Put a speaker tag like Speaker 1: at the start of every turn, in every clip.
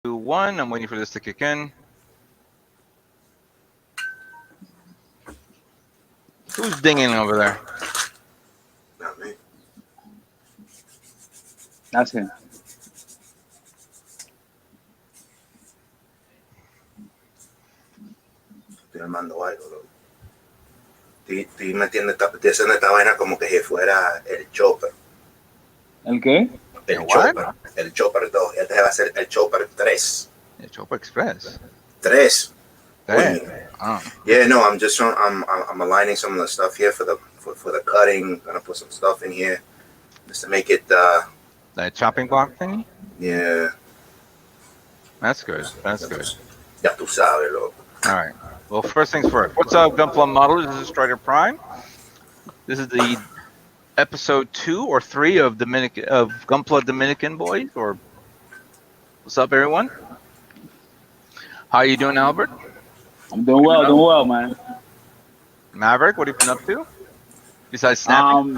Speaker 1: 2, 1. I'm waiting for this to kick in. Who's dinging over there?
Speaker 2: Not me.
Speaker 3: That's him.
Speaker 2: Estoy armando algo, loco. Estoy metiendo estoy haciendo esta vaina como que si fuera el chopper.
Speaker 3: ¿El qué?
Speaker 2: El chopper. El chopper 2. Ya te va a hacer el chopper 3.
Speaker 1: El Chopa Express.
Speaker 2: 3.
Speaker 1: Damn. Oh.
Speaker 2: Yeah, no, I'm just trying. I'm aligning some of the stuff here for the cutting. Gonna put some stuff in here just to make it.
Speaker 1: That chopping block thing?
Speaker 2: Yeah.
Speaker 1: That's good. That's good.
Speaker 2: Ya tú sabes, loco.
Speaker 1: All right. Well, first things first. What's up, Gunpla models? This is Strider Prime. This is the episode 2 or 3 of Gunpla Dominican Boys. Or what's up, everyone? How you doing, Albert?
Speaker 3: I'm doing well, man.
Speaker 1: Maverick, what have you been up to? Besides snapping?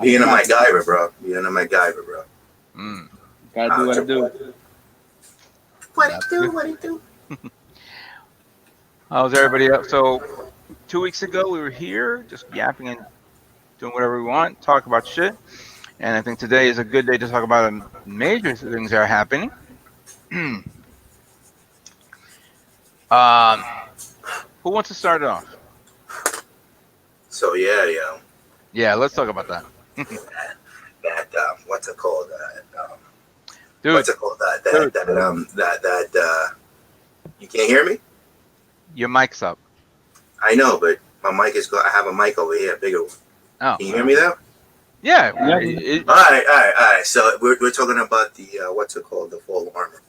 Speaker 2: Being a MacGyver, bro.
Speaker 3: Gotta do what I do.
Speaker 2: What it do?
Speaker 1: How's everybody up? So 2 weeks ago we were here just yapping and doing whatever we want, talk about shit. And I think today is a good day to talk about major things that are happening. Who wants to start it off?
Speaker 2: So yeah.
Speaker 1: Yeah, let's talk about that.
Speaker 2: That what's it called?
Speaker 1: Dude,
Speaker 2: what's it called? That you can't hear me?
Speaker 1: your mic's up.
Speaker 2: I know, but my mic is. I have a mic over here, a bigger one.
Speaker 1: Oh,
Speaker 2: can you hear me though?
Speaker 1: Yeah.
Speaker 2: All right. So we're talking about the what's it called? The full armor.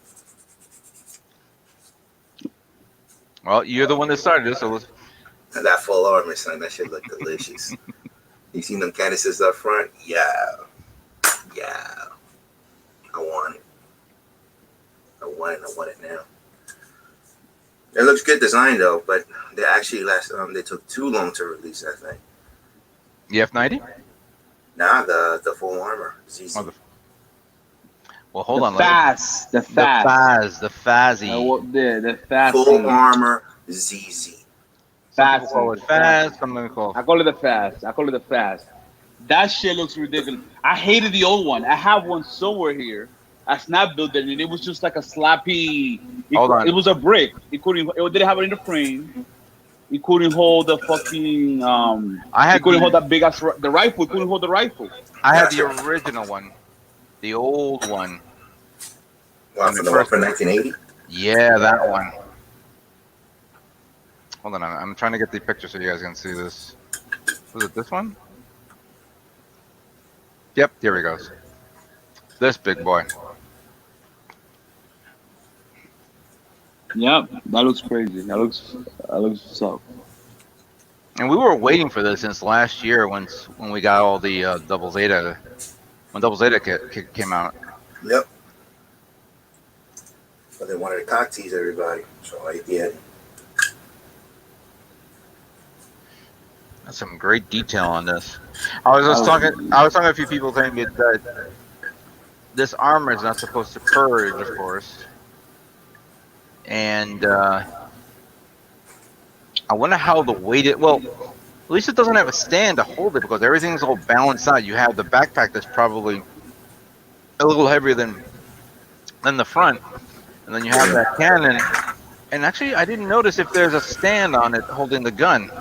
Speaker 1: Well, you're the one that started this, so let's.
Speaker 2: That full armor, son. That shit look delicious. You seen them canisters up front? Yeah. I want it now. It looks good design though, but they actually they took too long to release that thing.
Speaker 1: The F90?
Speaker 2: Nah, the full armor. ZZ.
Speaker 1: Well, hold on.
Speaker 3: The Fazzy.
Speaker 1: The
Speaker 3: Fazzy.
Speaker 2: Full armor ZZ.
Speaker 1: Some people call it Faz. Some people call it.
Speaker 3: I call it the Faz. That shit looks ridiculous. I hated the old one. I have one somewhere here. I snap built it, and it was just like a sloppy.
Speaker 1: Hold on.
Speaker 3: It was a brick. It didn't have it in the frame. It couldn't hold the fucking. It couldn't hold that big ass. The rifle. It couldn't hold the rifle.
Speaker 1: I had the original one, the old one.
Speaker 2: Well, from the one from 1980.
Speaker 1: Yeah, that one. Hold on, I'm trying to get the picture so you guys can see this. Was it this one? Yep, here he goes. This big boy.
Speaker 3: Yep, that looks crazy. That looks so.
Speaker 1: And we were waiting for this since last year when we got all the Double Zeta, when Double Zeta came out.
Speaker 2: Yep. But they wanted to cock tease everybody, so I did.
Speaker 1: That's some great detail on this. I was talking to a few people saying that this armor is not supposed to purge, of course. And I wonder how the weight well, at least it doesn't have a stand to hold it because everything's all balanced out. You have the backpack that's probably a little heavier than the front, and then you have that cannon. And actually, I didn't notice if there's a stand on it holding the gun.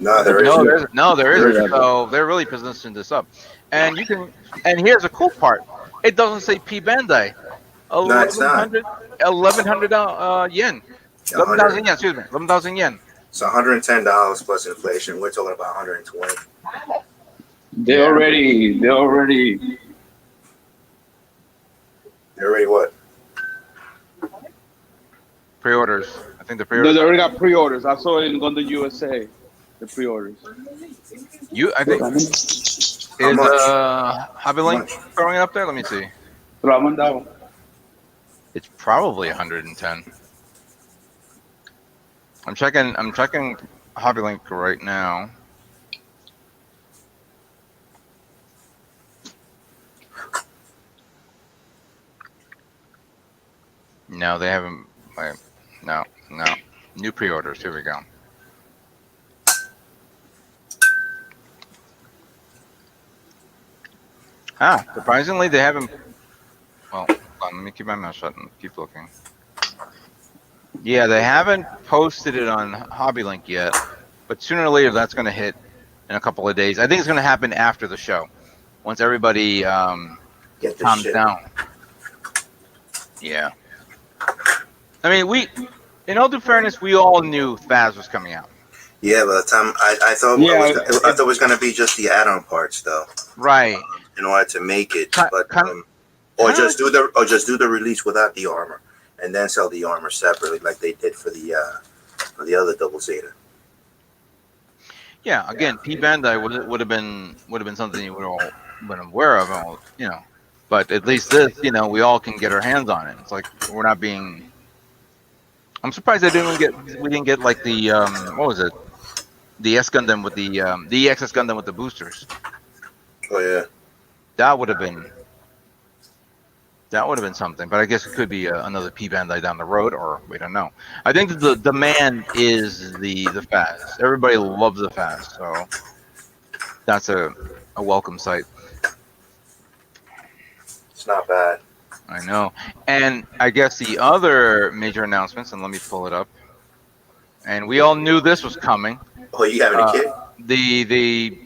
Speaker 2: No, there isn't.
Speaker 1: No, there isn't. So they're really positioning this up. And you can. And here's a cool part. It doesn't say P Bandai. 1,100 yen. 11,000 yen. Excuse me. 11,000 yen.
Speaker 2: It's $110 plus inflation. We're talking about 120.
Speaker 3: They already
Speaker 2: what?
Speaker 1: Pre-orders. I think the
Speaker 3: they
Speaker 1: pre-orders.
Speaker 3: already got pre-orders. I saw it in Gundam USA. The pre-orders.
Speaker 1: I think is Hobby Link throwing it up there? Let me see. It's probably 110. I'm checking Hobby Link right now. No, they haven't. Wait, no, no. New pre-orders. Here we go. Surprisingly, they haven't. Well, hold on, let me keep my mouth shut and keep looking. Yeah, they haven't posted it on HobbyLink yet, but sooner or later that's going to hit in a couple of days. I think it's going to happen after the show, once everybody
Speaker 2: Get this
Speaker 1: calms
Speaker 2: shit.
Speaker 1: down. Yeah. I mean, in all due fairness, we all knew Faz was coming out.
Speaker 2: Yeah, by the time I thought I thought it was gonna be just the add-on parts though.
Speaker 1: Right.
Speaker 2: In order to make it, but
Speaker 1: or
Speaker 2: just do the release without the armor, and then sell the armor separately, like they did for the other Double Zeta.
Speaker 1: Yeah. Again, P Bandai would have been something you would all been aware of, you know. But at least this, you know, we all can get our hands on it. It's like we're not being. I'm surprised we didn't get like the what was it? The S Gundam with the EXS Gundam with the boosters.
Speaker 2: Oh yeah.
Speaker 1: That would have been something, but I guess it could be another P Bandai down the road, or we don't know. I think that the demand is the Faz. Everybody loves the Faz, so that's a welcome sight.
Speaker 2: It's not bad.
Speaker 1: I know. And I guess the other major announcements, and let me pull it up. And we all knew this was coming.
Speaker 2: Oh, you having a kid?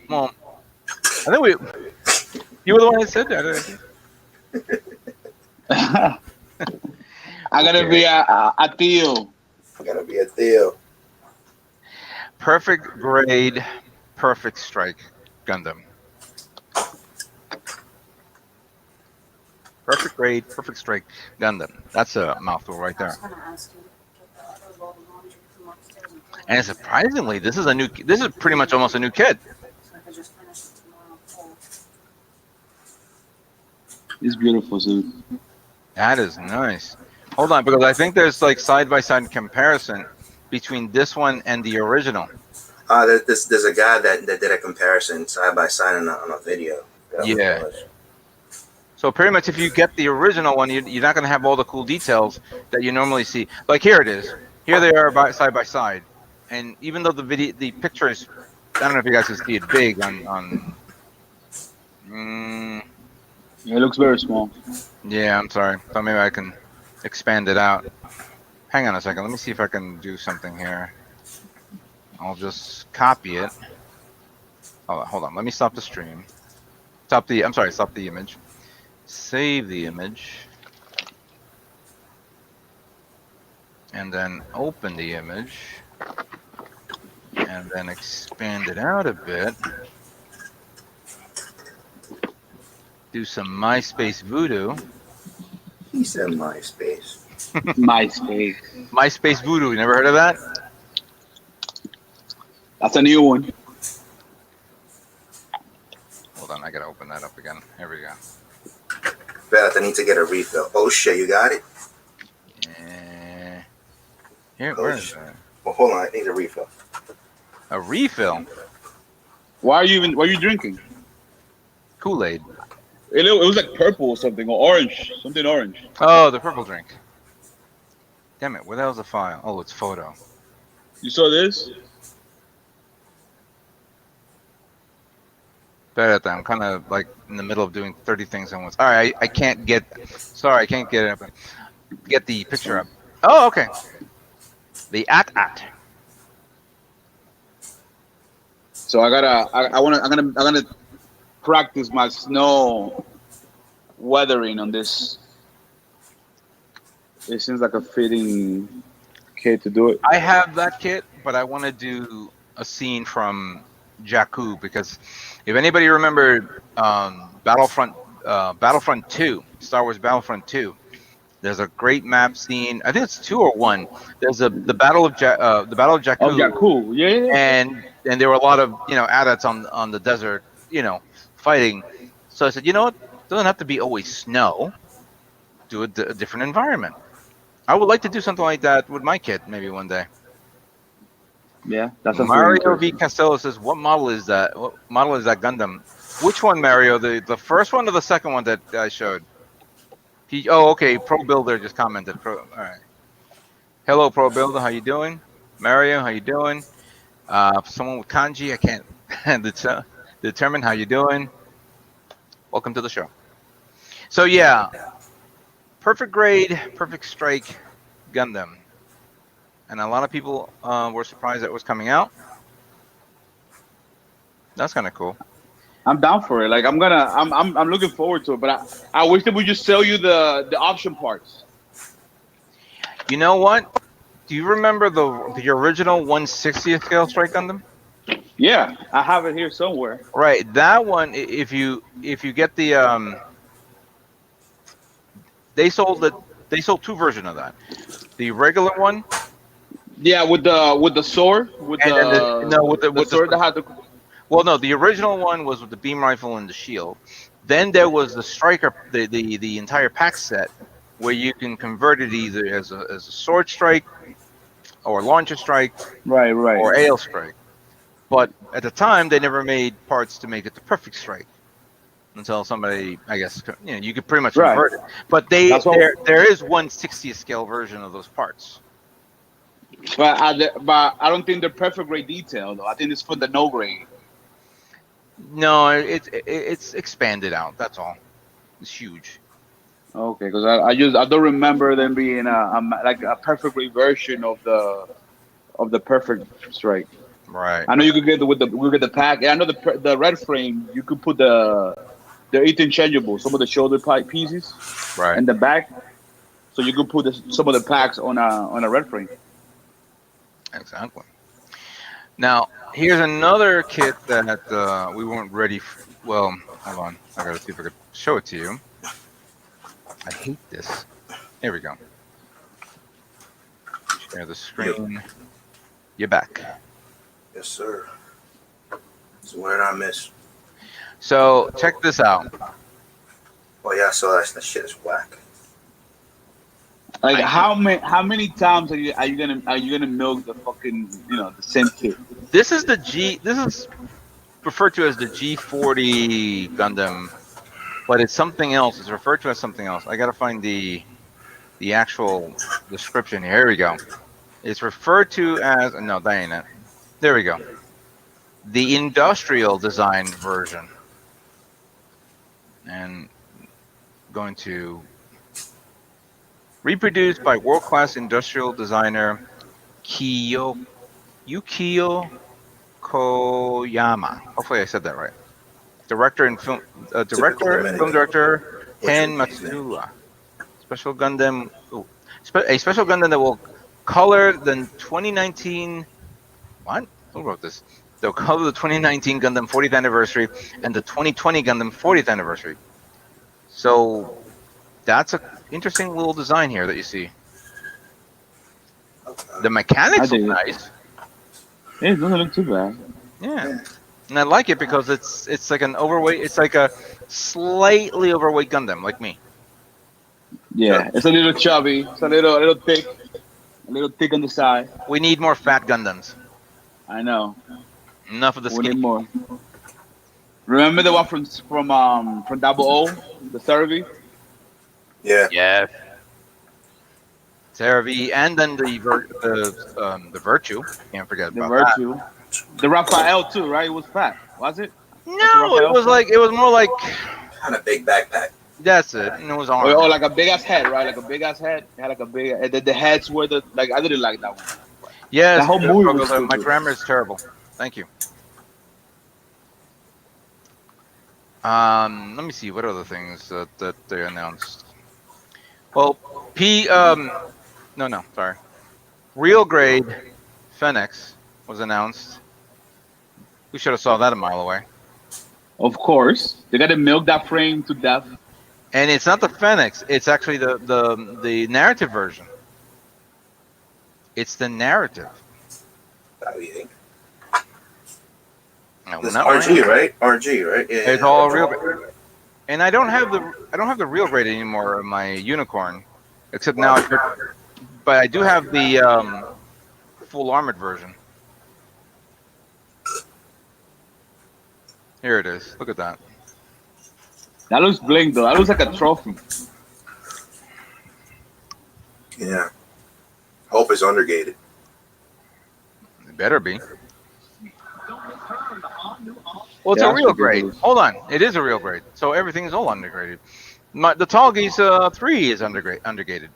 Speaker 1: Well, I think you were the one that said that.
Speaker 3: I'm gonna be a Theo.
Speaker 2: I'm gonna be a Theo.
Speaker 1: Perfect grade, perfect strike Gundam. Perfect grade, perfect strike Gundam. That's a mouthful right there. And surprisingly, this is pretty much almost a new kit.
Speaker 3: It's beautiful, dude.
Speaker 1: That is nice. Hold on, because I think there's like side-by-side comparison between this one and the original.
Speaker 2: There's a guy that did a comparison side by side on a video.
Speaker 1: Yeah. So pretty much, if you get the original one, you're not going to have all the cool details that you normally see. Like here it is. Here they are side by side, and even though the picture is, I don't know if you guys can see it big on.
Speaker 3: Yeah, it looks very small.
Speaker 1: Yeah, I'm sorry. So maybe I can expand it out. Hang on a second. Let me see if I can do something here. I'll just copy it. Hold on. Let me stop the stream. Stop the image. Save the image. And then open the image. And then expand it out a bit. Do some MySpace voodoo.
Speaker 2: He said MySpace.
Speaker 3: MySpace.
Speaker 1: MySpace voodoo. You never heard of that?
Speaker 3: That's a new one.
Speaker 1: Hold on, I gotta open that up again. Here we go.
Speaker 2: Beth, I need to get a refill. Oh shit, you got it?
Speaker 1: Here, where is that?
Speaker 2: Well, hold on, I need a refill.
Speaker 1: A refill?
Speaker 3: Why are you drinking?
Speaker 1: Kool-Aid.
Speaker 3: It was like purple or something, or orange. Something orange.
Speaker 1: Oh, the purple drink. Damn it, where the hell's the file? Oh, it's photo.
Speaker 3: You saw this?
Speaker 1: I'm kind of like in the middle of doing 30 things at once. All right, I can't get. Sorry, I can't get it up. Get the picture up. Oh, okay. The at.
Speaker 3: So I'm gonna practice my snow weathering on this. It seems like a fitting kit to do it.
Speaker 1: I have that kit, but I want to do a scene from Jakku, because if anybody remembered Battlefront 2, Star Wars Battlefront 2, there's a great map scene. I think it's 2 or 1. There's the Battle of Jakku.
Speaker 3: Oh, Jakku, yeah.
Speaker 1: And there were a lot of adults on the desert, fighting. So I said, you know what? It doesn't have to be always snow. Do a different environment. I would like to do something like that with my kit maybe one day.
Speaker 3: Yeah, that's
Speaker 1: Mario V. Castello says, "What model is that? What model is that Gundam? Which one, Mario? The first one or the second one that I showed?" Oh, okay. Pro Builder just commented. All right. Hello, Pro Builder. How you doing? Mario, how you doing? Someone with kanji, I can't determine how you doing. Welcome to the show. So yeah, perfect grade, perfect strike, Gundam, and a lot of people were surprised that it was coming out. That's kind of cool.
Speaker 3: I'm down for it. Like I'm looking forward to it. But I wish that we just sell you the option parts.
Speaker 1: You know what? Do you remember the original 1/60th scale strike Gundam?
Speaker 3: Yeah, I have it here somewhere.
Speaker 1: Right, that one. If you get the they sold it. They sold two versions of that. The regular one,
Speaker 3: Yeah, with the sword, with
Speaker 1: and then no,
Speaker 3: the sword that had the.
Speaker 1: well, no, the original one was with the beam rifle and the shield. Then there was the striker, the entire pack set, where you can convert it either as a sword strike, or launcher strike,
Speaker 3: Right, right.
Speaker 1: or ale strike. But at the time, they never made parts to make it the perfect strike until somebody, I guess, you could pretty much
Speaker 3: Right.
Speaker 1: convert it. But there is 1/60th scale version of those parts.
Speaker 3: But I don't think they're perfect grade detail though. I think it's for the no grade.
Speaker 1: No, it's expanded out. That's all. It's huge.
Speaker 3: Okay, because I don't remember them being like a perfect grade version of the perfect strike.
Speaker 1: Right.
Speaker 3: I know you could get the pack. And I know the red frame. You could put the interchangeable, some of the shoulder pieces,
Speaker 1: Right.
Speaker 3: and the back. So you could put some of the packs on a red frame.
Speaker 1: Exactly. Now, here's another kit that we weren't ready for. Well, hold on. I gotta see if I could show it to you. I hate this. Here we go. Share the screen. You're back.
Speaker 2: Yes, sir. It's where I miss.
Speaker 1: So, check this out.
Speaker 2: Oh yeah, I saw that. That shit is whack.
Speaker 3: Like how many times are you gonna milk the fucking the same kit?
Speaker 1: This is This is referred to as the G40 Gundam, but it's something else. It's referred to as something else. I gotta find the actual description here. Here we go. It's referred to as no, that ain't it. There we go. The industrial design version, and going to reproduced by world-class industrial designer Yukio Koyama. Hopefully, I said that right. Director and film director Ken Matsuda. Special Gundam. A special Gundam that will color the 2019. What? Who wrote this? They'll color the 2019 Gundam 40th anniversary and the 2020 Gundam 40th anniversary. So that's an interesting little design here that you see. The mechanics look nice.
Speaker 3: It doesn't look too bad.
Speaker 1: Yeah. And I like it because it's like an overweight. It's like a slightly overweight Gundam, like me.
Speaker 3: Yeah, it's a little chubby. It's a little thick. A little thick on the side.
Speaker 1: We need more fat Gundams.
Speaker 3: I know.
Speaker 1: Enough of the
Speaker 3: We
Speaker 1: skinny.
Speaker 3: need more. Remember the one from Double O, the Servi?
Speaker 2: Yeah.
Speaker 1: Yeah. Cerevi, and then the Virtue. Can't forget
Speaker 3: The
Speaker 1: about
Speaker 3: Virtue. The Raphael too, right? It was fat, was it?
Speaker 1: that. No, it was more like
Speaker 2: Kind of big backpack.
Speaker 1: that's it, and it was armor.
Speaker 3: Oh, like a big ass head, right? Like a big ass head. It had like a big. And the heads were like I didn't like that one.
Speaker 1: Yes,
Speaker 3: the whole movie was
Speaker 1: my
Speaker 3: stupid.
Speaker 1: grammar is terrible. Thank you. Let me see what other things that they announced. Well, sorry. Real grade Phoenix was announced. We should have saw that a mile away.
Speaker 3: Of course, they got to milk that frame to death.
Speaker 1: And it's not the Phoenix. It's actually the narrative version. It's the narrative.
Speaker 2: How do you think?
Speaker 1: No,
Speaker 2: This
Speaker 1: not
Speaker 2: RG,
Speaker 1: right.
Speaker 2: right? RG, right? Yeah.
Speaker 1: It's all real grade. And I don't have the real grade anymore of my unicorn, except now. But I do have the full armored version. Here it is. Look at that.
Speaker 3: That looks bling though. That looks like a trophy.
Speaker 2: Yeah. Hope is undergated.
Speaker 1: It better be. Well, it's
Speaker 3: Yeah,
Speaker 1: a
Speaker 3: that's
Speaker 1: real grade.
Speaker 3: ridiculous.
Speaker 1: Hold on, it is a real grade. So everything is all undergraded. The Tall Geese 3 is undergated.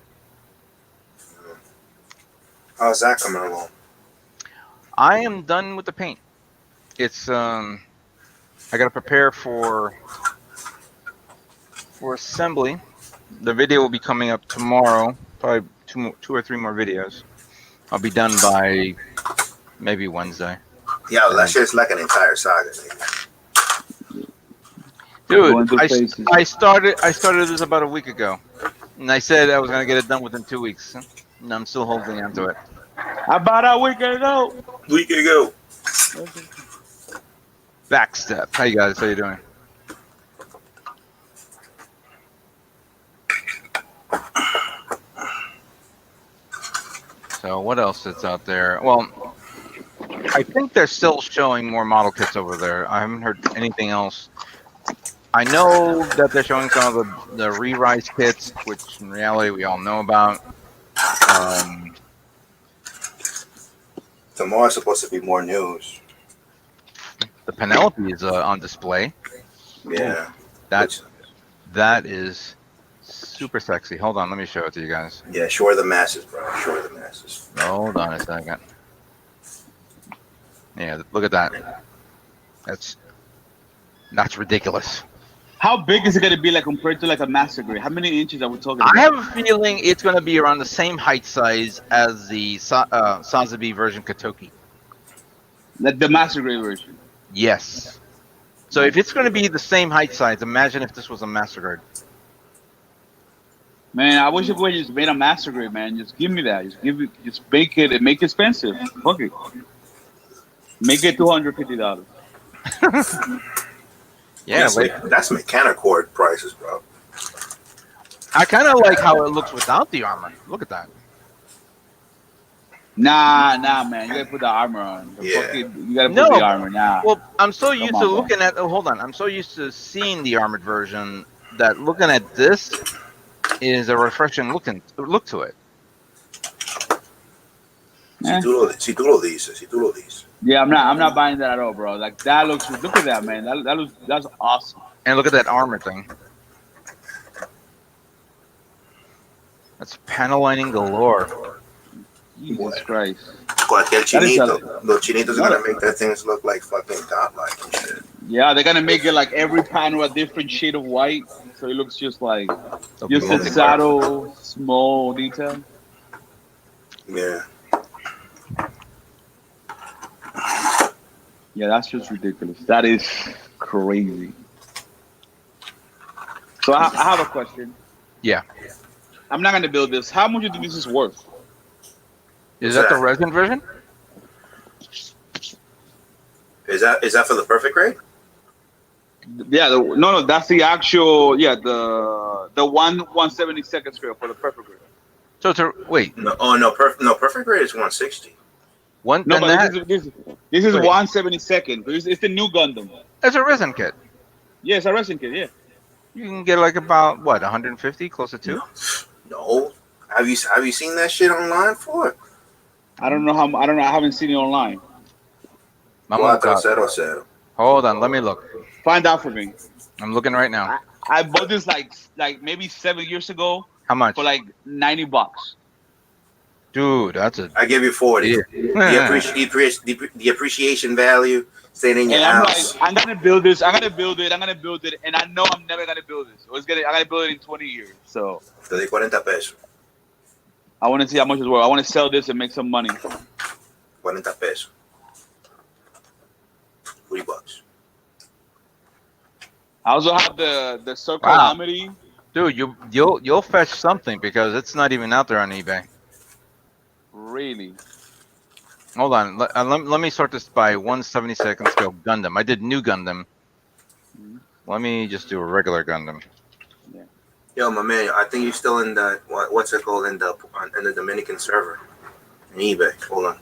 Speaker 2: How's that coming along?
Speaker 1: I am done with the paint. It's I got to prepare for assembly. The video will be coming up tomorrow. Probably two or three more videos. I'll be done by maybe Wednesday.
Speaker 2: Yeah, that shit's like an entire saga.
Speaker 1: Dude,
Speaker 3: Going through phases.
Speaker 1: I started this about a week ago, and I said I was gonna get it done within 2 weeks, and I'm still holding on to it.
Speaker 3: About a week ago.
Speaker 2: Week ago.
Speaker 1: Backstep. How you guys? How you doing? So what else is out there? Well, I think they're still showing more model kits over there. I haven't heard anything else. I know that they're showing some of the re-rise kits, which in reality we all know about.
Speaker 2: Tomorrow's supposed to be more news.
Speaker 1: The Penelope is on display.
Speaker 2: Yeah.
Speaker 1: That is super sexy. Hold on, let me show it to you guys.
Speaker 2: Yeah, sure the masses, bro. Sure the masses.
Speaker 1: Hold on a second. Yeah, look at that. That's ridiculous.
Speaker 3: How big is it going to be like compared to like a Master Grade? How many inches are we talking about?
Speaker 1: I have a feeling it's going to be around the same height size as the Sazabi version Katoki.
Speaker 3: Like the Master Grade version?
Speaker 1: Yes. So if it's going to be the same height size, imagine if this was a Master Grade.
Speaker 3: Man, I wish it would just made a Master Grade, man. Just give me that. Just make it and make it expensive. Fuck it. Make it $250.
Speaker 1: Yeah,
Speaker 2: that's Mechanicord prices, bro.
Speaker 1: I kind of like how it looks without the armor. Look at that.
Speaker 3: Nah, man. You gotta put the armor on. You gotta put the armor. Nah.
Speaker 1: Well, I'm so used to looking at. Oh, hold on. I'm so used to seeing the armored version that looking at this is a refreshing look to it.
Speaker 2: Si tú lo dices.
Speaker 3: Yeah, I'm not buying that at all, bro. Like that looks. Look at that, man. That's awesome.
Speaker 1: And look at that armor thing. That's panel lining galore.
Speaker 3: Jesus Christ.
Speaker 2: Cualquier chinito. Los chinitos are gonna make that things look like fucking godlike and shit.
Speaker 3: Yeah, they're gonna make it like every panel a different shade of white, so it looks just like just a subtle, small detail.
Speaker 2: Yeah.
Speaker 3: Yeah, that's just ridiculous. That is crazy. So I have a question.
Speaker 1: Yeah.
Speaker 3: I'm not gonna build this. How much do you think this is worth?
Speaker 1: Is that the resin version?
Speaker 2: Is that for the perfect grade?
Speaker 3: Yeah, no, that's the 1/172nd scale for the perfect grade.
Speaker 1: So it's a wait.
Speaker 2: No, perfect grade is 160.
Speaker 1: One.
Speaker 3: No,
Speaker 1: and
Speaker 3: but this is 1/72nd. It's the new Gundam.
Speaker 1: It's a resin kit.
Speaker 3: Yeah, it's a resin kit. Yeah.
Speaker 1: You can get like about what 150, close to 2.
Speaker 2: No. Have you seen that shit online for it?
Speaker 3: I don't know. I haven't seen it online.
Speaker 1: Hold on, let me look.
Speaker 3: Find out for me.
Speaker 1: I'm looking right now.
Speaker 3: I bought this like maybe 7 years ago.
Speaker 1: How much?
Speaker 3: For like $90.
Speaker 1: Dude, that's
Speaker 2: I give you 40.
Speaker 1: Yeah.
Speaker 2: The appreciation value staying in your house.
Speaker 3: I'm gonna build this. I'm gonna build it, and I know I'm never gonna build this. I gotta build it in 20 years. So.
Speaker 2: Te di 40 pesos.
Speaker 3: I want to see how much it's worth. I want to sell this and make some money.
Speaker 2: 40 pesos. $40.
Speaker 3: I also have the Circle Calamity.
Speaker 1: Dude, you'll fetch something because it's not even out there on eBay.
Speaker 3: Really?
Speaker 1: Hold on, let me sort this by 1/72nd scale Gundam. I did new Gundam. Let me just do a regular Gundam.
Speaker 3: Yeah.
Speaker 2: Yo, my man, I think you're still in the what's it called in the Dominican server, in eBay. Hold on.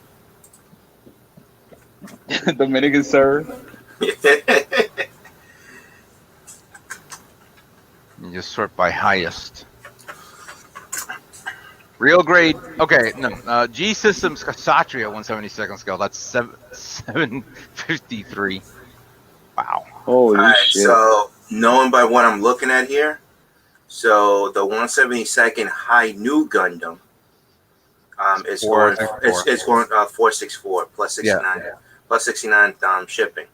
Speaker 3: Dominican server.
Speaker 1: You just sort by highest. Real grade. Okay, no. G Systems Kshatriya 172nd scale. That's 753. Wow.
Speaker 3: Holy
Speaker 2: Alright,
Speaker 3: shit.
Speaker 2: so knowing by what I'm looking at here, so the 172nd High New Gundam is going 464 plus 69 plus 69 shipping.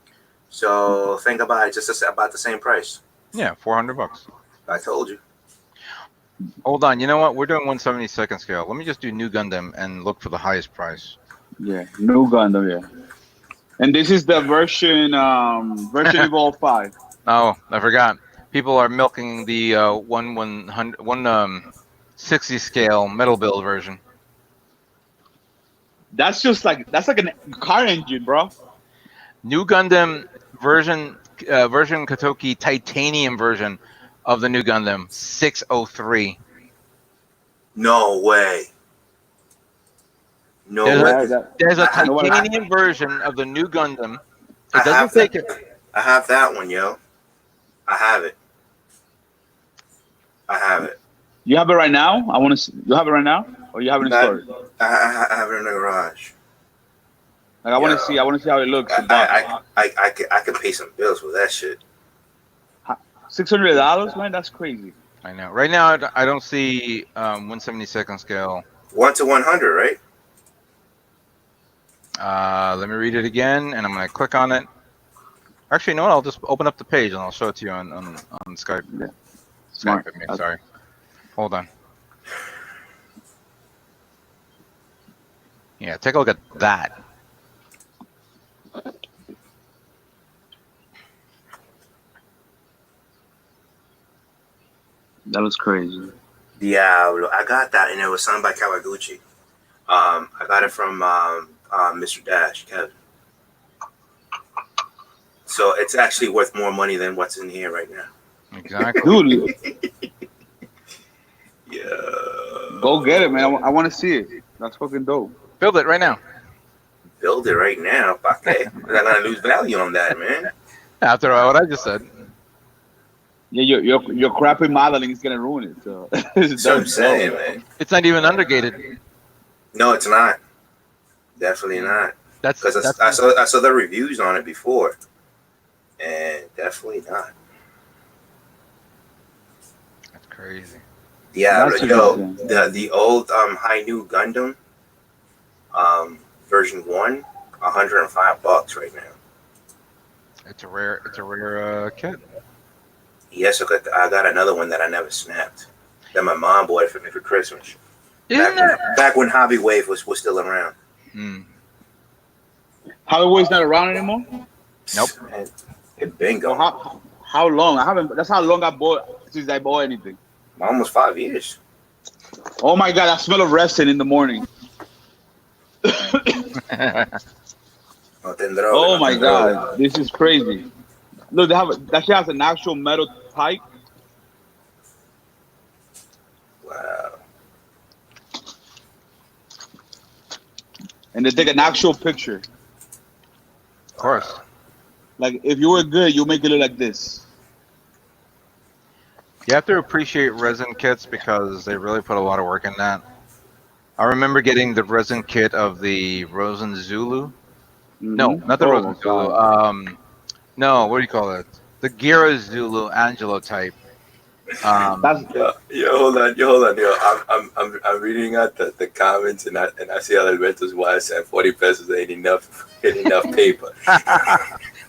Speaker 2: So think about it, just about the same price.
Speaker 1: Yeah, $400.
Speaker 2: I told you.
Speaker 1: Hold on. You know what? We're doing 172nd scale. Let me just do New Gundam and look for the highest price.
Speaker 3: Yeah, new Gundam, yeah. And this is the version Evolve 5.
Speaker 1: Oh, I forgot. People are milking the 160 scale metal build version.
Speaker 3: That's like a car engine, bro.
Speaker 1: New Gundam version Katoki titanium version of the New Gundam 603.
Speaker 2: No way. No
Speaker 1: There's
Speaker 2: way.
Speaker 1: There's a
Speaker 2: I-
Speaker 1: titanium version of the New Gundam. It
Speaker 2: I
Speaker 1: doesn't
Speaker 2: have
Speaker 1: take
Speaker 2: that.
Speaker 1: it.
Speaker 2: I have that one, yo. I have it. I have it.
Speaker 3: You have it right now? I want to see. You have it right now? Or you have it in
Speaker 2: That-
Speaker 3: storage?
Speaker 2: I have it in the garage.
Speaker 3: Like, I want
Speaker 2: Yeah.
Speaker 3: to see. I want to see how it looks.
Speaker 2: I can pay some bills with that shit.
Speaker 3: $600, man. That's crazy.
Speaker 1: I know. Right now, I don't see 172nd scale.
Speaker 2: 1 to 100, right?
Speaker 1: Let me read it again, and I'm going to click on it. Actually, no, I'll just open up the page, and I'll show it to you on Skype.
Speaker 3: Yeah. Smart.
Speaker 1: Skype, I mean, sorry. Hold on. Yeah, take a look at that.
Speaker 3: That looks crazy.
Speaker 2: Diablo. I got that, and it was signed by Kawaguchi. I got it from Mr. Dash, Kevin. So it's actually worth more money than what's in here right now.
Speaker 1: Exactly.
Speaker 3: Dude,
Speaker 2: Yeah.
Speaker 3: go get it, man. I want to see it. That's fucking dope.
Speaker 1: Build it right now.
Speaker 2: Build it right now. Okay. We're not gonna lose value on that, man.
Speaker 1: After what I just said.
Speaker 3: Yeah, your crappy modeling is gonna ruin it. So
Speaker 2: That's what I'm saying, man.
Speaker 1: It's not even undergated.
Speaker 2: No, it's not. Definitely not.
Speaker 1: That's
Speaker 2: Because I saw the reviews on it before, and definitely not.
Speaker 1: that's crazy.
Speaker 2: Yeah,
Speaker 3: That's
Speaker 2: yo,
Speaker 3: interesting.
Speaker 2: the old High New Gundam, version 1, $105 right now.
Speaker 1: It's a rare kit.
Speaker 2: Yes, I got another one that I never snapped. That my mom bought for me for Christmas.
Speaker 1: Isn't that?
Speaker 2: Back when Hobby Wave was still around.
Speaker 1: Hmm.
Speaker 3: Hollywood's not around anymore.
Speaker 1: Nope.
Speaker 2: And it been
Speaker 3: So
Speaker 2: going.
Speaker 3: how long? I haven't. That's how long I bought since I bought anything.
Speaker 2: Almost 5 years.
Speaker 3: Oh my god! I smell of resin in the morning.
Speaker 2: No te drogas,
Speaker 3: Oh
Speaker 2: no
Speaker 3: my
Speaker 2: te drogas.
Speaker 3: god! This is crazy. Look, that shit has an actual metal pipe.
Speaker 2: Wow.
Speaker 3: And they take an actual picture.
Speaker 1: Of course.
Speaker 3: Like if you were good, you make it look like this.
Speaker 1: You have to appreciate resin kits because they really put a lot of work in that. I remember getting the resin kit of the Rosen Zulu. No, not the Rosen Zulu. No, what do you call it? The Gira Zulu Angelo type.
Speaker 3: That's
Speaker 2: Yo, hold on. I'm reading out the comments and I see Alberto's wife saying 40 pesos ain't enough paper.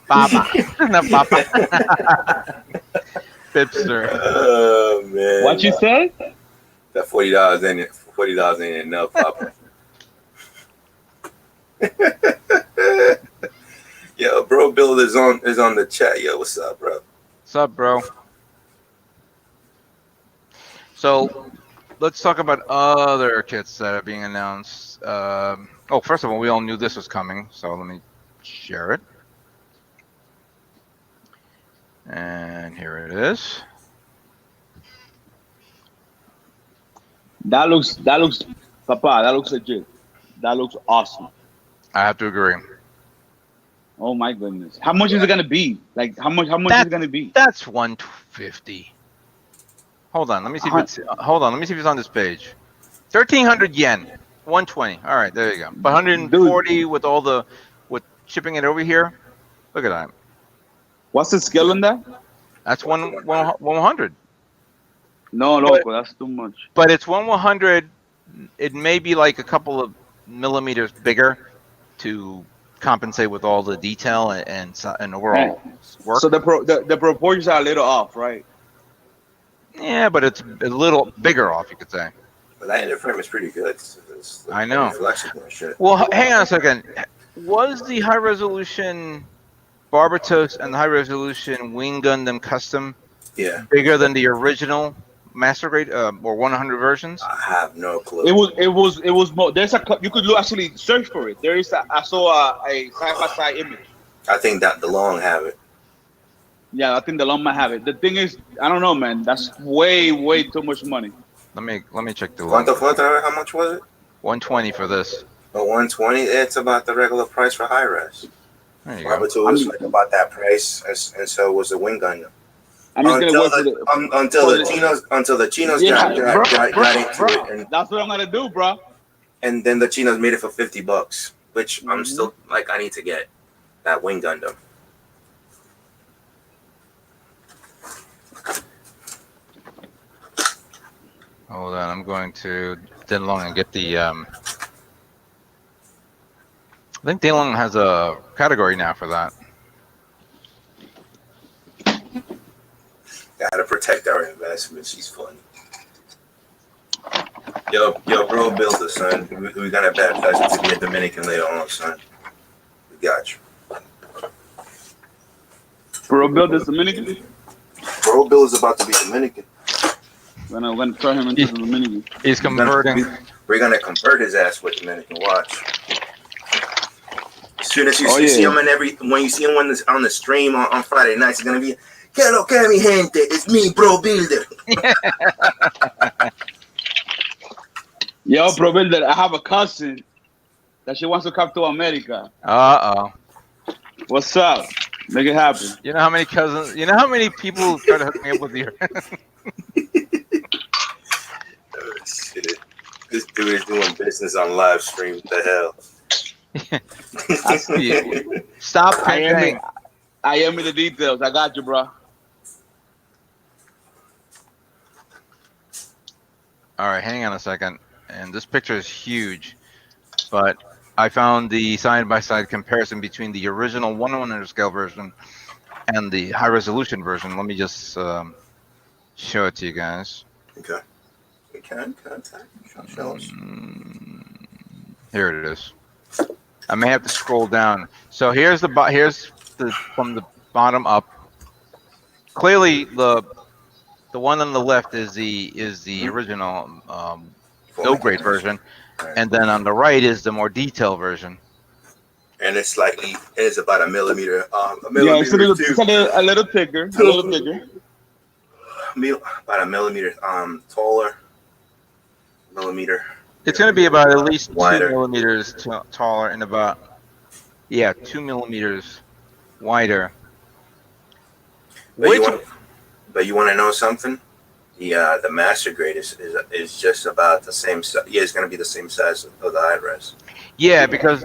Speaker 1: Papa. No, Papa. Pipster.
Speaker 2: Oh man.
Speaker 3: what you said.
Speaker 2: That $40 ain't enough, Papa. Yo, bro, Bill is on the chat. Yo, what's up, bro?
Speaker 1: What's up, bro? So, let's talk about other kits that are being announced. First of all, we all knew this was coming, so let me share it. And here it is.
Speaker 3: That looks, Papa. That looks legit. That looks awesome.
Speaker 1: I have to agree.
Speaker 3: Oh my goodness. How much is it gonna be? Like how much is it gonna be?
Speaker 1: That's 150. Hold on, let me see if it's on this page. 1,300 yen. 120. All right, there you go. But 140 with all the with shipping it over here. Look at that.
Speaker 3: What's the scale on that?
Speaker 1: That's 100.
Speaker 3: No,
Speaker 1: But,
Speaker 3: loco, that's too much.
Speaker 1: but it's 100. It may be like a couple of millimeters bigger to compensate with all the detail and overall work.
Speaker 3: So the proportions are a little off, right?
Speaker 1: Yeah, but it's a little bigger off, you could say.
Speaker 2: But that inner frame is pretty good. It's
Speaker 1: I know.
Speaker 2: flexible and shit.
Speaker 1: Well, hang on a second. Was the high resolution Barbatos and the high resolution Wing Gundam Custom bigger than the original Master Grade or 100 versions?
Speaker 2: I have no clue.
Speaker 3: It was more. There's you could actually search for it. There is I saw a side by side image.
Speaker 2: I think that the long have it.
Speaker 3: Yeah, I think the long might have it. The thing is, I don't know, man. That's way too much money.
Speaker 1: Let me check the long.
Speaker 2: How much was it?
Speaker 1: 120 for this.
Speaker 2: 120. It's about the regular price for high res.
Speaker 1: There you go.
Speaker 2: Barbatos was like about that price, and so was the Wing Gundam.
Speaker 3: I'm just gonna wait for
Speaker 2: until the Chinos got into it, and
Speaker 3: that's what I'm gonna do, bro.
Speaker 2: And then the Chinos made it for $50, which I'm still like, I need to get that Wing Gundam.
Speaker 1: Hold on, I'm going to Denlong and get the. I think Denlong has a category now for that.
Speaker 2: Gotta protect our investments. She's funny. Yo, bro, builder, son. We're gonna have that pleasure to be a Dominican later on, son. We got you.
Speaker 3: Bro, builder's Dominican.
Speaker 2: Bro, Bill is about to be Dominican.
Speaker 3: We're gonna turn him into the Dominican.
Speaker 1: He's converting.
Speaker 2: We're gonna convert his ass with Dominican. Watch. As soon as you see him when you see him on the stream on Friday nights, it's gonna be, "Hello, mi gente, it's me, Bro Builder."
Speaker 3: Yo, Bro Builder, I have a cousin that she wants to come to America. What's up? Make it happen.
Speaker 1: You know how many cousins? You know how many people try to hook me up with you?
Speaker 2: Oh, shit. This dude is doing business on live stream. What the hell?
Speaker 1: I see it. Stop paying.
Speaker 3: I am in the details. I got you, bro.
Speaker 1: All right, hang on a second. And this picture is huge, but I found the side-by-side comparison between the original 1/100 scale version and the high-resolution version. Let me just show it to you guys.
Speaker 2: Okay. We can show us.
Speaker 1: Here it is. I may have to scroll down. So here's the from the bottom up. Clearly, the one on the left is the original no grade version, and then on the right is the more detailed version.
Speaker 2: And it's about a millimeter.
Speaker 3: Yeah, it's a little thicker.
Speaker 2: About a millimeter taller. Millimeter.
Speaker 1: It's going to be about at least
Speaker 2: wider.
Speaker 1: 2 millimeters taller and about 2 millimeters wider.
Speaker 2: But you want to know something? The master grade is just about the same size. Yeah, it's going to be the same size of the high res.
Speaker 1: Yeah, because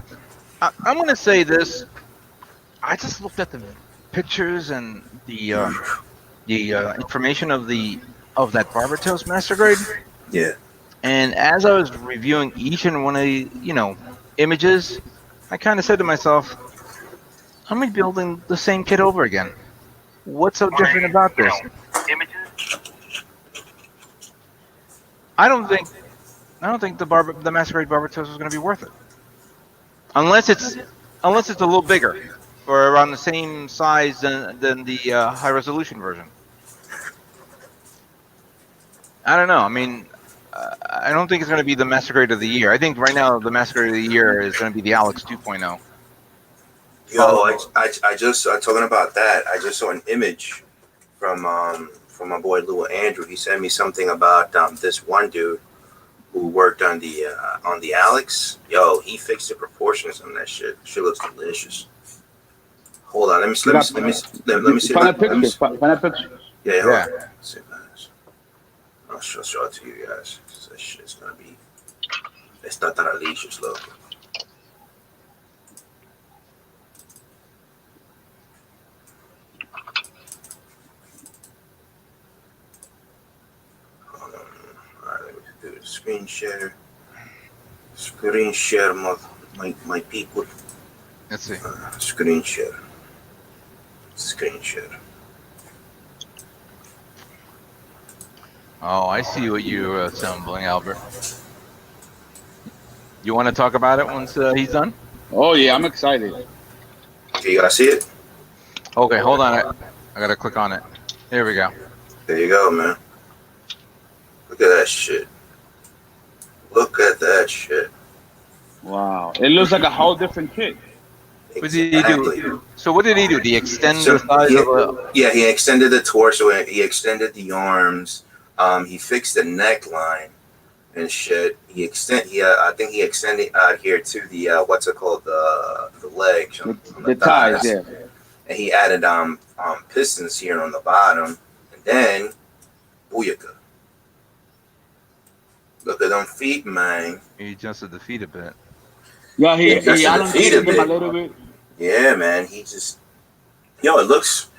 Speaker 1: I'm going to say this. I just looked at the pictures and the information of that Barbatos master grade.
Speaker 2: Yeah.
Speaker 1: And as I was reviewing each and one of the images, I kind of said to myself, "I'm rebuilding the same kit over again. What's so different about this?" I don't think the master grade Barbatos is going to be worth it, unless it's a little bigger or around the same size than the high resolution version. I don't know. I mean, I don't think it's going to be the master grade of the year. I think right now the master grade of the year is going to be the Alex 2.0.
Speaker 2: Yo, I just talking about that. I just saw an image from my boy Lou Andrew. He sent me something about this one dude who worked on the Alex. Yo, he fixed the proportions on that shit. Shit looks delicious. Hold on, let me see.
Speaker 3: Find a picture.
Speaker 2: Yeah. I'll show it to you guys. This shit's gonna be Está tan delicious, loco. Alright, let me do the screen share. Screen share my people.
Speaker 1: Let's see.
Speaker 2: Screen share. Screen share.
Speaker 1: Oh, I see what you're assembling, Albert. You want to talk about it once he's done?
Speaker 3: Oh yeah, I'm excited.
Speaker 2: Okay, you guys see it?
Speaker 1: Okay, hold on. I gotta click on it. Here we go.
Speaker 2: There you go, man. Look at that shit. Look at that shit.
Speaker 3: Wow, it looks like a whole different kit.
Speaker 1: What did he do? So what did he do? Did he extend the size of a...
Speaker 2: Yeah, he extended the torso. He extended the arms. He fixed the neckline and shit. I think he extended out here to the what's it called, the legs,
Speaker 3: The ties, yeah.
Speaker 2: And he added pistons here on the bottom, and then booyaka. Look at them feet, man.
Speaker 1: He adjusted the feet a bit.
Speaker 3: Yeah, he
Speaker 2: adjusted the feet a
Speaker 3: him
Speaker 2: bit.
Speaker 3: a little bit.
Speaker 2: Yeah, man. He just, it looks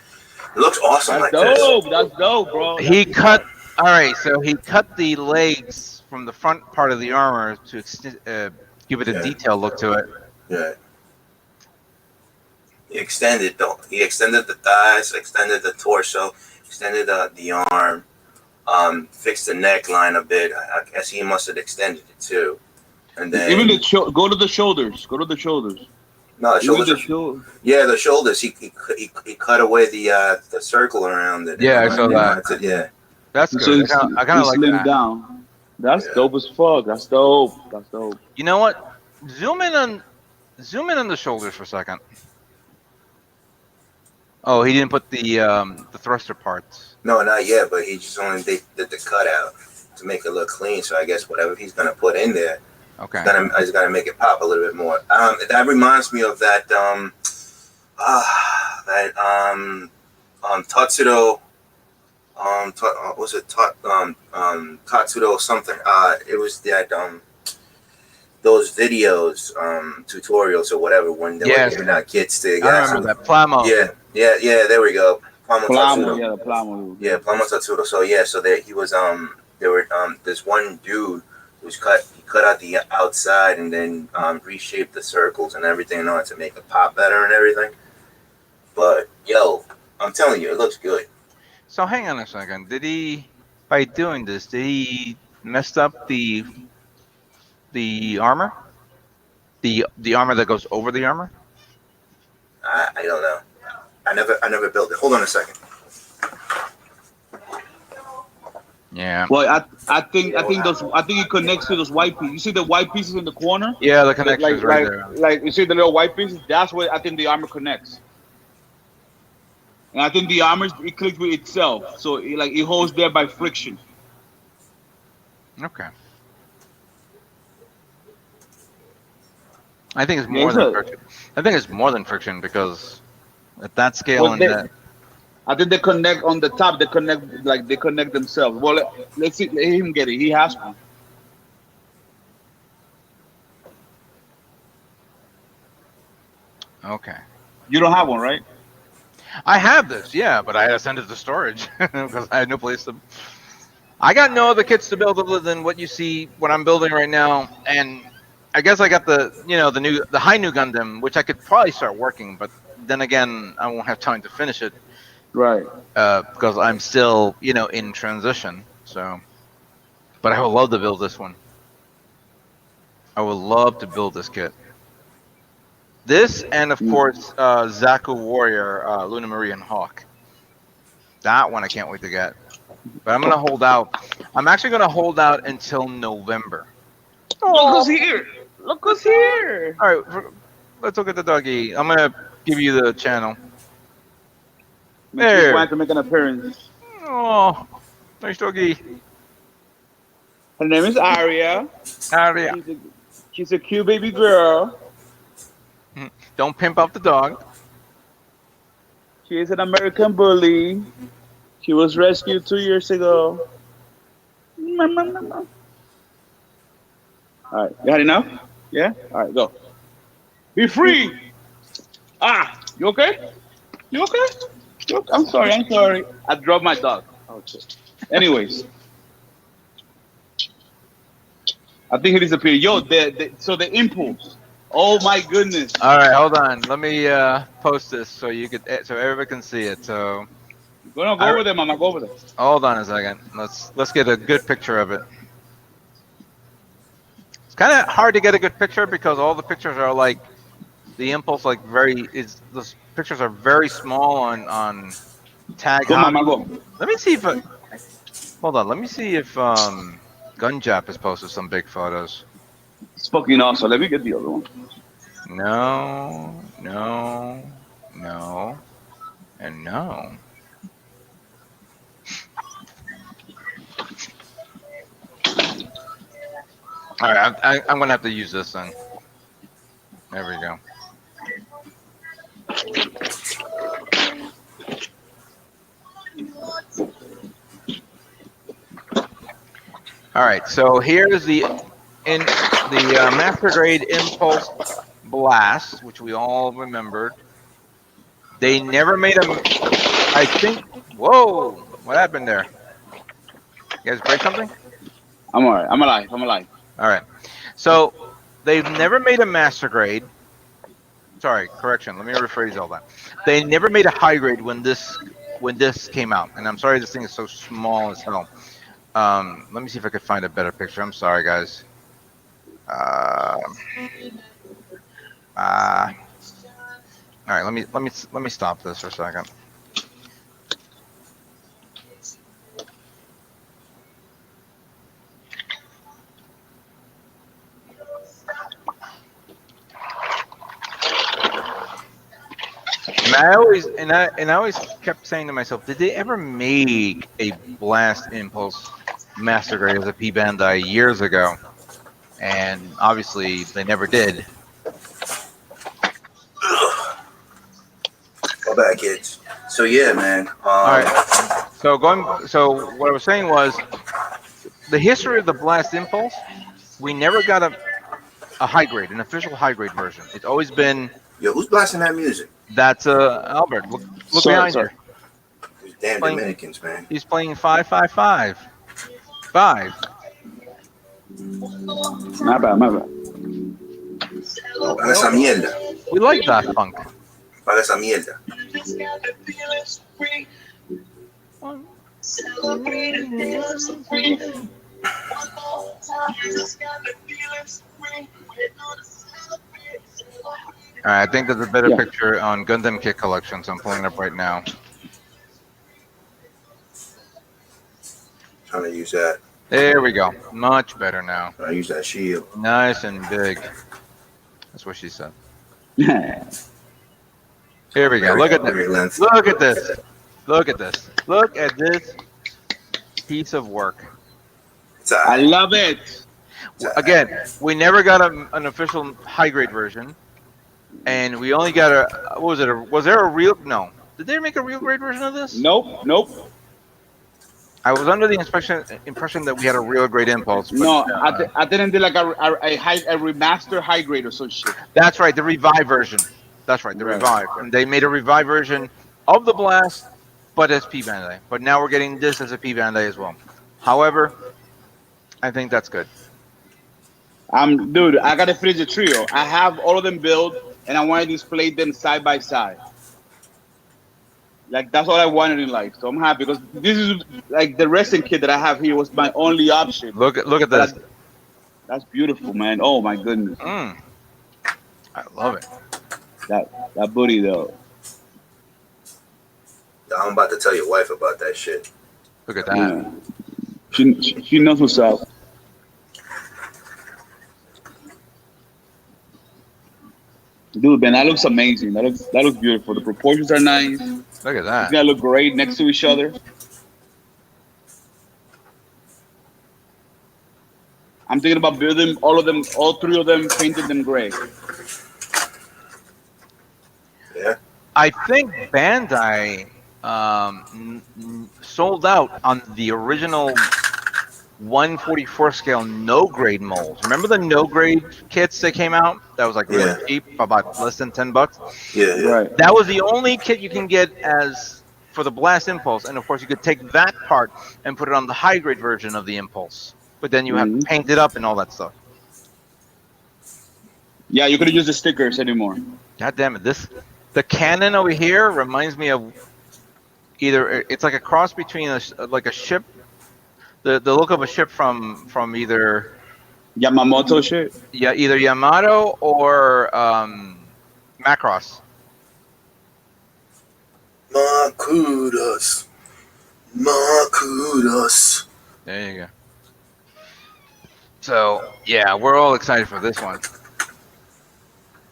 Speaker 2: awesome.
Speaker 3: That's
Speaker 2: like
Speaker 3: dope.
Speaker 2: this.
Speaker 3: That's dope, bro.
Speaker 1: He cut... All right, so he cut the legs from the front part of the armor to give it a detailed look to it.
Speaker 2: Yeah. He extended the thighs, extended the torso, extended the arm, fixed the neckline a bit. I guess he must have extended it too. And then
Speaker 3: even go to the shoulders. Go to the shoulders.
Speaker 2: No, the shoulders. Yeah, the shoulders. He cut away the circle around it.
Speaker 1: Yeah, I saw that.
Speaker 2: Yeah.
Speaker 1: That's good. I kind of like that.
Speaker 3: Down. That's dope as fuck. That's dope. That's dope.
Speaker 1: You know what? Zoom in on the shoulders for a second. Oh, he didn't put the thruster parts.
Speaker 2: No, not yet. But he just only did the cutout to make it look clean. So I guess whatever he's gonna put in there,
Speaker 1: okay,
Speaker 2: he's gonna make it pop a little bit more. That reminds me of that Tatsudo. Was it Tatsudo something? It was that those videos, tutorials or whatever when they were giving out kits to guys.
Speaker 1: I remember that Plamo.
Speaker 2: Yeah. There we go. Plamo Tatsudo.
Speaker 3: Yeah, the Plamo.
Speaker 2: Yeah, Plamo Tatsudo. So yeah, so there he was. There were this one dude who was He cut out the outside and then reshaped the circles and everything in order to make it pop better and everything. But yo, I'm telling you, it looks good.
Speaker 1: So hang on a second. By doing this, did he mess up the armor? The armor that goes over the armor?
Speaker 2: I don't know. I never built it. Hold on a second.
Speaker 1: Yeah.
Speaker 3: Well, I think it connects to those white pieces. You see the white pieces in the corner?
Speaker 1: Yeah, the connection is right there.
Speaker 3: Like you see the little white pieces. That's where I think the armor connects. And I think the armor it clicks with itself, so it holds there by friction.
Speaker 1: Okay. I think it's more than friction. I think it's more than friction because at that scale
Speaker 3: I think they connect on the top. They connect themselves. Well, let's see. Let him get it. He has one.
Speaker 1: Okay.
Speaker 3: You don't have one, right?
Speaker 1: I have this, yeah, but I had to send it to storage because I had no place to. I got no other kits to build other than what you see, what I'm building right now, and I guess I got the high new Gundam, which I could probably start working, but then again, I won't have time to finish it.
Speaker 3: Right.
Speaker 1: Because I'm still, in transition. So, but I would love to build this one. I would love to build this kit. This and of course Zaku Warrior, Luna Maria and Hawk. That one I can't wait to get. But I'm gonna hold out. I'm actually gonna hold out until November.
Speaker 3: Look who's here! Look who's here!
Speaker 1: All right, let's look at the doggy. I'm gonna give you the channel.
Speaker 3: There. Want to make an appearance.
Speaker 1: Oh, nice doggy.
Speaker 3: Her name is Aria.
Speaker 1: Aria.
Speaker 3: She's a cute baby girl.
Speaker 1: Don't pimp out the dog.
Speaker 3: She is an American bully. She was rescued 2 years ago. All right, you had enough? Yeah. All right, go. Be free. Ah, you okay? You okay? You okay? I'm sorry. I'm sorry. I dropped my dog. Oh shit. Anyways, I think he disappeared. Yo, so the impulse. Oh my goodness.
Speaker 1: All right, hold on. Let me post this so you could, so everybody can see it. So,
Speaker 3: Go over there, mama. Go over there.
Speaker 1: hold on a second. Let's get a good picture of it. It's kind of hard to get a good picture because all the pictures are like the impulse, like those pictures are very small on tag
Speaker 3: Go, mama.
Speaker 1: hobby.
Speaker 3: Go.
Speaker 1: Let me see if hold on. Let me see if Gunjap has posted some big photos.
Speaker 3: It's fucking awesome. Let me get the other one.
Speaker 1: No, and no. All right, I'm gonna have to use this then. There we go. All right, so here's the Master Grade Impulse Blast, which we all remembered. They never made a. I think. Whoa! What happened there? You guys break something?
Speaker 3: I'm alright. I'm alive. I'm alive.
Speaker 1: All right. So they've never made a Master Grade. Sorry, correction. Let me rephrase all that. They never made a high grade when this came out, and I'm sorry this thing is so small as hell. Let me see if I could find a better picture. I'm sorry, guys. All right, let me stop this for a second. And I always kept saying to myself, did they ever make a Blast Impulse Master Grade as a P Bandai years ago? And obviously they never did.
Speaker 2: Go back, kids. So yeah, man.
Speaker 1: All right. So what I was saying was the history of the Blast Impulse. We never got a high grade, an official high grade version. It's always been.
Speaker 2: Yo, who's blasting that music?
Speaker 1: That's Albert. Look behind you.
Speaker 2: These damn Dominicans, man.
Speaker 1: He's playing 555. 5.
Speaker 3: My bad.
Speaker 2: Paga esa mierda.
Speaker 1: We like that funk.
Speaker 2: Paga esa mierda.
Speaker 1: All right, I think there's a better picture on Gundam Kit Collection, so I'm pulling it up right now.
Speaker 2: Trying to use that.
Speaker 1: There we go. Much better now.
Speaker 2: I use that shield.
Speaker 1: Nice and big. That's what she said. Here we go. Look at this. Look at this. Look at this. Look at this piece of work.
Speaker 3: I love it.
Speaker 1: Again, we never got an official high grade version, and we only got a. What was it? Was there a real? No. Did they make a real grade version of this?
Speaker 3: Nope.
Speaker 1: I was under the impression that we had a real grade Impulse. But,
Speaker 3: no, I didn't do like a remaster high grade or some shit.
Speaker 1: That's right, the Revive version. That's right, the Revive. And they made a Revive version of the Blast, but as P Bandai. But now we're getting this as a P Bandai as well. However, I think that's good.
Speaker 3: Dude, I gotta finish the trio. I have all of them built, and I want to display them side by side. Like that's all I wanted in life, so I'm happy because this is like the Resin kit that I have here was my only option.
Speaker 1: Look at this.
Speaker 3: That's beautiful, man. Oh my goodness.
Speaker 1: I love it.
Speaker 3: That booty though.
Speaker 2: I'm about to tell your wife about that shit.
Speaker 1: Look at that.
Speaker 3: Yeah. She knows what's up. Dude, man, that looks amazing. That looks beautiful. The proportions are nice.
Speaker 1: Look at that.
Speaker 3: It's gonna look great next to each other. I'm thinking about building all three of them, painting them gray.
Speaker 2: Yeah.
Speaker 1: I think Bandai sold out on the original 1/44 scale no grade molds. Remember the no grade kits that came out? That was like really
Speaker 2: Yeah.
Speaker 1: cheap, about less than $10.
Speaker 2: Yeah, yeah.
Speaker 3: Right.
Speaker 1: That was the only kit you can get as for the blast impulse, and of course you could take that part and put it on the high grade version of the impulse. But then you have to
Speaker 3: Mhm.
Speaker 1: paint it up and all that stuff.
Speaker 3: Yeah, you couldn't use the stickers anymore.
Speaker 1: God damn it! The cannon over here reminds me of either it's like a cross between like a ship, the look of a ship from either
Speaker 3: Yamamoto shit.
Speaker 1: either Yamato or Macross.
Speaker 2: Makudas. Makudas.
Speaker 1: There you go. So yeah, we're all excited for this one.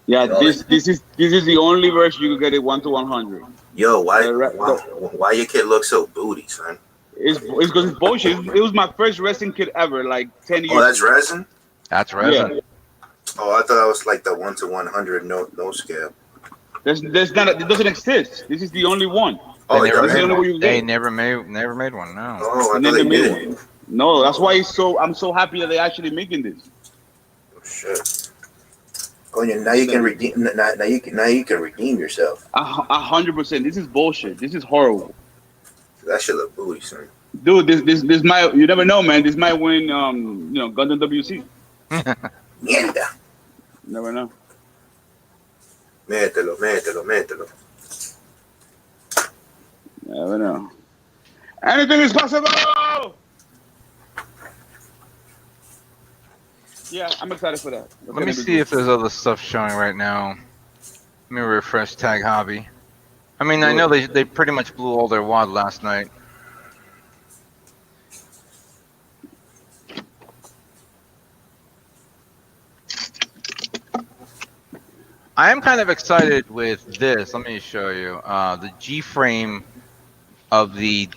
Speaker 3: Yeah, this is the only version you could get it 1-100.
Speaker 2: Yo, why,
Speaker 3: The, re-
Speaker 2: why,
Speaker 3: the,
Speaker 2: why your kid look so booty, son?
Speaker 3: it's because it's bullshit. It was my first wrestling kit ever, like 10 years.
Speaker 2: Oh, that's
Speaker 3: ago.
Speaker 2: resin?
Speaker 1: That's
Speaker 3: Yeah,
Speaker 1: resin.
Speaker 2: Oh, I thought that was like the 1-100 no scale.
Speaker 3: there's not. It doesn't exist. This is the only one.
Speaker 1: They
Speaker 2: Oh, it
Speaker 1: never
Speaker 3: This is the
Speaker 1: made
Speaker 2: doesn't?
Speaker 3: only
Speaker 1: one.
Speaker 3: way you
Speaker 1: They
Speaker 3: get.
Speaker 1: never made one. No.
Speaker 2: Oh, I
Speaker 3: They
Speaker 2: thought they
Speaker 3: never made
Speaker 2: did.
Speaker 3: one. No, that's why I'm so happy that they're actually making this.
Speaker 2: Oh, shit. Coño, now you can redeem. Now you can redeem yourself.
Speaker 3: 100%. This is bullshit. This is horrible,
Speaker 2: That shit look booty, son.
Speaker 3: dude. This might, you never know, man. This might win Gundam WC.
Speaker 2: Mierda.
Speaker 3: Never know.
Speaker 2: Mételo.
Speaker 3: Never know. Anything is possible. Yeah, I'm excited for that. That's
Speaker 1: Let
Speaker 3: gonna
Speaker 1: me
Speaker 3: be
Speaker 1: see
Speaker 3: good.
Speaker 1: if there's other stuff showing right now. Let me refresh Tag Hobby. I mean, I know they pretty much blew all their wad last night. I am kind of excited with this. Let me show you the G-frame of the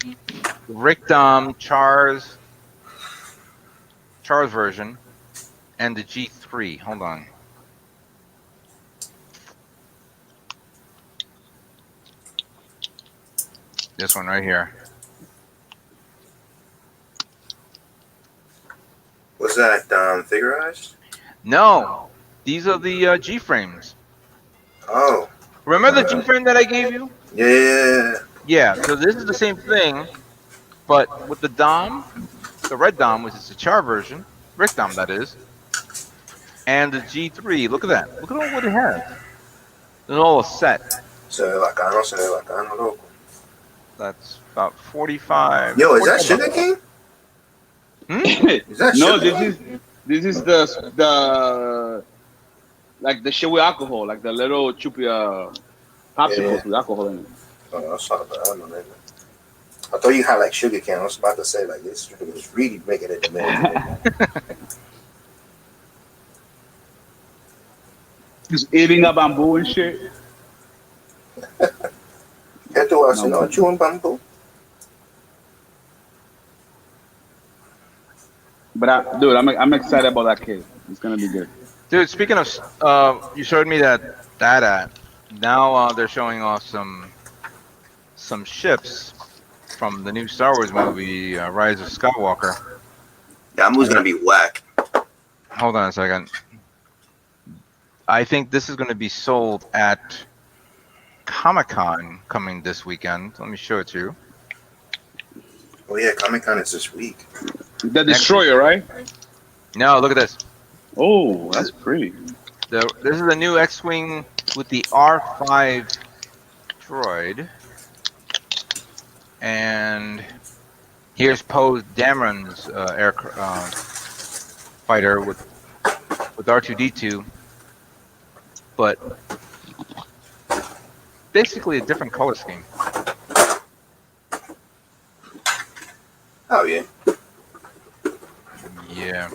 Speaker 1: Rickdom Char's version and the G3. Hold on. This one right here.
Speaker 2: What's that? Figurized?
Speaker 1: No, these are the G-frames.
Speaker 2: Oh.
Speaker 1: Remember the G-frame that I gave you?
Speaker 2: Yeah.
Speaker 1: Yeah, so this is the same thing, but with the Dom, the red Dom, which is the Char version, Rick Dom that is, and the G3. Look at that. Look at all what it has. It's all a set.
Speaker 2: Se ve bacano, loco.
Speaker 1: That's about 45.
Speaker 2: Yo, is that
Speaker 1: 45
Speaker 2: Sugar King?
Speaker 1: Hmm?
Speaker 2: Is that
Speaker 3: No,
Speaker 2: Sugar
Speaker 3: this is the like the shit with alcohol, like the little chupia popsicles with alcohol in it.
Speaker 2: Oh, that's not bad. I don't know that. I thought you had like Sugar Cane. I was about to say like this Sugar was really making it demand.
Speaker 3: Just eating a bamboo and shit.
Speaker 2: Esto va a ser no chewing bamboo.
Speaker 3: But dude, I'm excited about that kid. It's gonna be good.
Speaker 1: Dude, speaking of, you showed me that data. Now they're showing off some ships from the new Star Wars movie, Rise of Skywalker.
Speaker 2: That movie's gonna be whack.
Speaker 1: Hold on a second. I think this is going to be sold at Comic-Con coming this weekend. Let me show it to you.
Speaker 2: Oh yeah, Comic-Con is this week.
Speaker 3: The Destroyer, right?
Speaker 1: No, look at this.
Speaker 3: Oh, that's pretty.
Speaker 1: This is a new X-Wing with the R5 droid. And here's Poe Dameron's fighter with R2-D2. But basically a different color scheme.
Speaker 2: Oh yeah.
Speaker 1: Yeah.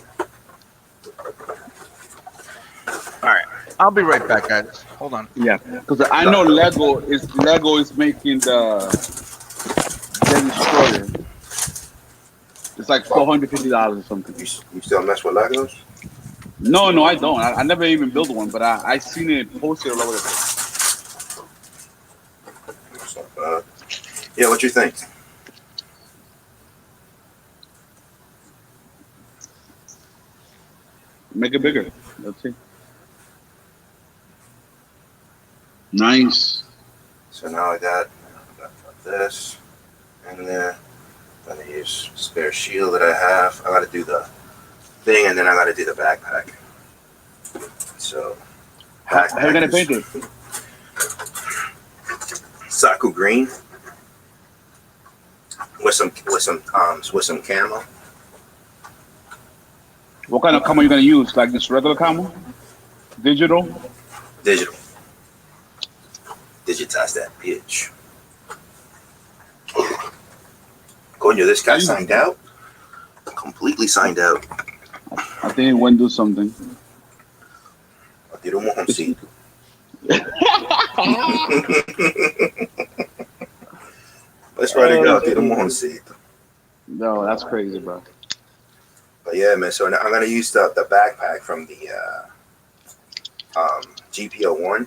Speaker 1: All right, I'll be right back, guys. Hold on.
Speaker 3: Yeah, because I know Lego is making the Destroyer. It's like $450 or something.
Speaker 2: You still mess with Legos?
Speaker 3: No, I don't. I never even built one, but I seen it posted all over the place.
Speaker 2: That's not bad. Yeah, what you think?
Speaker 3: Make it bigger. Let's see. Nice.
Speaker 2: So now I got this, and then I'm gonna use spare shield that I have. I gotta do the thing, and then I gotta do the backpack. So
Speaker 3: How you gonna paint it?
Speaker 2: Saku green with some camo.
Speaker 3: What kind of camo you gonna use? Like this regular camo? Digital?
Speaker 2: Digital. Digitize that bitch. Coño, this guy signed out. Completely signed out.
Speaker 3: I think he went do something.
Speaker 2: A tiro un mojoncito. Let's try to go. Tiro un mojoncito.
Speaker 3: No, that's crazy, bro.
Speaker 2: But yeah, man. So I'm gonna use the backpack from the GPO1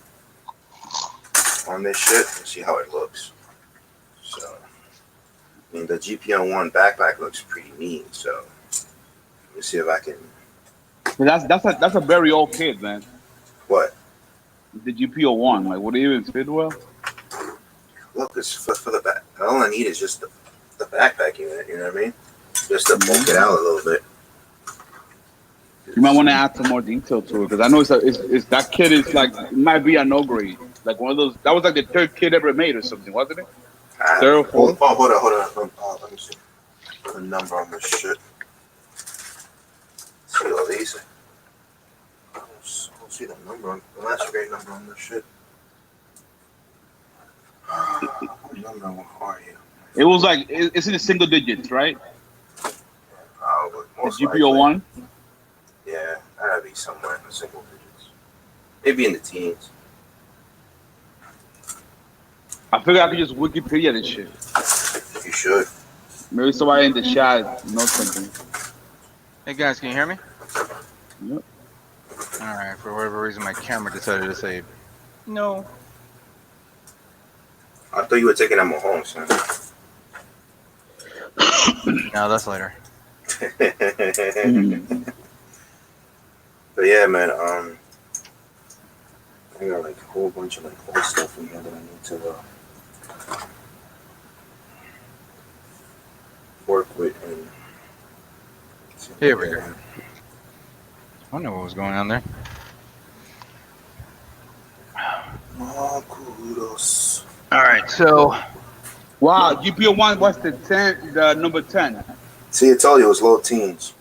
Speaker 2: on this shit and see how it looks. So, I mean, the GPO1 backpack looks pretty neat. So, let me see if I can.
Speaker 3: But that's a very old kid, man.
Speaker 2: What?
Speaker 3: The GPO1, like, would it even fit well?
Speaker 2: Look, it's for the back. All I need is just the backpack unit. You know what I mean? Just to bulk it out a little bit.
Speaker 3: You might want to add some more detail to it because I know it's that kid is like it might be a no grade, like one of those. That was like the third kid ever made or something, wasn't it? Third or fourth?
Speaker 2: Hold on. Let me see the number on this shit. See all these. I don't see the number the last grade number on this shit. What number are you?
Speaker 3: It was like it's in the single digits, right?
Speaker 2: Probably.
Speaker 3: The GPO1.
Speaker 2: Yeah, that'd be somewhere in the single digits. Maybe in the teens.
Speaker 3: I figured I could just Wikipedia this shit.
Speaker 2: You should.
Speaker 3: Maybe somebody in the chat knows something.
Speaker 1: Hey guys, can you hear me?
Speaker 3: Yep.
Speaker 1: All right. For whatever reason, my camera decided to say no.
Speaker 2: I thought you were taking them home, son.
Speaker 1: No, that's later.
Speaker 2: But yeah, man, I got like a whole bunch of like old stuff in here that I need to work with and
Speaker 1: Here we go. I don't know what was going on there.
Speaker 2: Oh, kudos.
Speaker 1: All right, so
Speaker 3: Wow, GPO1 was the number 10.
Speaker 2: See, I told you it was low teens.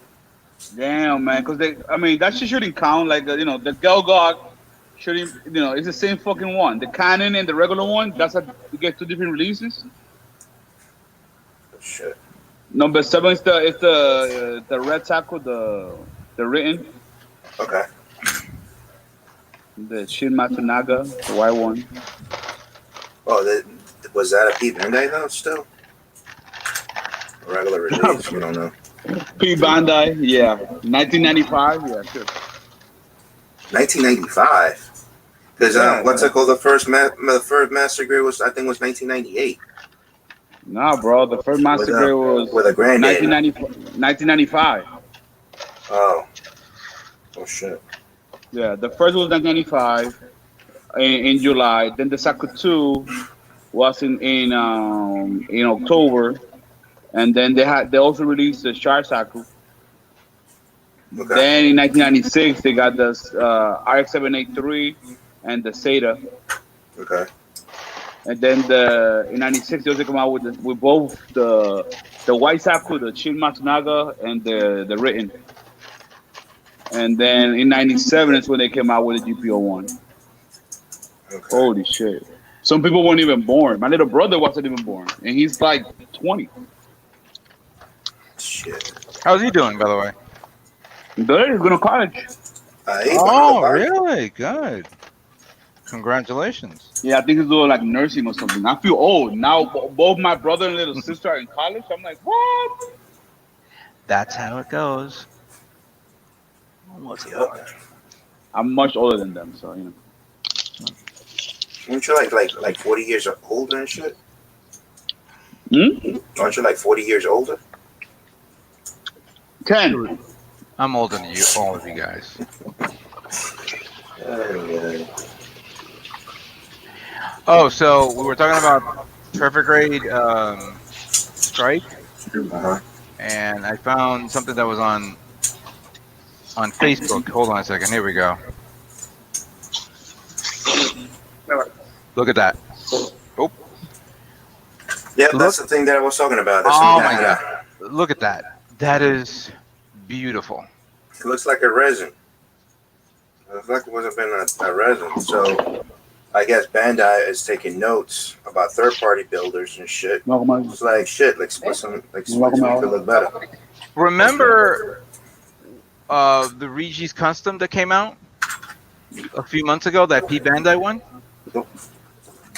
Speaker 3: Damn, man, because that shit shouldn't count. Like, the Gelgog shouldn't, it's the same fucking one. The Canon and the regular one, you get two different releases.
Speaker 2: Oh, shit.
Speaker 3: Number 7 is the red tackle, the written.
Speaker 2: Okay.
Speaker 3: The Shin Matsunaga, the white one.
Speaker 2: Oh, was that a Pete Bandai though? Still, a regular release? We don't know.
Speaker 3: P Bandai, yeah, 1995, yeah, sure.
Speaker 2: 1995. Because what's it called? The first master grade was 1998.
Speaker 3: Nah, bro, the first master grade was
Speaker 2: with a grand
Speaker 3: 1995.
Speaker 2: Oh shit.
Speaker 3: Yeah, the first was 1995 in July. Then the Saku 2 was in October, and then they also released the Shark Saku.
Speaker 2: Okay.
Speaker 3: Then in 1996 they got the RX-783 and the Zeta.
Speaker 2: Okay.
Speaker 3: And then in '96 they also come out with both the white Saku, the Shin Matsunaga, and the written. And then in '97 is when they came out with the GPO1.
Speaker 2: Okay.
Speaker 3: Holy shit! Some people weren't even born. My little brother wasn't even born, and he's like 20.
Speaker 2: Shit.
Speaker 1: how's he doing, by the way?
Speaker 3: Good. He's going to college.
Speaker 1: Oh, really? Good. Congratulations.
Speaker 3: Yeah, I think he's doing like nursing or something. I feel old now. Both my brother and little sister are in college. I'm like, what?
Speaker 1: That's how it goes. What's it like?
Speaker 3: I'm much older than them, so
Speaker 2: Aren't you like 40 years older and shit?
Speaker 3: Hmm?
Speaker 2: Aren't you like 40 years older?
Speaker 3: 10.
Speaker 1: I'm older than you, all of you guys. Oh, so we were talking about perfect grade strike,
Speaker 2: Uh-huh.
Speaker 1: and I found something that was on Facebook. Hold on a second. Here we go. Look at that. Oh,
Speaker 2: Yeah,
Speaker 1: look.
Speaker 2: that's the thing that I was talking about. That's
Speaker 1: Oh
Speaker 2: something
Speaker 1: my
Speaker 2: that
Speaker 1: God. Look at that. That is beautiful.
Speaker 2: it looks like a resin. It looks like it wasn't been a resin. So I guess Bandai is taking notes about third-party builders and shit. It's like shit. Like split some, like split some to look better.
Speaker 1: Remember the Regis custom that came out a few months ago, that P Bandai one?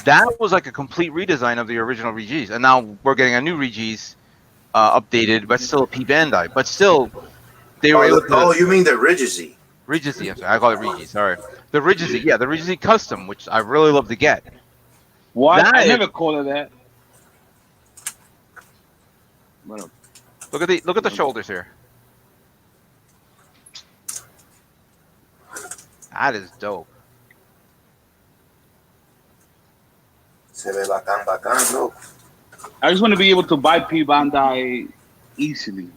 Speaker 1: That was like a complete redesign of the original Regis, and now we're getting a new Regis updated, but still a P Bandai. But still, they were able to.
Speaker 2: Oh, you mean the Ridgely?
Speaker 1: Regis, I'm sorry, I call it Regis. Sorry, the Regis, yeah, the Regis custom, which I really love to get.
Speaker 3: What?
Speaker 1: That
Speaker 3: I
Speaker 1: is-
Speaker 3: never called it that.
Speaker 1: Look at the shoulders here. That is dope.
Speaker 2: Se ve bacán, bacán, no?
Speaker 3: I just want to be able to buy P Bandai easily.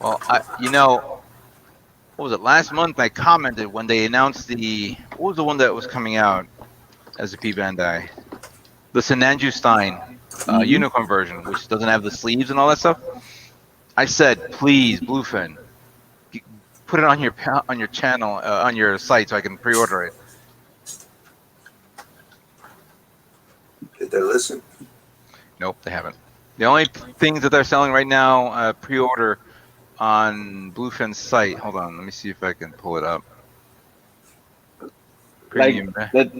Speaker 1: Well, what was it? Last month I commented when they announced what was the one that was coming out as a P Bandai? The Senanju Stein unicorn version, which doesn't have the sleeves and all that stuff. I said, please, Bluefin, put it on your channel, on your site, so I can pre-order it.
Speaker 2: Did they listen?
Speaker 1: Nope, they haven't. The only things that they're selling right now, pre-order on Bluefin's site. Hold on, let me see if I can pull it up. Premium.
Speaker 3: Like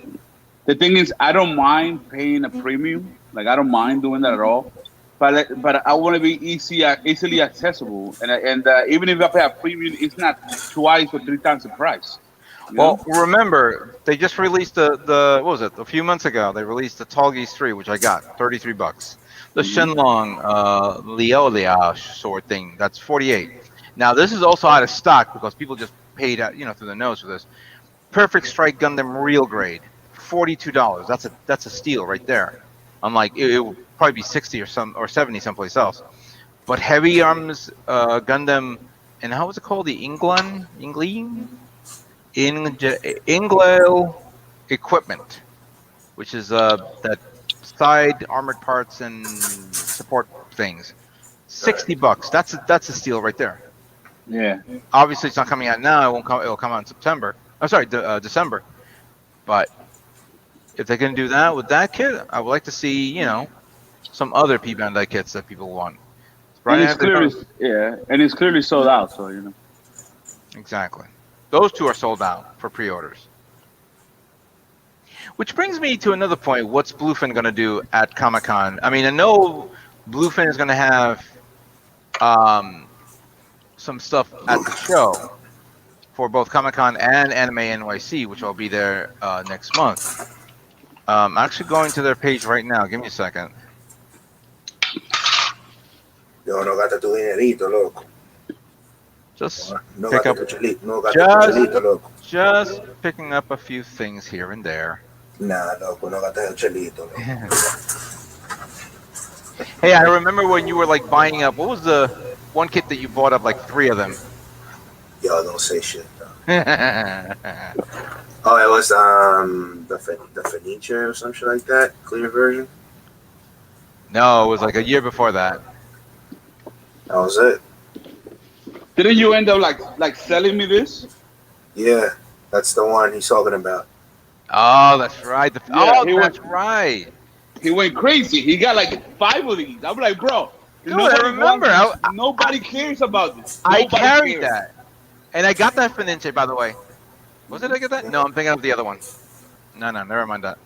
Speaker 3: the thing is, I don't mind paying a premium. Like I don't mind doing that at all. But I want to be easily accessible, and even if I pay a premium, it's not twice or three times the price.
Speaker 1: Well, remember, they just released the what was it? A few months ago, they released the Tall Geese 3, which I got, $33. The Shenlong Liaolia sword thing, that's $48. Now this is also out of stock because people just paid through the nose for this. Perfect Strike Gundam Real Grade, $42. That's a steal right there. I'm like, it would probably be 60 or 70 someplace else. But Heavy Arms Gundam, and how was it called? The Inglen equipment, which is that side armored parts and support things. $60. That's a steal right there.
Speaker 3: Yeah.
Speaker 1: Obviously, it's not coming out now. It'll come out in September. I'm sorry, December. But if they can do that with that kit, I would like to see some other P Bandai kits that people want.
Speaker 3: And it's clearly sold out. So
Speaker 1: Exactly. Those two are sold out for pre-orders. Which brings me to another point. What's Bluefin going to do at Comic-Con? I mean, I know Bluefin is going to have some stuff at the show for both Comic-Con and Anime NYC, which I'll be there next month. I'm actually going to their page right now. Give me a second.
Speaker 2: Yo no gata tu dinerito, loco.
Speaker 1: Just
Speaker 2: No
Speaker 1: pick
Speaker 2: gata
Speaker 1: up,
Speaker 2: tu chelito, no gata tu chelito, loco.
Speaker 1: just picking up a few things here and there.
Speaker 2: Nah, loco, no gata el chelito, loco.
Speaker 1: Hey, I remember when you were like buying up. What was the one kit that you bought up like 3 of them?
Speaker 2: Yo, don't say shit. Though.
Speaker 1: No,
Speaker 2: Oh, it was the Fenice or some shit like that, clear version.
Speaker 1: it was like a year before that.
Speaker 2: That was it.
Speaker 3: didn't you end up like selling me this?
Speaker 2: Yeah, that's the one he's talking about.
Speaker 1: Oh, that's right. That's right.
Speaker 3: He went crazy. He got like 5 of these. I'm like, bro.
Speaker 1: Dude, I remember.
Speaker 3: Nobody cares about this.
Speaker 1: I
Speaker 3: Nobody
Speaker 1: carried
Speaker 3: cares.
Speaker 1: that, and I got that for Ninja, by the way. Was it I get that? No, I'm thinking of the other one. No, never mind that.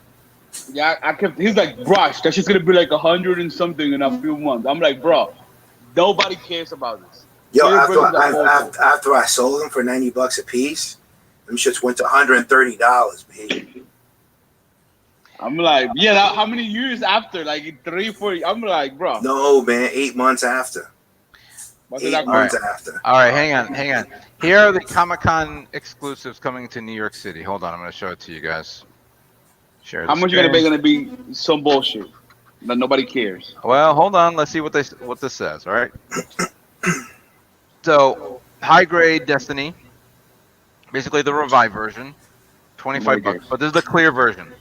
Speaker 3: Yeah, I kept. He's like, brush. That's just gonna be like 100 and something in a few months. I'm like, bro, nobody cares about this.
Speaker 2: Yo,
Speaker 3: Clear
Speaker 2: after
Speaker 3: version's like awesome.
Speaker 2: after I sold them for $90 a piece, them shits went to $130, baby.
Speaker 3: I'm like, yeah. How many years after? Like 3, 4. I'm like, bro.
Speaker 2: No, man, 8 months after.
Speaker 3: What's
Speaker 2: 8
Speaker 3: that
Speaker 2: months
Speaker 3: called?
Speaker 2: after.
Speaker 1: All right, hang on. Here are the Comic-Con exclusives coming to New York City. Hold on, I'm going to show it to you guys. Share
Speaker 3: How
Speaker 1: the
Speaker 3: much you gonna
Speaker 1: screen.
Speaker 3: be? Gonna be some bullshit that nobody cares.
Speaker 1: Well, hold on. Let's see what this says. All right. So, high grade Destiny, basically the revive version,
Speaker 3: Nobody
Speaker 1: $25.
Speaker 3: cares.
Speaker 1: But this is the clear version.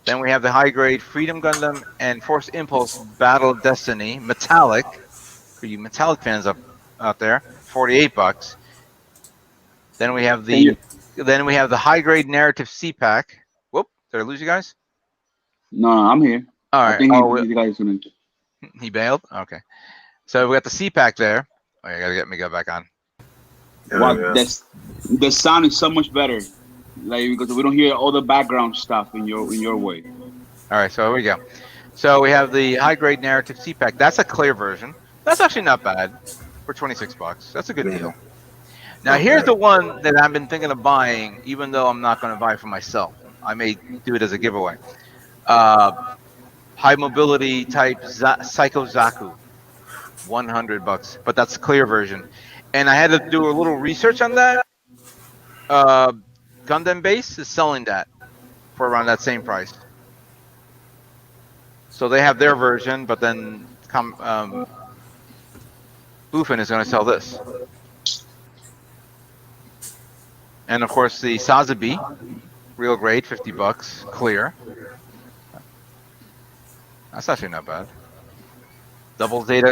Speaker 1: Then we have the high grade Freedom Gundam and Force Impulse Battle Destiny metallic. For you metallic fans out there, $48. Then we have the high grade narrative C pack. Whoop! Did I lose you guys?
Speaker 3: No, I'm here.
Speaker 1: All
Speaker 3: I
Speaker 1: right.
Speaker 3: think
Speaker 1: Oh,
Speaker 3: you guys gonna.
Speaker 1: he bailed. Okay. So we got the C pack there. Oh, you gotta get me go back on.
Speaker 3: Wow, the sound is so much better. Like because we don't hear all the background stuff in your way.
Speaker 1: All right. So here we go. So we have the high grade narrative C pack. That's a clear version. That's actually not bad for $26. That's a good deal. Now here's the one that I've been thinking of buying, even though I'm not going to buy it for myself. I may do it as a giveaway. High mobility type Psycho Zaku, $100, but that's a clear version. And I had to do a little research on that. Gundam Base is selling that for around that same price. So they have their version, but then Bluefin is going to sell this. And of course the Sazabi, real grade, $50, clear. That's actually not bad. Double Zeta,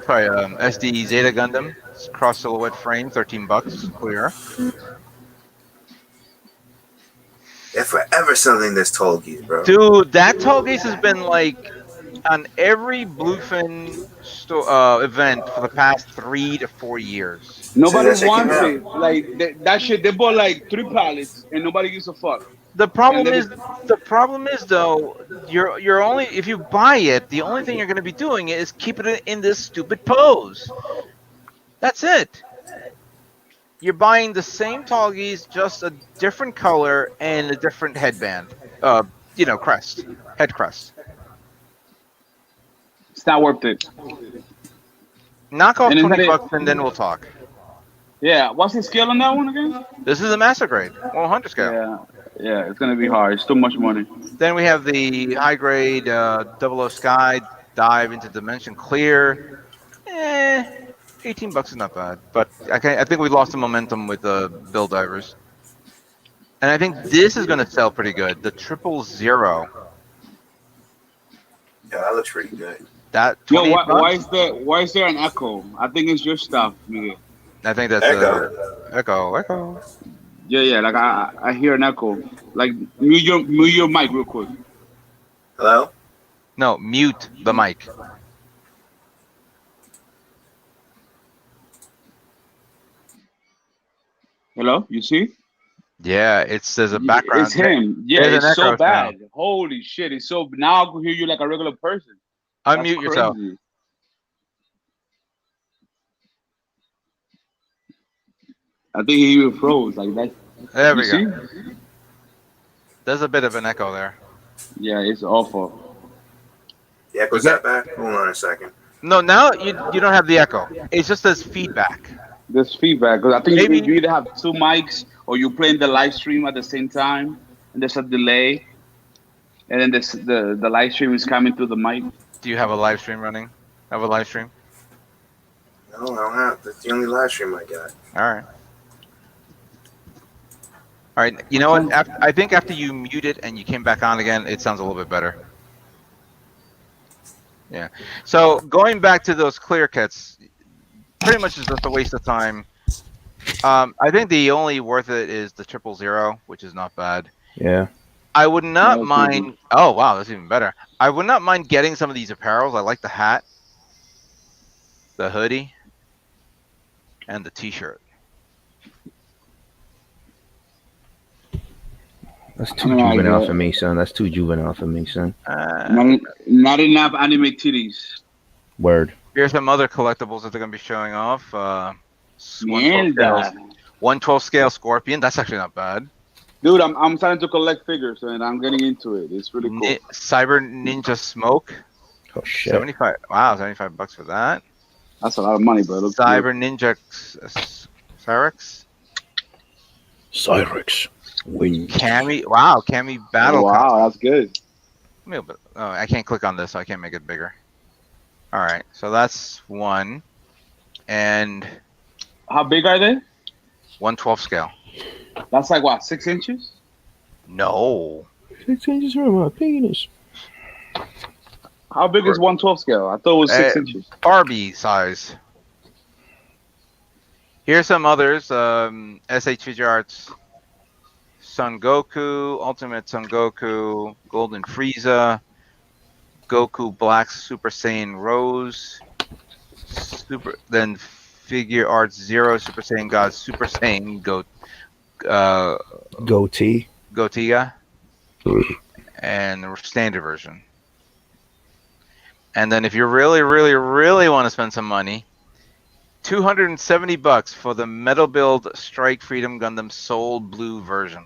Speaker 1: SD Zeta Gundam, cross silhouette frame, $13, clear.
Speaker 2: If forever something that's Tolkien, bro.
Speaker 1: Dude, that Tollgate has been like on every Bluefin event for the past 3 to 4 years.
Speaker 3: Nobody
Speaker 2: that shit came
Speaker 3: wants
Speaker 2: out.
Speaker 3: it. Like that shit. They bought like 3 pallets and nobody gives a fuck.
Speaker 1: The
Speaker 3: And
Speaker 1: problem
Speaker 3: then
Speaker 1: is though, you're only, if you buy it, the only thing you're going to be doing is keeping it in this stupid pose. That's it. You're buying the same Tallgeese, just a different color and a different headband. Crest, head crest.
Speaker 3: it's not worth it.
Speaker 1: Knock off
Speaker 3: And is that
Speaker 1: $20
Speaker 3: it?
Speaker 1: and then we'll talk.
Speaker 3: Yeah. What's the scale on that one again?
Speaker 1: This is a master grade, 100 scale.
Speaker 3: Yeah. It's gonna be hard. It's too much money.
Speaker 1: Then we have the high grade 00 Sky dive into dimension clear. $18 is not bad, but I think we lost the momentum with the Bill Divers. And I think this is going to sell pretty good. The 000.
Speaker 2: Yeah, that looks pretty good.
Speaker 1: That
Speaker 3: Yo,
Speaker 1: 28
Speaker 3: why is there an echo? I think it's your stuff, Miguel.
Speaker 1: I think that's echo.
Speaker 3: Yeah. Like I hear an echo. Like mute your mic real quick.
Speaker 2: Hello?
Speaker 1: No, mute the mic.
Speaker 3: Hello, you see?
Speaker 1: Yeah, there's a background.
Speaker 3: It's him. Yeah,
Speaker 1: There's an
Speaker 3: it's so
Speaker 1: echo
Speaker 3: bad.
Speaker 1: sound.
Speaker 3: Holy shit! It's so now I can hear you like a regular person.
Speaker 1: Unmute yourself.
Speaker 3: Crazy. I think he even froze like that.
Speaker 1: There we
Speaker 3: You
Speaker 1: go.
Speaker 3: see?
Speaker 1: There's a bit of an echo there.
Speaker 3: Yeah, it's awful.
Speaker 2: The echo's that bad? Hold on a second.
Speaker 1: No, now you don't have the echo. It's just as feedback.
Speaker 3: There's feedback because I think
Speaker 1: Maybe-
Speaker 3: you either have 2 mics or you playing the live stream at the same time, and there's a delay, and then the live stream is coming through the mic.
Speaker 1: Do you have a live stream running? Have a live stream?
Speaker 2: No, I don't have. That's the only live stream I got.
Speaker 1: All right. All right. You know what? I think after you mute it and you came back on again, it sounds a little bit better. Yeah. So going back to those clear kits, pretty much is just a waste of time. I think the only worth it is the 000, which is not bad.
Speaker 4: Yeah.
Speaker 1: I would not
Speaker 3: No,
Speaker 1: mind. Oh wow, that's even better. I would not mind getting some of these apparels. I like the hat, the hoodie, and the T-shirt.
Speaker 4: That's too
Speaker 3: I mean, I
Speaker 4: juvenile
Speaker 3: get it.
Speaker 4: for me, son. That's too juvenile for me, son.
Speaker 3: Not enough anime titties.
Speaker 4: Word.
Speaker 1: Here's some other collectibles that they're gonna be showing off.
Speaker 3: 112
Speaker 1: 112 scale Scorpion. That's actually not bad.
Speaker 3: Dude, I'm starting to collect figures and I'm getting into it. It's really cool.
Speaker 1: Cyber Ninja Smoke.
Speaker 4: Oh shit.
Speaker 1: 75. Wow, $75 for that.
Speaker 3: That's a lot of money, but it looks
Speaker 1: Cyber Ninja Cyrex.
Speaker 4: Cyrix. Win.
Speaker 1: Cami. Wow, Cami
Speaker 3: good.
Speaker 1: Battle.
Speaker 3: Wow, that's good.
Speaker 1: Oh, I can't click on this, so I can't make it bigger. All right, so that's one. And
Speaker 3: How big are they?
Speaker 1: 1/12 scale.
Speaker 3: That's like what, 6 inches?
Speaker 1: No.
Speaker 4: 6 inches from my penis.
Speaker 3: How big is 1/12 scale? I thought it was 6 inches.
Speaker 1: Barbie size. Here's some others. SH Figure Arts. Son Goku, Ultimate Son Goku, Golden Frieza, Goku Black Super Saiyan Rose, then Figure Arts Zero Super Saiyan God Super Saiyan
Speaker 4: Goatee.
Speaker 1: Gotiga, and the standard version. And then if you really, really, really want to spend some money, $270 for the Metal Build Strike Freedom Gundam Soul Blue version.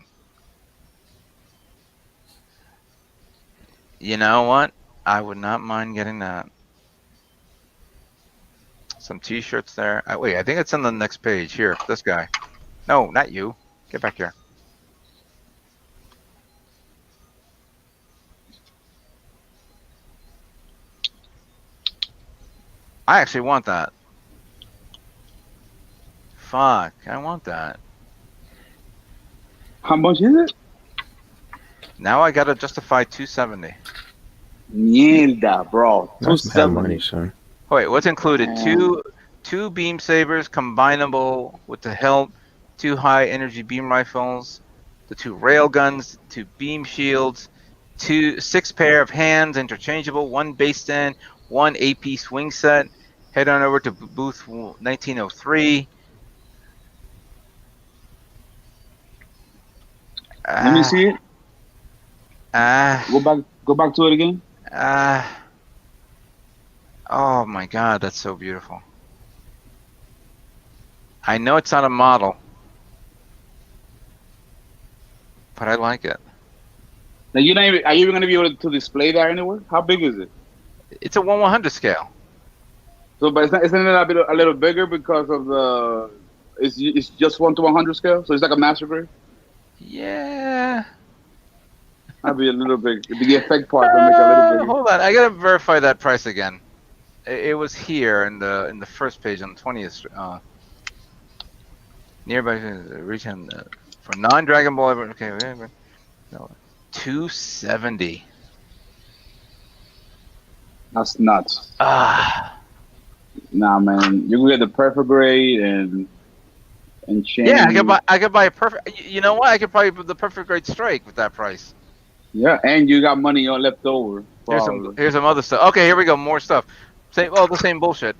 Speaker 1: You know what? I would not mind getting that. Some t-shirts there. Wait, I think it's on the next page. Here, this guy. No, not you. Get back here. I actually want that. Fuck, I want that.
Speaker 3: How much is it?
Speaker 1: Now I gotta justify 270.
Speaker 3: Mierda, bro.
Speaker 4: That's bad
Speaker 3: 270.
Speaker 4: money, son.
Speaker 1: Wait, what's included? Two beam sabers combinable with the hilt, 2 high energy beam rifles, the 2 rail guns, 2 beam shields, 6 pair of hands interchangeable, 1 base stand, 1 AP swing set. Head on over to booth 1903.
Speaker 3: Let me see it. Go back to it again.
Speaker 1: Oh my god, that's so beautiful. I know it's not a model, but I like it.
Speaker 3: Now, are you even going to be able to display that anywhere? How big is it?
Speaker 1: It's a 1/100 scale.
Speaker 3: So, but isn't it a little bigger because of the? It's just 1/100 scale, so it's like a master grade.
Speaker 1: Yeah.
Speaker 3: That'd be a little big. The effect part will make it a little bigger.
Speaker 1: Hold on, I gotta verify that price again. It was here in the first page on the 20th. Nearby region for non-Dragon Ball. Okay, no, 270.
Speaker 3: That's nuts.
Speaker 1: Ah.
Speaker 3: Nah, man, you can get the perfect grade and change.
Speaker 1: Yeah, I could buy a perfect. You know what? I could probably put the perfect grade strike with that price.
Speaker 3: Yeah, and you got money on left over.
Speaker 1: Here's some other stuff. Okay, here we go. More stuff. The same bullshit.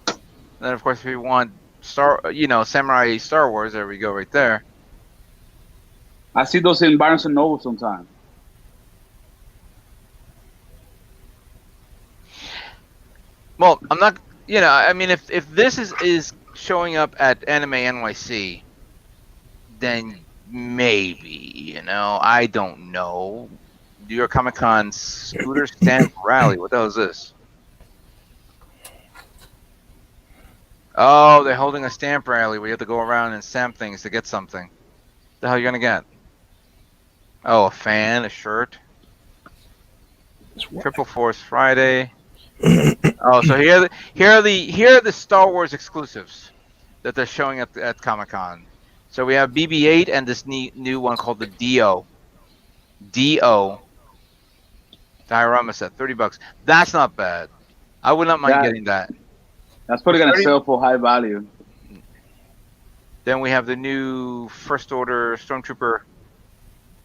Speaker 1: And then of course, if you want Samurai Star Wars, there we go, right there.
Speaker 3: I see those in Barnes and Noble sometimes.
Speaker 1: Well, I'm not. I mean, if this is showing up at Anime NYC, then maybe, I don't know. New York Comic Con Scooter Stamp Rally. What the hell is this? Oh, they're holding a stamp rally where you have to go around and stamp things to get something. The hell are you gonna get? Oh, a fan, a shirt. Triple Force Friday. Oh, so here are the Star Wars exclusives that they're showing at Comic Con. So we have BB-8 and this new one called the Dio diorama set, $30. That's not bad. I would not mind getting that.
Speaker 3: That's probably gonna sell for high value.
Speaker 1: Then we have the new First Order Stormtrooper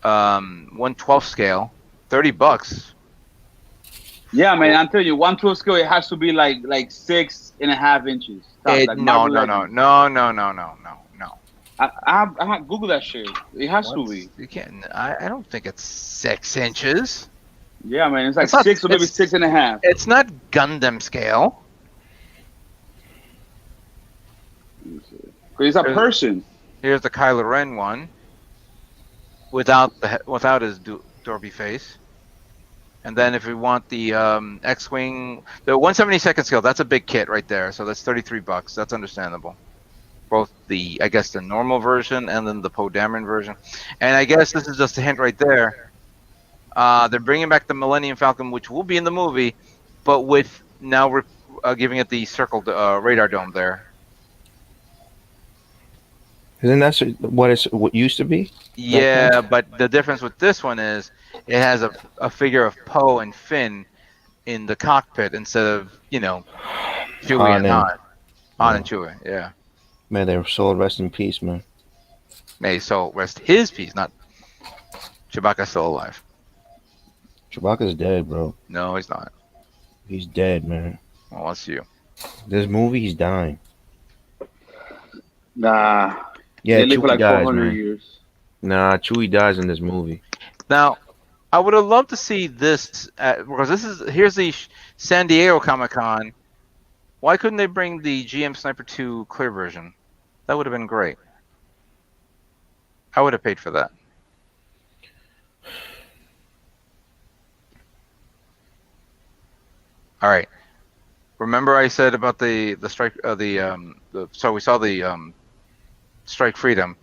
Speaker 1: 1/12 scale, $30.
Speaker 3: Yeah, man, I'm telling you, 1/12 scale, it has to be like 6.5 inches.
Speaker 1: No.
Speaker 3: I Google that shit. It has to be.
Speaker 1: You can't. I don't think it's 6 inches.
Speaker 3: Yeah, man, it's like 6 or maybe 6.5.
Speaker 1: It's not Gundam scale.
Speaker 3: It's a person.
Speaker 1: Here's the Kylo Ren one, without his Dorby face. And then if we want the X-wing, the 1/72nd scale, that's a big kit right there. So that's $33. That's understandable. Both the, I guess, the normal version and then the Poe Dameron version. And I guess this is just a hint right there. They're bringing back the Millennium Falcon, which will be in the movie, but with now we're giving it the circled radar dome there.
Speaker 4: Isn't that what used to be?
Speaker 1: Yeah, but the difference with this one is it has a figure of Poe and Finn in the cockpit instead of, Chewie and Han. Han and Chewie, yeah.
Speaker 4: Man, their soul rest in peace, man.
Speaker 1: May so rest his peace, not Chewbacca's still alive.
Speaker 4: Chewbacca's dead, bro.
Speaker 1: No, he's not.
Speaker 4: He's dead, man.
Speaker 1: Well, that's you.
Speaker 4: This movie, he's dying.
Speaker 3: Nah.
Speaker 4: Yeah,
Speaker 3: they live for
Speaker 4: Chewie
Speaker 3: like
Speaker 4: dies,
Speaker 3: 400
Speaker 4: man.
Speaker 3: years.
Speaker 4: Nah, Chewie dies in this movie.
Speaker 1: Now, I would have loved to see this because here's the San Diego Comic-Con. Why couldn't they bring the GM Sniper 2 clear version? That would have been great. I would have paid for that. All right. Remember I said about the strike so we saw the Strike Freedom.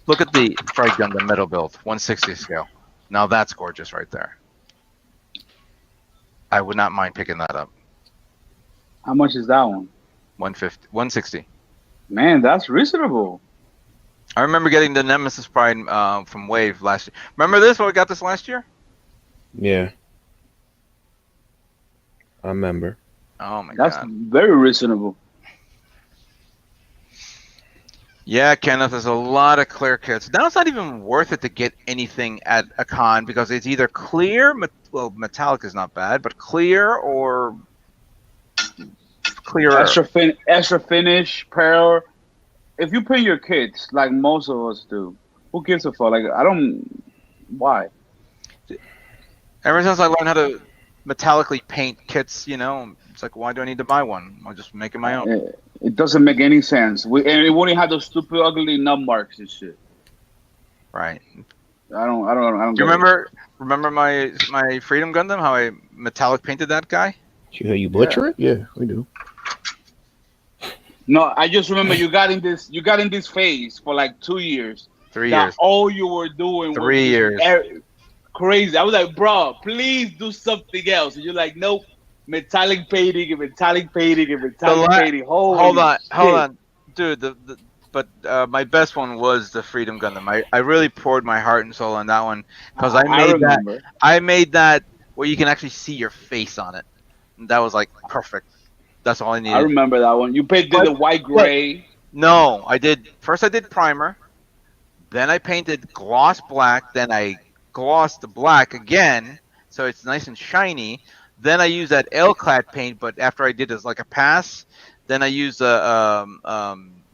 Speaker 1: Look at the Strike Gundam metal build, 160 scale. Now that's gorgeous right there. I would not mind picking that up.
Speaker 3: How much is that one?
Speaker 1: 160.
Speaker 3: Man, that's reasonable.
Speaker 1: I remember getting the Nemesis Pride from Wave last year. Remember this when we got this last year?
Speaker 4: Yeah. I remember.
Speaker 1: Oh my
Speaker 3: That's
Speaker 1: god.
Speaker 3: very reasonable.
Speaker 1: Yeah, Kenneth, there's a lot of clear kits. Now it's not even worth it to get anything at a con because it's either clear, well, metallic is not bad, but clear or clearer.
Speaker 3: Extra finish, pearl. If you paint your kits like most of us do, who gives a fuck? Like why?
Speaker 1: Ever since I learned how to metallically paint kits, it's like, why do I need to buy one? I'll just make it my own.
Speaker 3: It doesn't make any sense. And it wouldn't have those stupid, ugly nut marks and shit.
Speaker 1: Right.
Speaker 3: I don't.
Speaker 1: You remember my Freedom Gundam? How I metallic painted that guy?
Speaker 4: You butcher it? Yeah, we do.
Speaker 3: No, I just remember you got in this phase for like 2 years.
Speaker 1: 3 years.
Speaker 3: All you were doing
Speaker 1: 3 years.
Speaker 3: Crazy. I was like, bro, please do something else. And you're like, nope. Metallic painting and metallic painting and metallic painting. Hold
Speaker 1: on, dude. But my best one was the Freedom Gundam. I really poured my heart and soul on that one because I made that where you can actually see your face on it. And that was like perfect. That's all I needed.
Speaker 3: I remember that one. You painted the white gray.
Speaker 1: No, I did primer, then I painted gloss black, then I glossed the black again, so it's nice and shiny. Then I used that L-clad paint, but after I did it as like a pass, then I used a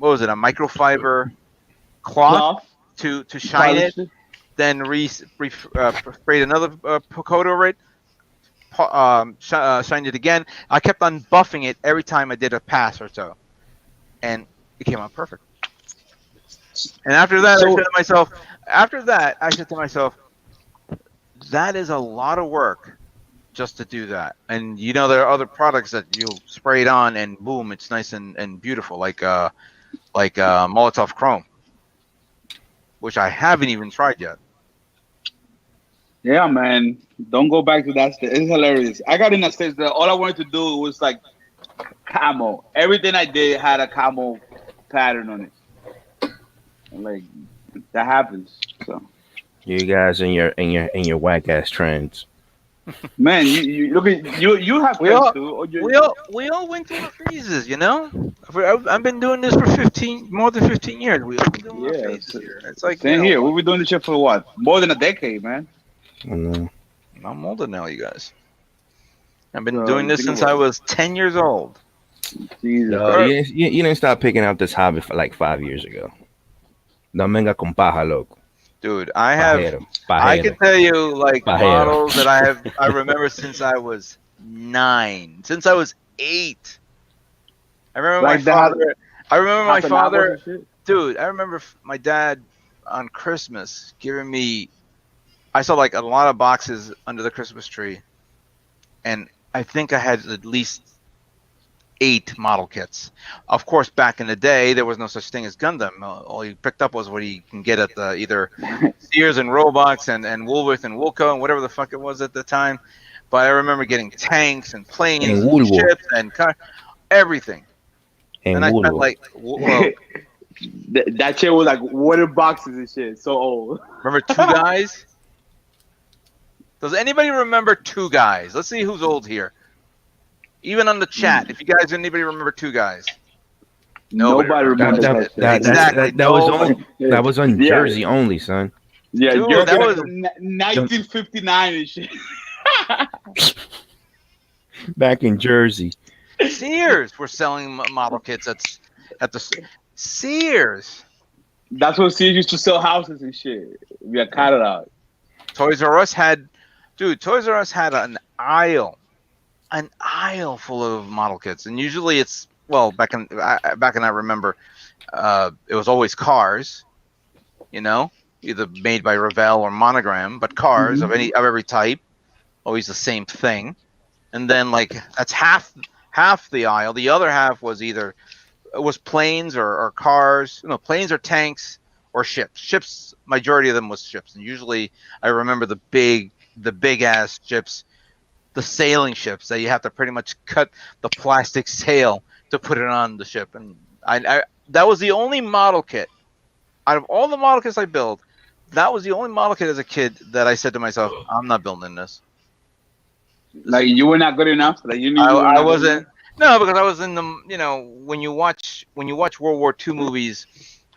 Speaker 1: microfiber cloth to shine it. Then sprayed another coat over it, shined it again. I kept on buffing it every time I did a pass or so, and it came out perfect. And after that, I said to myself, that is a lot of work just to do that. And there are other products that you'll spray it on and boom, it's nice and beautiful, like Molotov Chrome, which I haven't even tried yet.
Speaker 3: Yeah, man. Don't go back to that stage. It's hilarious. I got in that stage that all I wanted to do was like camo. Everything I did had a camo pattern on it. And like that happens. So
Speaker 4: you guys and your whack ass trends.
Speaker 3: Man, you look at you have
Speaker 1: we
Speaker 3: friends
Speaker 1: all,
Speaker 3: too.
Speaker 1: we all went through phases, I've been doing this for more than 15 years. We all been doing phases here. It's like
Speaker 3: same here. We've been doing this shit for what? More than a decade, man.
Speaker 4: I know.
Speaker 1: I'm older now, you guys. I've been doing this since I was 10 years old.
Speaker 3: Jesus.
Speaker 4: You didn't start picking up this hobby for like 5 years ago. No venga con paja, loco.
Speaker 1: Dude, I can tell you like models that I remember since I was 9, since I was 8. I remember
Speaker 3: like
Speaker 1: my father. Dude, I remember my dad on Christmas giving me. I saw like a lot of boxes under the Christmas tree, and I think I had at least 8 model kits. Of course, back in the day, there was no such thing as Gundam. All you picked up was what you can get at the either Sears and Roebuck and Woolworth and Woolco and whatever the fuck it was at the time. But I remember getting tanks and planes
Speaker 4: En
Speaker 1: and
Speaker 4: Woolworth.
Speaker 1: ships and everything.
Speaker 4: En
Speaker 1: And I spent
Speaker 4: Woolworth.
Speaker 1: like, well,
Speaker 3: That shit was like water boxes and shit. So old.
Speaker 1: remember Two Guys? Does anybody remember Two Guys? Let's see who's old here. Even on the chat, if you guys anybody remember Two Guys?
Speaker 3: Nobody remembers
Speaker 4: That,
Speaker 3: that,
Speaker 4: that,
Speaker 3: shit.
Speaker 4: that,
Speaker 1: Exactly.
Speaker 4: that was
Speaker 1: Nobody.
Speaker 4: on, that was on
Speaker 3: Yeah.
Speaker 4: Jersey only, son.
Speaker 3: Yeah,
Speaker 1: Dude,
Speaker 3: you're
Speaker 1: that
Speaker 3: like
Speaker 1: was-
Speaker 3: 1959 and shit.
Speaker 4: Back in Jersey.
Speaker 1: Sears were selling model kits at the Sears.
Speaker 3: That's what Sears used to sell houses and shit. We are cut it out.
Speaker 1: Toys R Us had an aisle full of model kits, and usually it's back in I remember, it was always cars, either made by Revell or Monogram, but cars of every type, always the same thing, and then like that's half the aisle. The other half was either planes or cars, planes or tanks or ships. Ships, majority of them was ships, and usually I remember the big ass ships, the sailing ships that you have to pretty much cut the plastic sail to put it on the ship. And I that was the only model kit out of all the model kits I built. That was the only model kit as a kid that I said to myself, I'm not building this.
Speaker 3: Like you were not good enough. Like you knew
Speaker 1: I wasn't. No, because I was in the when you watch World War II movies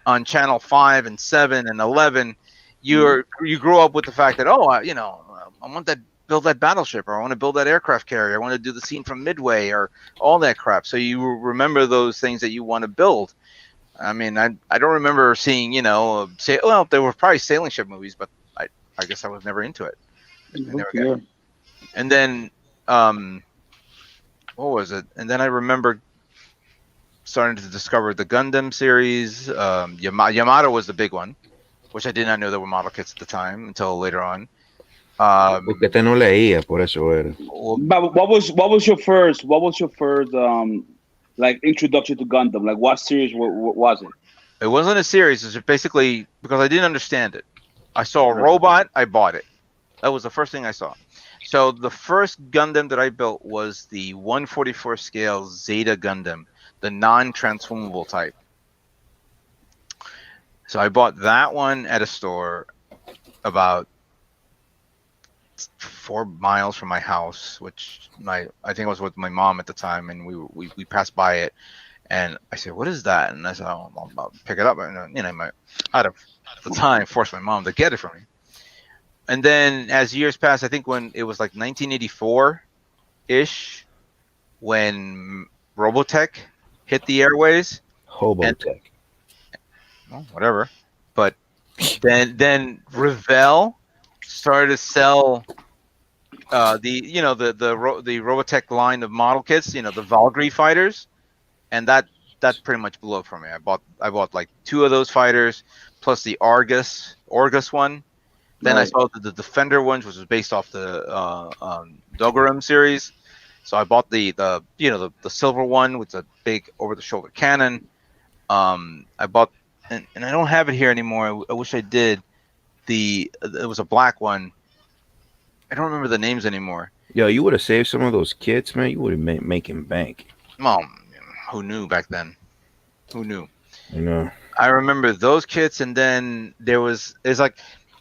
Speaker 1: on Channel 5 and 7 and 11, you grow up with the fact that I want to build that battleship, or I want to build that aircraft carrier, I want to do the scene from Midway, or all that crap. So you remember those things that you want to build. I mean, I don't remember seeing there were probably sailing ship movies, but I guess I was never into it. I never got it. And then what was it? And then I remember starting to discover the Gundam series. Yamato was the big one, which I did not know there were model kits at the time until later on.
Speaker 4: Porque este no leía, por eso era.
Speaker 3: But what was your first like introduction to Gundam? Like what series was it?
Speaker 1: It wasn't a series. It's basically because I didn't understand it. I saw a robot, I bought it. That was the first thing I saw. So the first Gundam that I built was the 1/44 scale Zeta Gundam, the non-transformable type. So I bought that one at a store about 4 miles from my house, which I think I was with my mom at the time, and we passed by it, and I said, "What is that?" And I said, "Oh, I'll pick it up." And I'd have at the time forced my mom to get it for me. And then as years passed, I think when it was like 1984-ish, when Robotech hit the airways.
Speaker 4: Hobotech.
Speaker 1: Well, whatever. But then Revell started to sell the Robotech line of model kits, the Valkyrie fighters, and that pretty much blew up for me. I bought like 2 of those fighters plus the Argus one. Then I saw the Defender ones, which was based off the Dogaram series. So I bought the silver one with the big over-the-shoulder cannon. I bought, and I don't have it here anymore. I wish I did. It was a black one. I don't remember the names anymore.
Speaker 4: Yo, you would have saved some of those kits, man. You would have been making bank.
Speaker 1: Who knew back then? Who knew?
Speaker 4: I
Speaker 1: remember those kits, and then it's like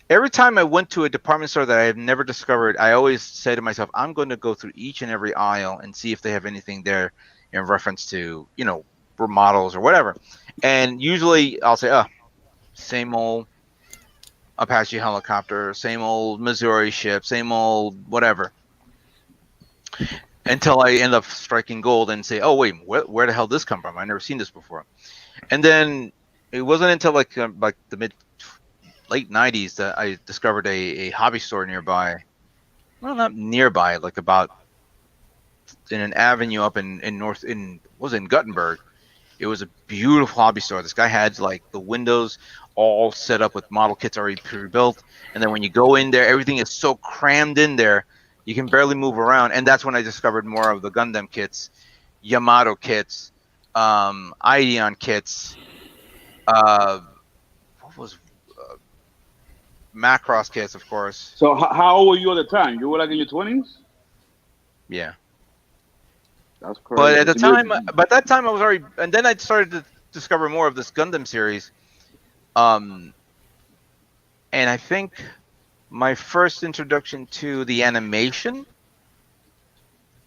Speaker 1: every time I went to a department store that I have never discovered, I always say to myself, I'm going to go through each and every aisle and see if they have anything there in reference to, models or whatever. And usually I'll say, same old Apache helicopter, same old Missouri ship, same old whatever. Until I end up striking gold and say, oh, wait, where the hell did this come from? I've never seen this before. And then it wasn't until like the late 90s that I discovered a hobby store nearby. Well, not nearby, like about in an avenue up in Guttenberg. It was a beautiful hobby store. This guy had like the windows all set up with model kits already pre-built, and then when you go in there, everything is so crammed in there. You can barely move around, and that's when I discovered more of the Gundam kits, Yamato kits, Ideon kits. What was Macross kits, of course.
Speaker 3: So how old were you at the time? You were like in your 20s?
Speaker 1: Yeah.
Speaker 3: That's crazy.
Speaker 1: But at the time, by that time I was already, and then I started to discover more of this Gundam series. And I think my first introduction to the animation,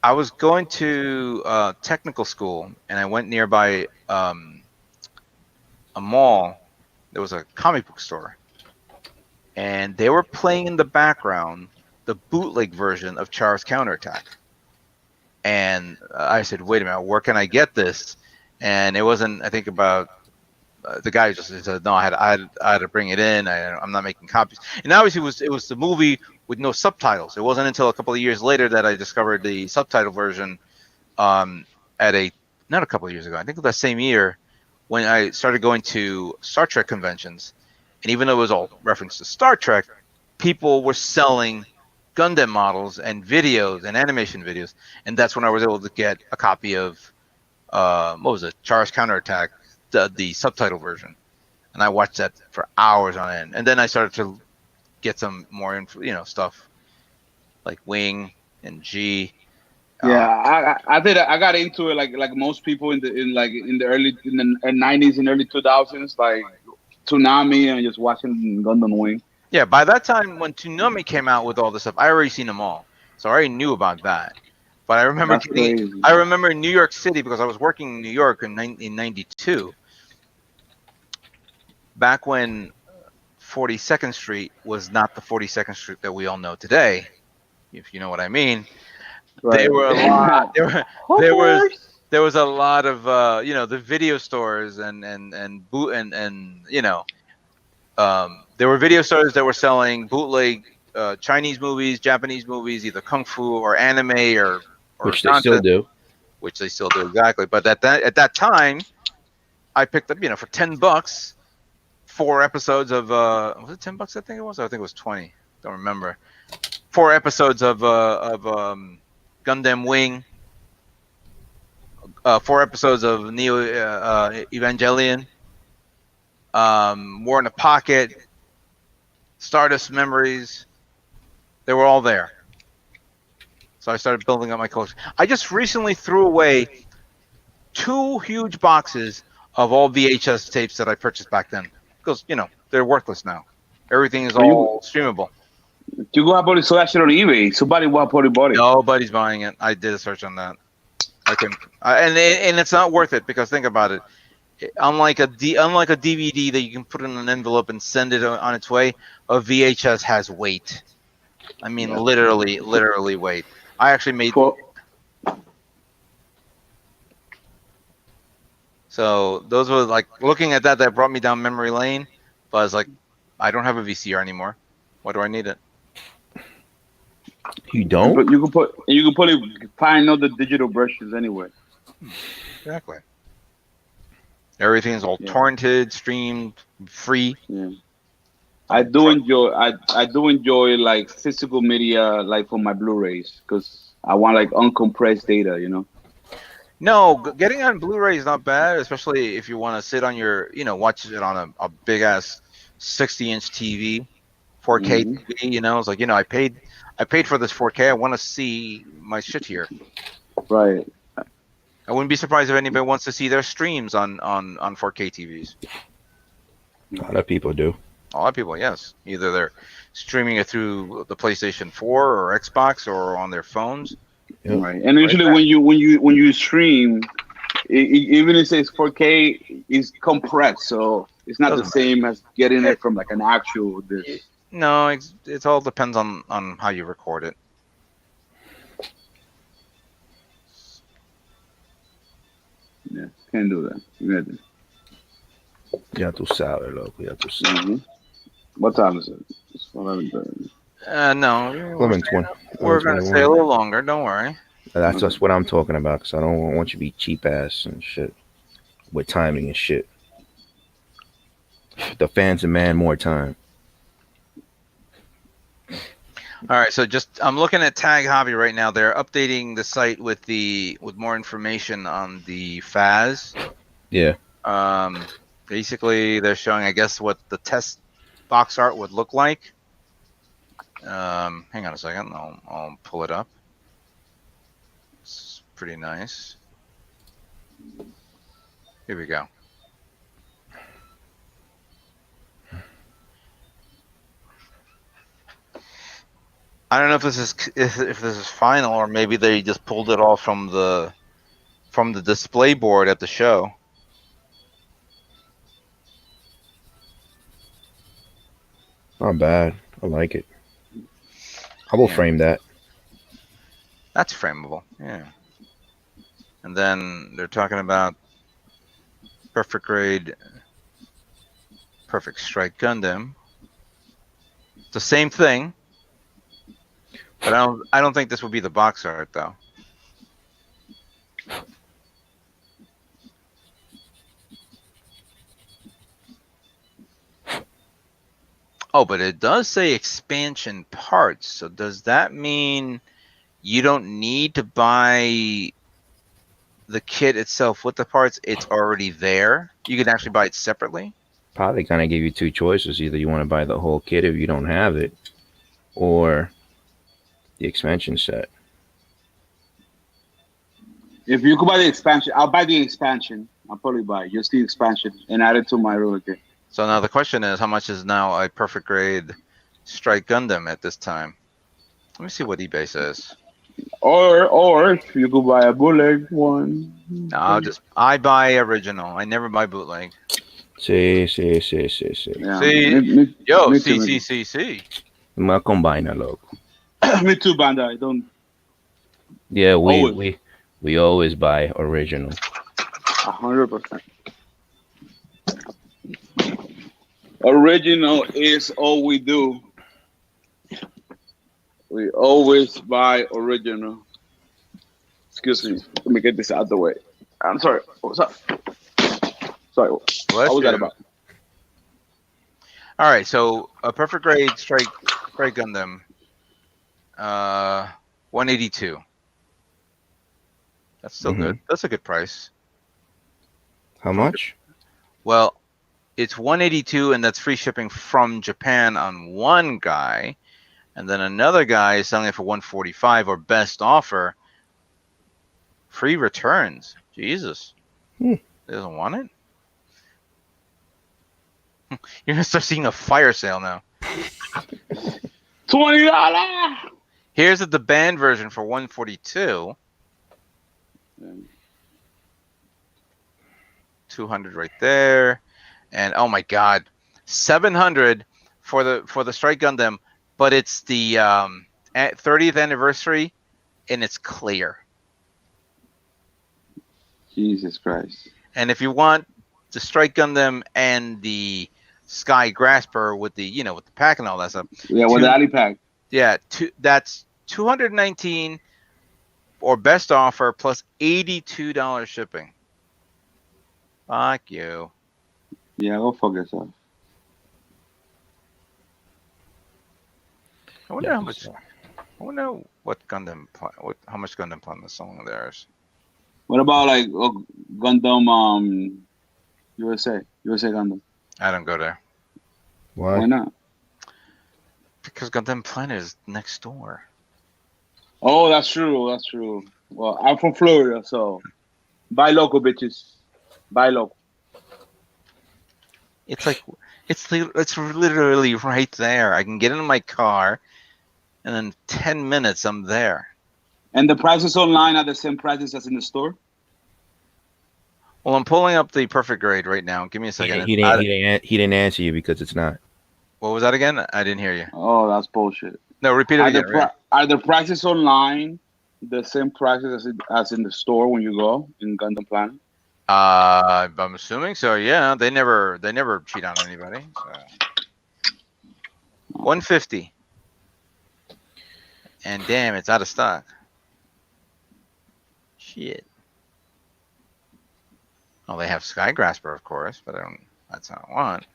Speaker 1: I was going to technical school, and I went nearby a mall. There was a comic book store, and they were playing in the background the bootleg version of Char's Counterattack. And I said, wait a minute, where can I get this? And it wasn't, I think, about the guy just said, no, I had to bring it in. I'm not making copies. And obviously it was the movie with no subtitles. It wasn't until a couple of years later that I discovered the subtitle version not a couple of years ago, I think that same year, when I started going to Star Trek conventions. And even though it was all reference to Star Trek, people were selling Gundam models and videos and animation videos. And that's when I was able to get a copy of, what was it, Char's Counterattack, the subtitle version. And I watched that for hours on end. And then I started to get some more, stuff like Wing and G.
Speaker 3: Yeah, I did. I got into it like most people in the 90s and early 2000s, like Toonami and just watching Gundam Wing.
Speaker 1: Yeah, by that time when Toonami came out with all this stuff, I already seen them all, so I already knew about that. But I remember I remember in New York City, because I was working in New York in 1992, back when 42nd Street was not the 42nd Street that we all know today, if you know what I mean. Right. There were a lot. There was a lot of the video stores and there were video stores that were selling bootleg Chinese movies, Japanese movies, either kung fu or anime or
Speaker 4: which they still do.
Speaker 1: Which they still do, exactly. But at that time, I picked up for $10 4 episodes of was it $10? I think it was. I think it was 20. Don't remember. 4 episodes of Gundam Wing. 4 episodes of Neo Evangelion. War in a Pocket. Stardust Memories. They were all there. So I started building up my collection. I just recently threw away 2 huge boxes of all VHS tapes that I purchased back then, because they're worthless now. Everything is all streamable.
Speaker 3: You go about so that shit on eBay. Somebody bought it.
Speaker 1: Nobody's buying it. I did a search on that. And it's not worth it, because think about it. Unlike a DVD that you can put in an envelope and send it on its way, a VHS has weight. I mean, literally weight. I actually made. So those were like, looking at that brought me down memory lane. But I was like, I don't have a VCR anymore. Why do I need it?
Speaker 4: You don't?
Speaker 3: But you can probably find other digital versions anyway.
Speaker 1: Exactly. Everything is all torrented, streamed, free.
Speaker 3: Yeah. I do enjoy like physical media, like for my Blu-rays, because I want like uncompressed data,
Speaker 1: No, getting on Blu-ray is not bad, especially if you want to sit on your, watch it on a big ass 60-inch TV, 4K TV. It's like, I paid for this 4K. I want to see my shit here.
Speaker 3: Right.
Speaker 1: I wouldn't be surprised if anybody wants to see their streams on 4K TVs.
Speaker 4: A lot of people do.
Speaker 1: A lot of people, yes. Either they're streaming it through the PlayStation 4 or Xbox or on their phones.
Speaker 3: Yep. Right. And usually when you stream, even if it says 4K, it's compressed, so it's not the same as getting it from like an actual disc.
Speaker 1: No, it all depends on how you record it.
Speaker 3: Yeah, can't do that.
Speaker 4: Ya tú sabes, loco. Ya tú sabes.
Speaker 3: What time is it? It's 11:30.
Speaker 1: No.
Speaker 4: 11:20.
Speaker 1: We're going to stay a little longer. Don't worry.
Speaker 4: That's just what I'm talking about, because I don't want you to be cheap ass and shit with timing and shit. The fans demand more time.
Speaker 1: All right, so I'm looking at Tag Hobby right now. They're updating the site with more information on the Faz.
Speaker 4: Yeah.
Speaker 1: Basically, they're showing, I guess, what the test box art would look like. Hang on a second. I'll pull it up. It's pretty nice. Here we go. I don't know if this is final, or maybe they just pulled it all from the display board at the show.
Speaker 4: Not bad. I like it. I will frame that.
Speaker 1: That's frameable, yeah. And then they're talking about Perfect Grade, Perfect Strike Gundam. It's the same thing, but I don't think this would be the box art though. Oh, but it does say expansion parts. So does that mean you don't need to buy the kit itself with the parts? It's already there. You can actually buy it separately.
Speaker 4: Probably kind of give you two choices. Either you want to buy the whole kit if you don't have it, or the expansion set.
Speaker 3: If you could buy the expansion, I'll buy the expansion. I'll probably buy just the expansion and add it to my roller kit.
Speaker 1: So now the question is, how much is now a Perfect Grade Strike Gundam at this time? Let me see what eBay says.
Speaker 3: Or if you could buy a bootleg one.
Speaker 1: No, I buy original. I never buy bootleg.
Speaker 4: Sí.
Speaker 3: Yeah.
Speaker 1: See, yo, see.
Speaker 4: Más combina, loco.
Speaker 3: Me too, Banda. I don't.
Speaker 4: Yeah, we always buy original.
Speaker 3: 100%. Original is all we do. We always buy original. Excuse me. Let me get this out of the way. I'm sorry. What's up? Sorry. What was that about?
Speaker 1: All right. So a Perfect Grade Strike Gundam, 182. That's still good. That's a good price.
Speaker 4: How much?
Speaker 1: Well, it's 182, and that's free shipping from Japan on one guy, and then another guy is selling it for 145 or best offer. Free returns. Jesus. He doesn't want it? You're gonna start seeing a fire sale now.
Speaker 3: $20.
Speaker 1: Here's the band version for 142. 200 right there, and oh my God, 700 for the Strike Gundam, but it's the 30th anniversary, and it's clear.
Speaker 3: Jesus Christ!
Speaker 1: And if you want the Strike Gundam and the Sky Grasper with the with the pack and all that stuff,
Speaker 3: with the Ali pack,
Speaker 1: that's 219 or best offer plus $82 shipping. Fuck you.
Speaker 3: Yeah, go fuck yourself.
Speaker 1: I wonder how much. I wonder what Gundam. How much Gundam Planet is selling theirs.
Speaker 3: What about like Gundam? USA Gundam.
Speaker 1: I don't go there.
Speaker 3: Why not?
Speaker 1: Because Gundam Planet is next door.
Speaker 3: Oh, that's true. Well, I'm from Florida, so buy local, bitches. Buy local.
Speaker 1: It's like it's literally right there. I can get in my car, and in 10 minutes I'm there.
Speaker 3: And the prices online are the same prices as in the store?
Speaker 1: Well, I'm pulling up the Perfect Grade right now. Give me a second.
Speaker 4: He didn't answer you because it's not.
Speaker 1: What was that again? I didn't hear you.
Speaker 3: Oh, that's bullshit.
Speaker 1: No, repeat it again.
Speaker 3: Are the prices online the same prices as in the store when you go in Gundam Planet?
Speaker 1: I'm assuming so. Yeah, they never cheat on anybody. So. 150. And damn, it's out of stock. Shit. Oh, they have Sky Grasper, of course, but that's not what I want.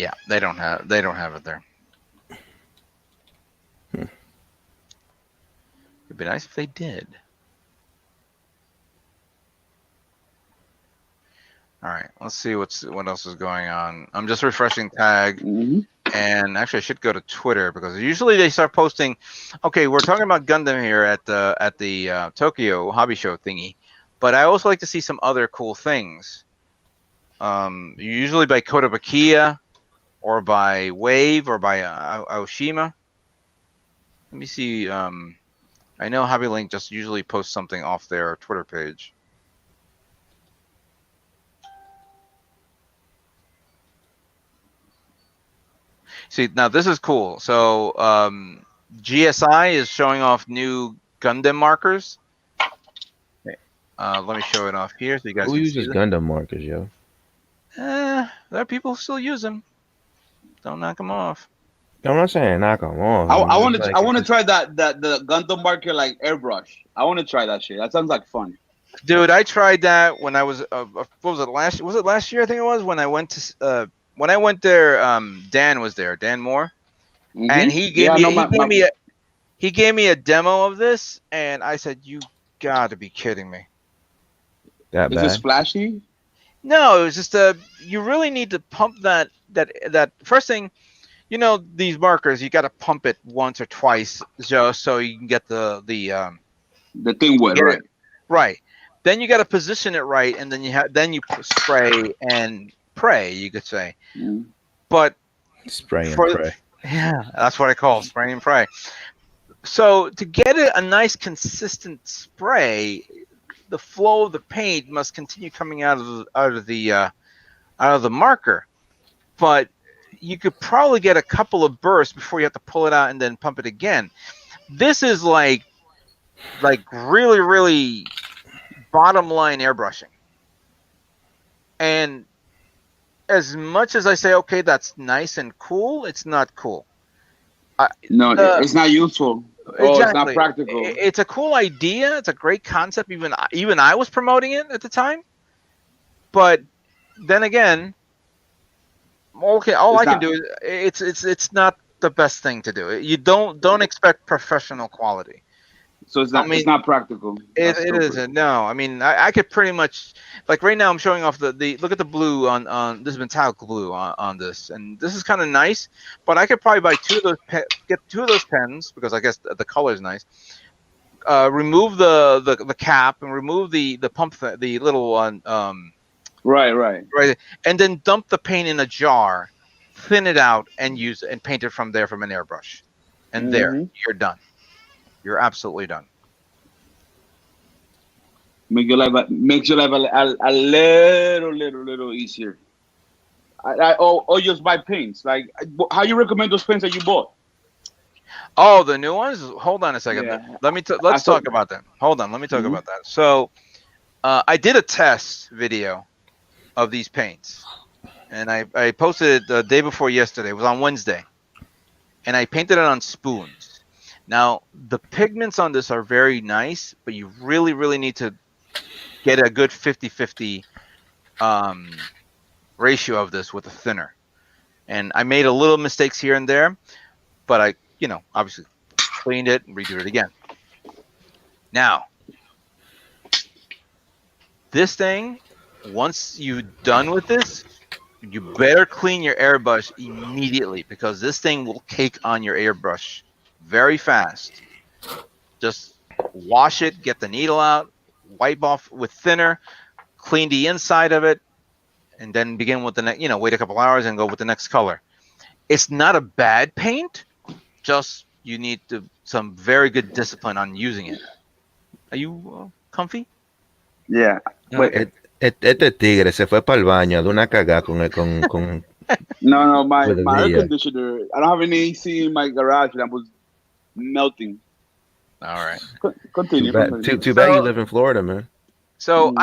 Speaker 1: Yeah, they don't have it there. It'd be nice if they did. All right, let's see what else is going on. I'm just refreshing tag, and actually I should go to Twitter because usually they start posting. Okay, we're talking about Gundam here at the Tokyo Hobby Show thingy, but I also like to see some other cool things. Usually by Kotobukiya, or by Wave, or by Aoshima. Let me see. I know Hobby Link just usually posts something off their Twitter page. See, now this is cool. So GSI is showing off new Gundam markers. Let me show it off here so you guys
Speaker 4: Who
Speaker 1: can
Speaker 4: uses
Speaker 1: see
Speaker 4: Gundam markers, yo?
Speaker 1: There are people who still use them. Don't knock them off.
Speaker 4: I'm not saying knock them off.
Speaker 3: I want to.
Speaker 4: Like,
Speaker 3: I want to try the Gundam marker like airbrush. I want to try that shit. That sounds like fun.
Speaker 1: Dude, I tried that when I was what was it last? Was it last year? I think it was when I went to when I went there. Dan was there, Dan Moore, and he gave he gave me a demo of this, and I said, "You got to be kidding me."
Speaker 4: that
Speaker 3: Is it
Speaker 4: bad?
Speaker 3: splashy?
Speaker 1: No, it was just you really need to pump that first thing. You know, these markers, you got to pump it once or twice just so you can get the
Speaker 3: thing wet, right?
Speaker 1: Right. Then you got to position it right, and then you spray and pray, you could say. But
Speaker 4: Spray and pray.
Speaker 1: Yeah, that's what I call spray and pray. So to get a nice consistent spray, the flow of the paint must continue coming out of the marker. But you could probably get a couple of bursts before you have to pull it out and then pump it again. This is like really, really bottom line airbrushing. And as much as I say, okay, that's nice and cool, it's not cool.
Speaker 3: No, it's not useful.
Speaker 1: Exactly.
Speaker 3: Oh, it's not practical.
Speaker 1: It's a cool idea. It's a great concept. Even I was promoting it at the time. But then again, okay, all I can do is it's not the best thing to do. You don't expect professional quality.
Speaker 3: So it's not. It's not practical.
Speaker 1: It isn't. No, I mean I could pretty much, like right now I'm showing off the look at the blue on this metallic blue on this, and this is kind of nice. But I could probably buy get two of those pens because I guess the color is nice. Remove the cap and remove the pump the little one.
Speaker 3: Right.
Speaker 1: And then dump the paint in a jar, thin it out, and use and paint it from there from an airbrush, and there you're done. You're absolutely done.
Speaker 3: Makes your life a little easier. Or just buy paints. Like, how you recommend those paints that you bought?
Speaker 1: Oh, the new ones. Hold on a second. Yeah. Let's talk about that. Hold on. Let me talk about that. So, I did a test video of these paints, and I posted it the day before yesterday. It was on Wednesday, and I painted it on spoons. Now, the pigments on this are very nice, but you really, really need to get a good 50-50 ratio of this with a thinner. And I made a little mistakes here and there, but I, obviously cleaned it and redo it again. Now, this thing, once you're done with this, you better clean your airbrush immediately because this thing will cake on your airbrush very fast. Just wash it, get the needle out, wipe off with thinner, clean the inside of it, and then begin with the next, wait a couple hours and go with the next color. It's not a bad paint, just you need some very good discipline on using it. Are you comfy?
Speaker 3: Yeah.
Speaker 4: Este tigre se fue para el baño de una cagada con
Speaker 3: No, my air conditioner. I don't have any AC in my garage that was melting.
Speaker 1: All right.
Speaker 3: Continue.
Speaker 4: Too bad you live in Florida, man.
Speaker 1: So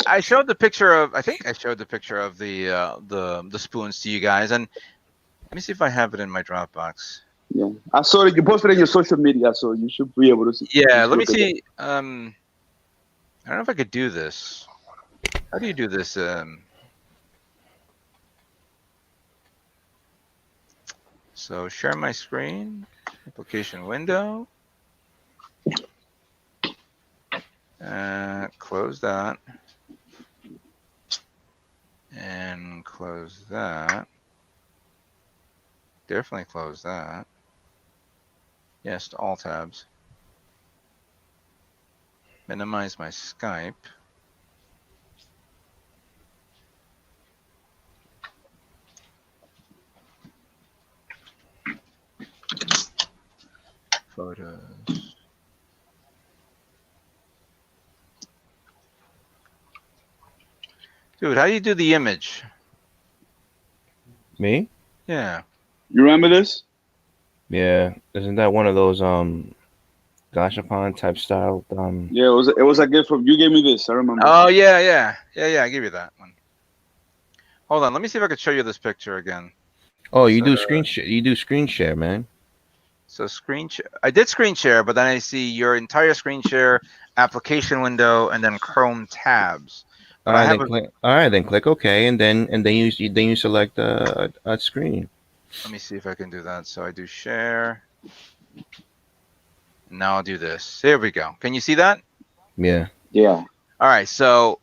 Speaker 1: I showed the picture of the spoons to you guys, and let me see if I have it in my Dropbox.
Speaker 3: Yeah, I saw it. You posted it in your social media, so you should be able to see.
Speaker 1: Yeah, let me see. I don't know if I could do this. How do you do this? So share my screen, application window, close that, and close that. Definitely close that. Yes, to all tabs. Minimize my Skype. Photos. Dude, how do you do the image?
Speaker 4: Me?
Speaker 1: Yeah.
Speaker 3: You remember this?
Speaker 4: Yeah. Isn't that one of those gashapon type style?
Speaker 3: Yeah, it was a gift from you. Gave me this. I remember.
Speaker 1: Oh yeah. I give you that one. Hold on, let me see if I can show you this picture again.
Speaker 4: Oh, you do screen share. You do screen share, man.
Speaker 1: So screen share. I did screen share, but then I see your entire screen share, application window, and then Chrome tabs. But I have
Speaker 4: All right, then click OK, and then you select a screen.
Speaker 1: Let me see if I can do that. So I do share. Now I'll do this. There we go. Can you see that?
Speaker 4: Yeah.
Speaker 3: Yeah.
Speaker 1: All right. So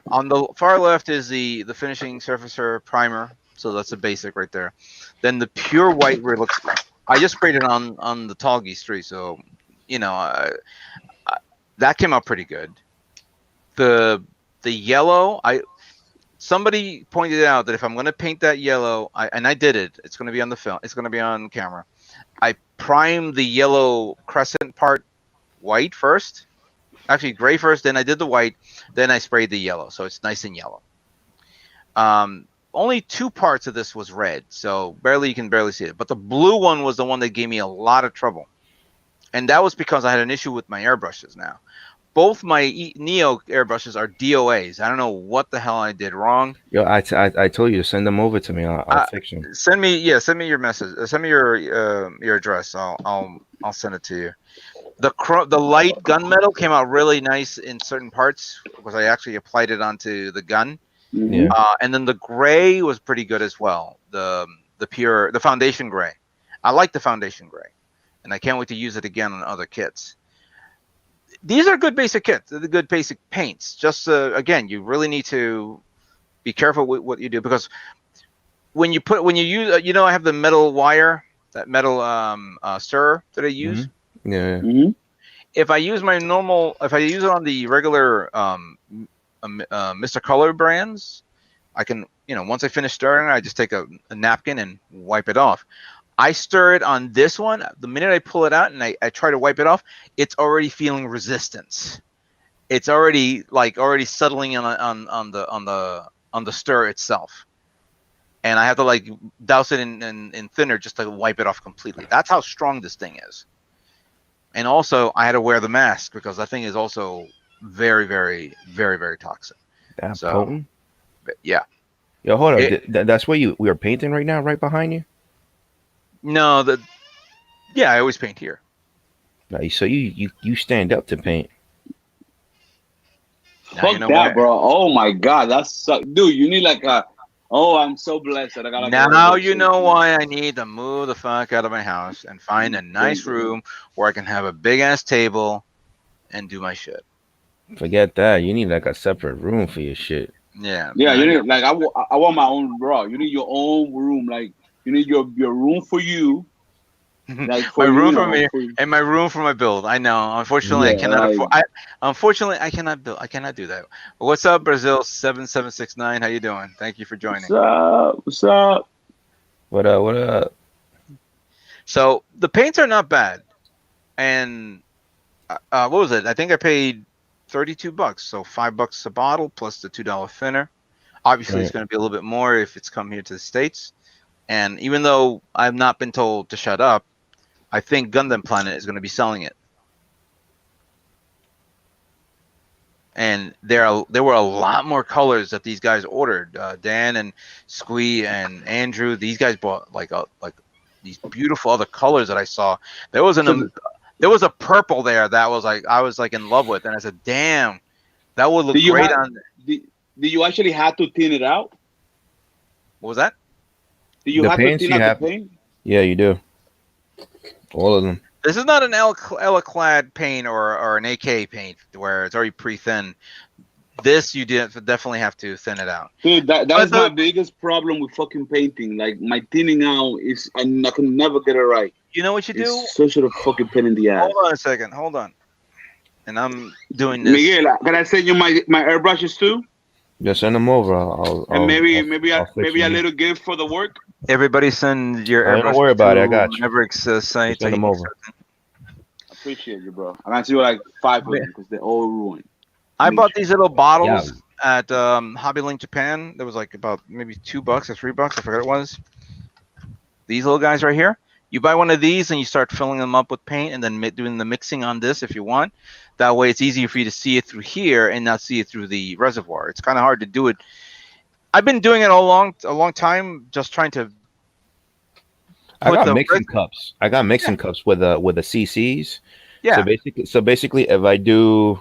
Speaker 1: on the far left is the finishing surfacer primer. So that's a basic right there. Then the pure white where it looks. I just sprayed it on the tall geese tree, so you know that came out pretty good. The yellow, somebody pointed out that if I'm going to paint that yellow, and I did it. It's going to be on the film. It's going to be on camera. I primed the yellow crescent part white first. Actually, gray first. Then I did the white. Then I sprayed the yellow, so it's nice and yellow. Only 2 parts of this was red, so you can barely see it. But the blue one was the one that gave me a lot of trouble, and that was because I had an issue with my airbrushes. Now, both my Neo airbrushes are DOAs. I don't know what the hell I did wrong.
Speaker 4: Yo, I told you to send them over to me. I'll fix them.
Speaker 1: Send me your message. Send me your address. I'll send it to you. The light gunmetal came out really nice in certain parts because I actually applied it onto the gun.
Speaker 3: Mm-hmm.
Speaker 4: Yeah.
Speaker 1: And then the gray was pretty good as well. The foundation gray. I like the foundation gray, and I can't wait to use it again on other kits. These are good basic kits. They're the good basic paints. Just again, you really need to be careful with what you do, because when you use I have the metal wire, that metal stir that I use.
Speaker 4: Mm-hmm. Yeah.
Speaker 3: Mm-hmm.
Speaker 1: If I use it on the regular Mr. Color brands, I can, once I finish stirring, I just take a napkin and wipe it off. I stir it on this one. The minute I pull it out and I try to wipe it off, it's already feeling resistance. It's already settling on the stir itself, and I have to douse it in thinner just to wipe it off completely. That's how strong this thing is. And also, I had to wear the mask because that thing is also very, very, very, very toxic.
Speaker 4: That's potent.
Speaker 1: Yeah.
Speaker 4: Yo, hold up. That's where we are painting right now, right behind you.
Speaker 1: No, I always paint here.
Speaker 4: Nice. So you stand up to paint.
Speaker 3: Fuck that, bro. Oh my god, that's dude. You need I'm so blessed that I got.
Speaker 1: Now you know why I need to move the fuck out of my house and find a nice room where I can have a big ass table and do my shit.
Speaker 4: Forget that. You need a separate room for your shit.
Speaker 1: Yeah.
Speaker 3: Yeah, you need I want my own, bro. You need your own room. You need your room for you.
Speaker 1: My room for me and my room for my build. I know. Unfortunately, I cannot afford. Unfortunately, I cannot build. I cannot do that. But what's up, Brazil 7769? How you doing? Thank you for joining.
Speaker 3: What's up?
Speaker 4: What up?
Speaker 1: So the paints are not bad, and what was it? I think I paid $32, so $5 a bottle plus the $2 thinner. Obviously, It's going to be a little bit more if it's come here to the States. And even though I've not been told to shut up, I think Gundam Planet is going to be selling it. And there were a lot more colors that these guys ordered. Dan and Squee and Andrew, these guys bought like these beautiful other colors that I saw. There was a purple there that was I was in love with, and I said, "Damn, that would look great on."
Speaker 3: Did you actually have to thin it out?
Speaker 1: What was that?
Speaker 3: Do you
Speaker 4: The
Speaker 3: have to
Speaker 4: paints
Speaker 3: thin
Speaker 4: you
Speaker 3: out
Speaker 4: have-
Speaker 3: the paint?
Speaker 4: Yeah, you do. All of them.
Speaker 1: This is not an Elaclad paint or an AK paint where it's already pre-thin. This you definitely have to thin it out.
Speaker 3: Dude, that
Speaker 1: But
Speaker 3: is my biggest problem with fucking painting. Like my thinning out is I can never get it right.
Speaker 1: You know what you do?
Speaker 3: It's such a fucking pain in the ass.
Speaker 1: Hold on a second. Hold on. And I'm doing this.
Speaker 3: Miguel, can I send you my airbrushes too?
Speaker 4: Just send them over. I'll
Speaker 3: And maybe
Speaker 4: I'll fix
Speaker 3: maybe a
Speaker 4: them.
Speaker 3: little gift for the work.
Speaker 1: Everybody send your
Speaker 4: Don't
Speaker 1: airbrush
Speaker 4: worry about it, I
Speaker 1: to
Speaker 4: got you.
Speaker 1: whatever site.
Speaker 4: Send them over.
Speaker 3: Appreciate you, bro. I'm actually like 5 of them because they're all ruined.
Speaker 1: I bought these little bottles
Speaker 4: Yeah.
Speaker 1: at Hobby Link Japan. There was like about maybe $2 or $3. I forgot it was. These little guys right here. You buy one of these and you start filling them up with paint and then doing the mixing on this if you want. That way it's easier for you to see it through here and not see it through the reservoir. It's kind of hard to do it. I've been doing it a long time, just trying to.
Speaker 4: I got mixing cups. I got mixing cups with the CCs.
Speaker 1: Yeah.
Speaker 4: So basically, if I do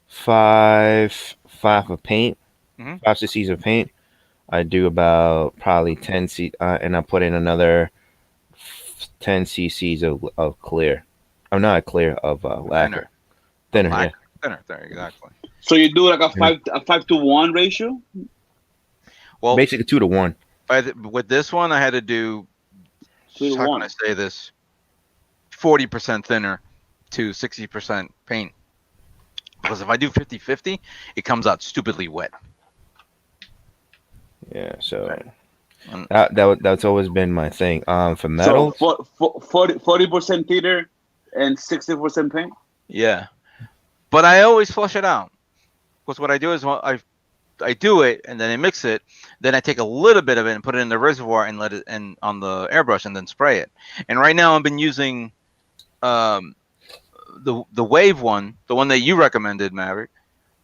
Speaker 4: five of paint, 5 cc's of paint, I do about probably 10 and I put in another 10 cc's of clear. Oh, not clear, of lacquer. Thinner, yeah.
Speaker 1: Thinner, exactly.
Speaker 3: So you do like a 5 to 1 ratio?
Speaker 1: Well,
Speaker 4: basically 2 to 1.
Speaker 1: With this one, I had to do.
Speaker 3: 2 to
Speaker 1: How
Speaker 3: 1.
Speaker 1: can I say this? 40% thinner to 60% paint. Because if I do 50-50, it comes out stupidly wet.
Speaker 4: Yeah, so that's always been my thing. For metal,
Speaker 3: so 40% thinner and 60% paint.
Speaker 1: Yeah, but I always flush it out. Because what I do is I do it and then I mix it. Then I take a little bit of it and put it in the reservoir and let it on the airbrush and then spray it. And right now I've been using the wave one, the one that you recommended, Maverick.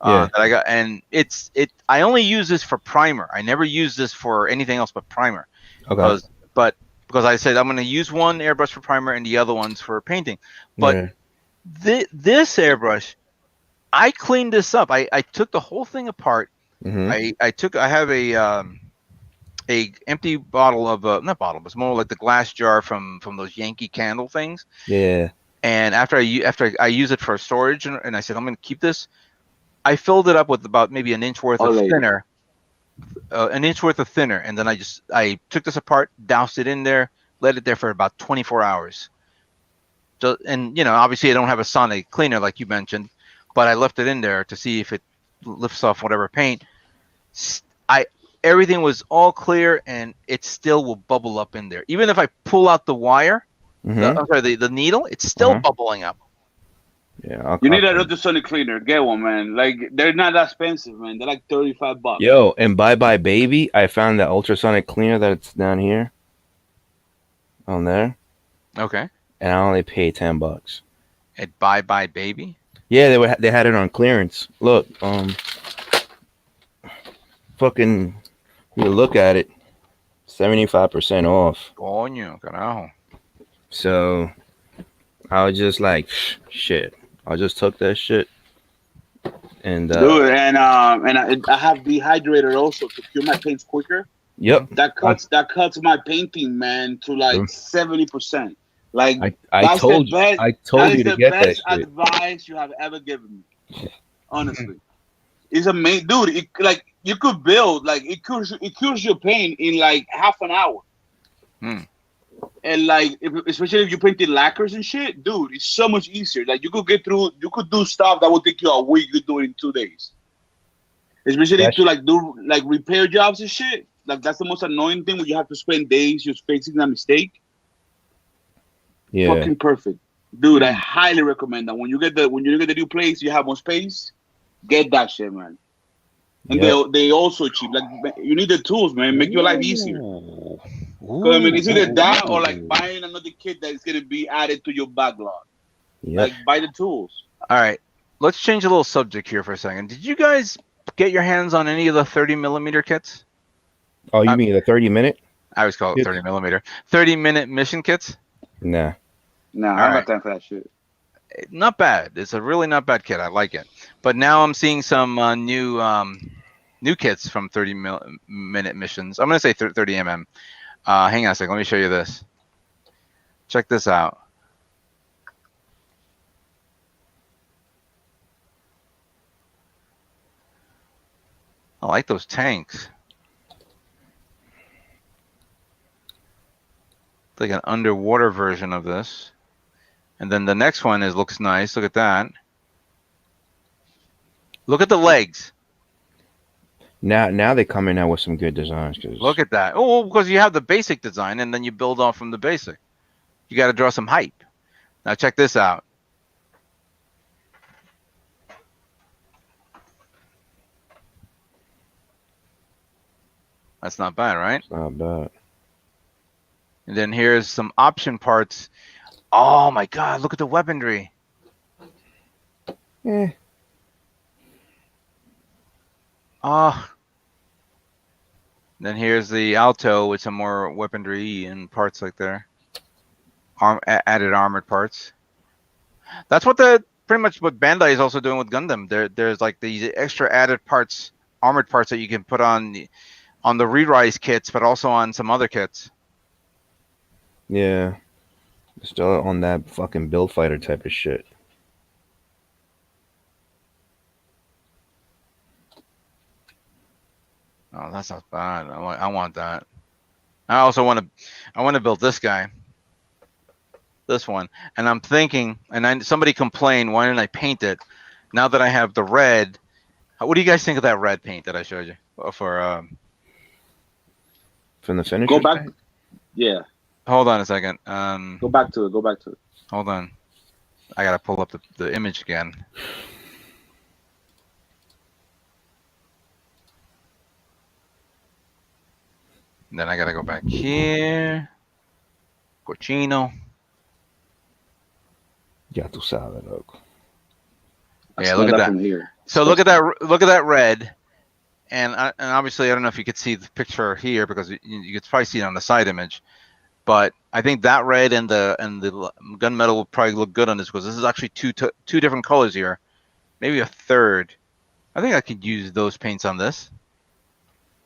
Speaker 1: That I got, and I only use this for primer. I never use this for anything else but primer.
Speaker 4: Okay.
Speaker 1: Because I said I'm going to use one airbrush for primer and the other one's for painting. But this airbrush, I cleaned this up. I took the whole thing apart. I have a empty bottle of not bottle, but it's more like the glass jar from those Yankee Candle things.
Speaker 4: Yeah.
Speaker 1: And after I use it for storage, and I said I'm going to keep this. I filled it up with about maybe an inch worth of thinner, and then I took this apart, doused it in there, let it there for about 24 hours. So, and obviously I don't have a sonic cleaner like you mentioned, but I left it in there to see if it lifts off whatever paint. Everything was all clear, and it still will bubble up in there. Even if I pull out the wire, the needle, it's still bubbling up.
Speaker 4: Yeah,
Speaker 3: you need an ultrasonic cleaner. Get one, man. Like they're not that expensive, man. They're like $35.
Speaker 4: Yo, and Bye Bye Baby, I found the ultrasonic cleaner that's down here, on there.
Speaker 1: Okay.
Speaker 4: And I only paid $10.
Speaker 1: At Bye Bye Baby.
Speaker 4: Yeah, they had it on clearance. Look, fucking, you look at it, 75% off.
Speaker 1: Coño, carajo.
Speaker 4: So I was just like, shit. I just took that shit. And
Speaker 3: dude, and I have dehydrator also to cure my paints quicker.
Speaker 4: Yep.
Speaker 3: That cuts my painting, man, to like 70%. Like
Speaker 4: I told you to get that shit.
Speaker 3: That is the best advice you have ever given me. Honestly, it's amazing, dude. You could build it cures your paint in like half an hour. And especially if you painted lacquers and shit, dude, it's so much easier. Like you could do stuff that would take you a week. You do it in 2 days. Especially to do repair jobs and shit. Like that's the most annoying thing when you have to spend days just fixing a mistake.
Speaker 4: Yeah.
Speaker 3: Fucking perfect, dude. I highly recommend that. When you get the new place, you have more space. Get that shit, man. And they also cheap. Like you need the tools, man. Make your life easier. I mean, it's either that or buying another kit that is gonna be added to your backlog.
Speaker 4: Yep.
Speaker 3: Buy the tools.
Speaker 1: All right, let's change a little subject here for a second. Did you guys get your hands on any of the 30mm kits?
Speaker 4: Oh, you mean the 30-minute?
Speaker 1: I always call it 30mm. 30-minute mission kits?
Speaker 4: Nah.
Speaker 3: Nah, I don't got time for that shit.
Speaker 1: Not bad. It's a really not bad kit. I like it. But now I'm seeing some new kits from 30-minute missions. I'm gonna say 30mm. Hang on a second. Let me show you this. Check this out. I like those tanks. It's like an underwater version of this. And then the next one looks nice. Look at that. Look at the legs.
Speaker 4: Now they come in out with some good designs.
Speaker 1: Look at that. Oh, because you have the basic design, and then you build off from the basic. You got to draw some hype. Now check this out. That's not bad, right?
Speaker 4: It's not bad.
Speaker 1: And then here's some option parts. Oh my God! Look at the weaponry.
Speaker 4: Eh.
Speaker 1: Ah. Then here's the Alto with some more weaponry and parts like there. Added armored parts. That's what pretty much what Bandai is also doing with Gundam. There's like these extra added parts, armored parts that you can put on the Re-Rise kits, but also on some other kits.
Speaker 4: Yeah. Still on that fucking build fighter type of shit.
Speaker 1: Oh, that's not bad. I want that. I also want to build this guy. This one. And I'm thinking, and somebody complained, why didn't I paint it? Now that I have the red, what do you guys think of that red paint that I showed you for
Speaker 4: from the finish?
Speaker 3: Go back. Yeah.
Speaker 1: Hold on a second.
Speaker 3: Go back to it. Go back to it.
Speaker 1: Hold on. I gotta pull up the image again. And then I gotta go back here. Cochino.
Speaker 4: Ya tú sabes, loco.
Speaker 1: Yeah, look at that.
Speaker 3: From here.
Speaker 1: So look at that. Look at that red. And obviously, I don't know if you could see the picture here because you could probably see it on the side image. But I think that red and the gunmetal will probably look good on this because this is actually two different colors here. Maybe a third. I think I could use those paints on this.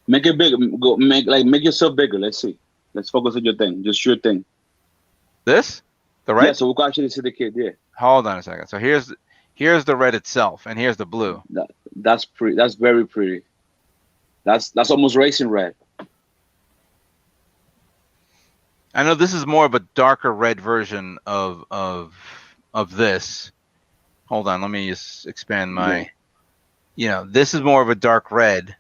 Speaker 3: Make it bigger. Make yourself bigger. Let's see. Let's focus on your thing. Just your thing.
Speaker 1: This? The red?
Speaker 3: Yeah, so we can actually see the kid. Yeah.
Speaker 1: Hold on a second. So here's the red itself, and here's the blue.
Speaker 3: That's pretty. That's very pretty. That's almost racing red.
Speaker 1: I know this is more of a darker red version of this. Hold on, let me just expand my.
Speaker 3: Yeah.
Speaker 1: This is more of a dark red.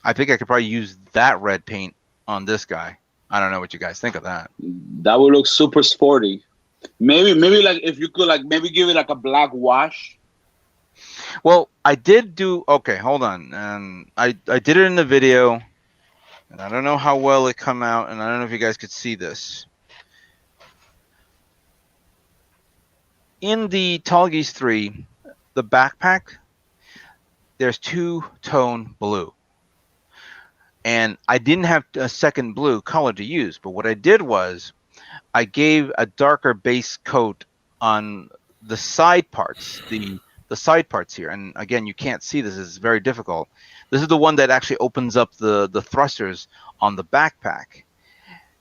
Speaker 1: I think I could probably use that red paint on this guy. I don't know what you guys think of that.
Speaker 3: That would look super sporty. Maybe like if you could maybe give it like a black wash.
Speaker 1: Well, I did do. Okay, hold on. And I did it in the video, and I don't know how well it come out, and I don't know if you guys could see this. In the Tallgeese 3, the backpack, there's two-tone blue. And I didn't have a second blue color to use, but what I did was I gave a darker base coat on the side parts, the side parts here. And again, you can't see this. It's very difficult. This is the one that actually opens up the thrusters on the backpack.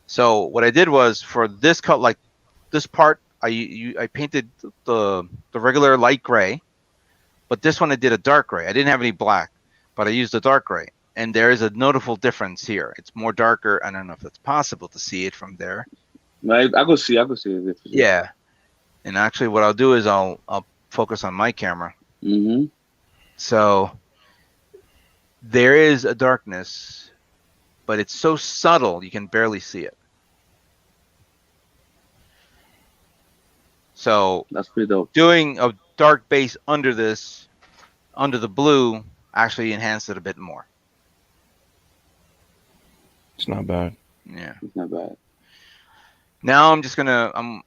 Speaker 1: So what I did was for this cut, like this part, I painted the regular light gray, but this one I did a dark gray. I didn't have any black, but I used a dark gray. And there is a notable difference here. It's more darker. I don't know if it's possible to see it from there.
Speaker 3: I could see it.
Speaker 1: Yeah. And actually what I'll do is I'll focus on my camera.
Speaker 3: Mm-hmm.
Speaker 1: So there is a darkness, but it's so subtle you can barely see it. So
Speaker 3: that's pretty dope.
Speaker 1: Doing a dark base under the blue, actually enhanced it a bit more.
Speaker 4: It's not bad.
Speaker 1: Yeah,
Speaker 3: it's not bad.
Speaker 1: Now I'm just gonna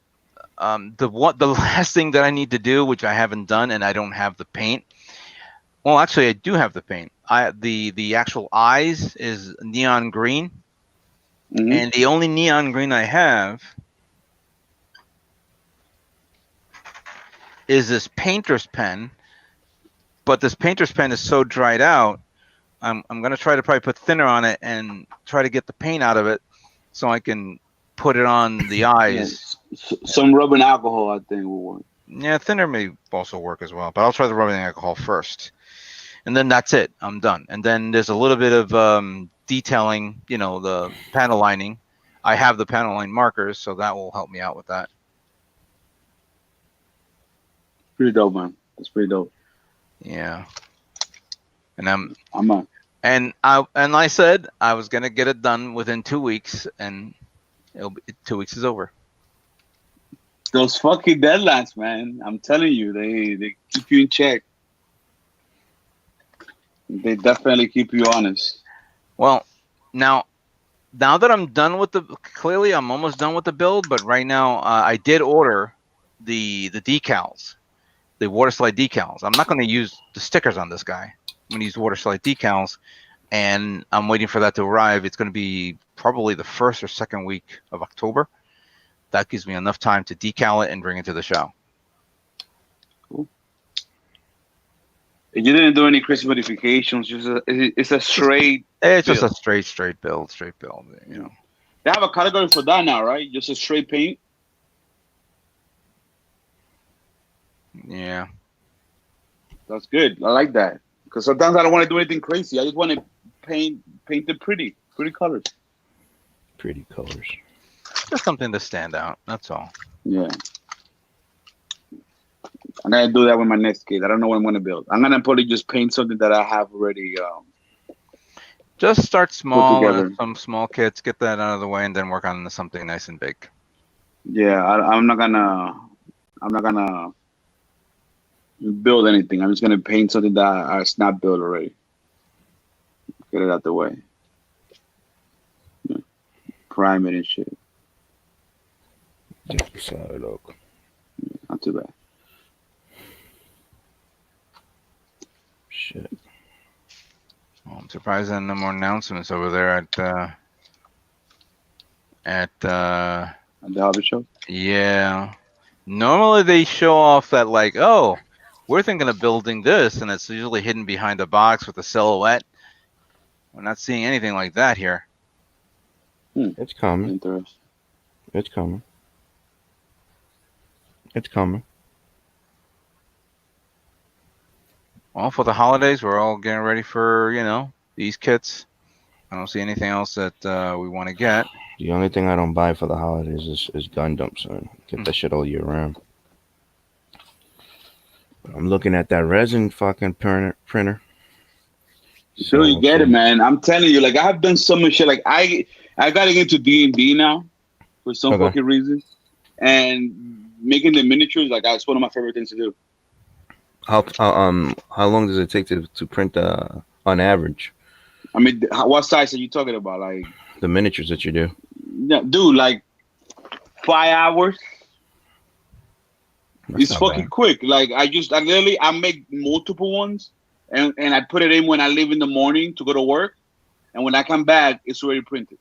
Speaker 1: the last thing that I need to do, which I haven't done, and I don't have the paint. Well, actually, I do have the paint. The actual eyes is neon green, and the only neon green I have is this painter's pen. But this painter's pen is so dried out. I'm gonna try to probably put thinner on it and try to get the paint out of it, so I can put it on the eyes.
Speaker 3: Some rubbing alcohol, I think, will work.
Speaker 1: Yeah, thinner may also work as well, but I'll try the rubbing alcohol first, and then that's it. I'm done. And then there's a little bit of detailing, the panel lining. I have the panel line markers, so that will help me out with that.
Speaker 3: Pretty dope, man. That's pretty dope.
Speaker 1: Yeah. And I'm
Speaker 3: on.
Speaker 1: And I said I was gonna get it done within 2 weeks, and 2 weeks is over.
Speaker 3: Those fucking deadlines, man. I'm telling you, they keep you in check. They definitely keep you honest.
Speaker 1: Well, now that I'm done with clearly I'm almost done with the build, but right now I did order the decals, the water slide decals. I'm not going to use the stickers on this guy. I'm going to use water slide decals, and I'm waiting for that to arrive. It's going to be probably the first or second week of October. That gives me enough time to decal it and bring it to the show.
Speaker 3: Cool. You didn't do any crazy modifications. It's a straight.
Speaker 1: It's
Speaker 3: build.
Speaker 1: Just a straight build.
Speaker 3: They have a category for that now, right? Just a straight paint.
Speaker 1: Yeah.
Speaker 3: That's good. I like that, because sometimes I don't want to do anything crazy. I just want to paint it pretty colors.
Speaker 4: Pretty colors.
Speaker 1: Just something to stand out. That's all.
Speaker 3: Yeah. I'm gonna do that with my next kit. I don't know what I'm gonna build. I'm gonna probably just paint something that I have already.
Speaker 1: Just start small,
Speaker 3: together.
Speaker 1: with some small kits, get that out of the way, and then work on something nice and big.
Speaker 3: Yeah, I'm not gonna build anything. I'm just gonna paint something that is not built already. Get it out the way. Yeah. Prime it and shit.
Speaker 4: Just solid oak.
Speaker 3: Not too bad.
Speaker 4: Shit.
Speaker 1: Well, I'm surprised there are no more announcements over there at
Speaker 3: The hobby show.
Speaker 1: Yeah. Normally they show off that, like, oh, we're thinking of building this, and it's usually hidden behind a box with a silhouette. We're not seeing anything like that here.
Speaker 4: It's coming.
Speaker 3: Interesting.
Speaker 4: It's coming. It's coming.
Speaker 1: Well, for the holidays, we're all getting ready for, these kits. I don't see anything else that we want to get.
Speaker 4: The only thing I don't buy for the holidays is Gundam, so get that shit all year round. But I'm looking at that resin fucking printer.
Speaker 3: So you get it, man. I'm telling you, like, I have done so much shit. Like, I got into D&D now for some fucking reason, and making the miniatures, like, that's one of my favorite things to do.
Speaker 4: How long does it take to print on average?
Speaker 3: I mean, what size are you talking about? Like
Speaker 4: the miniatures that you do?
Speaker 3: Yeah, dude, like 5 hours. It's fucking quick. Like I make multiple ones, and I put it in when I leave in the morning to go to work, and when I come back, it's already printed.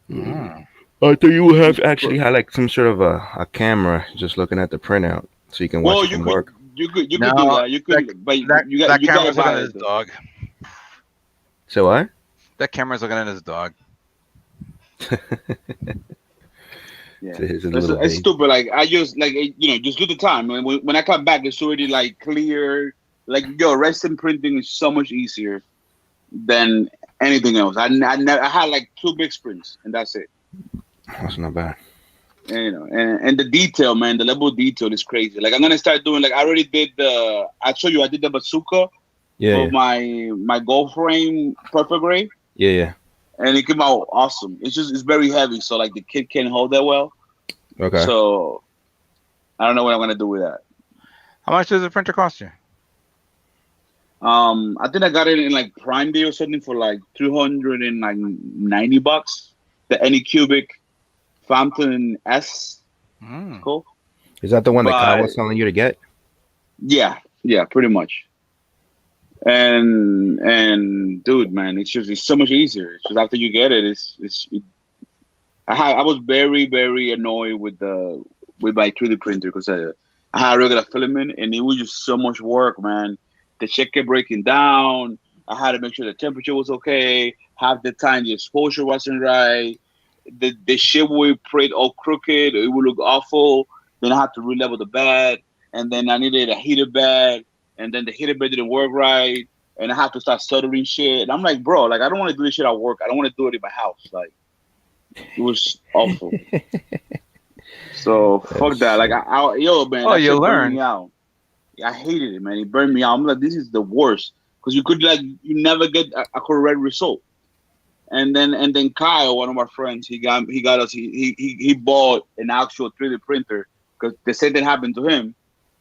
Speaker 4: I thought you would have actually had like some sort of a camera just looking at the printout, so you can watch it from work.
Speaker 3: You could do that. You could, but you got
Speaker 1: camera's
Speaker 3: to
Speaker 1: looking
Speaker 3: buy
Speaker 1: at his dog.
Speaker 4: So what?
Speaker 1: That camera's looking at his dog.
Speaker 3: Yeah, it's stupid. Like I just just do the time. When I come back, it's already like clear. Like resin printing is so much easier than anything else. I had like 2 big sprints, and that's it.
Speaker 4: That's not bad.
Speaker 3: And, and the detail, man, the level of detail is crazy. Like I'm gonna start doing I already did I showed you I did the bazooka for my gold frame perfect gray.
Speaker 4: Yeah.
Speaker 3: And it came out awesome. It's very heavy, so like the kit can't hold that well.
Speaker 4: Okay.
Speaker 3: So I don't know what I'm gonna do with that.
Speaker 1: How much does the printer cost you?
Speaker 3: I think I got it in like Prime Day or something for like $390. The Anycubic Fountain S. Cool.
Speaker 4: Is that the one that Kyle was telling you to get? Yeah,
Speaker 3: pretty much. And dude, man, it's so much easier. It's just after you get it, I was very, very annoyed with my 3D printer because I had a regular filament and it was just so much work, man. The shit kept breaking down. I had to make sure the temperature was okay. Half the time the exposure wasn't right. The shit would print all crooked. It would look awful. Then I had to re-level the bed, and then I needed a heated bed, and then the heated bed didn't work right, and I had to start soldering shit. And I'm like, bro, like I don't want to do this shit at work. I don't want to do it in my house. Like it was awful. So fuck that. Like yo man,
Speaker 1: Oh,
Speaker 3: that
Speaker 1: you
Speaker 3: shit burned
Speaker 1: learn.
Speaker 3: me out. I hated it, man. It burned me out. I'm like, this is the worst because you could like you never get a correct result. And then Kyle, one of our friends, he bought an actual 3D printer because the same thing happened to him.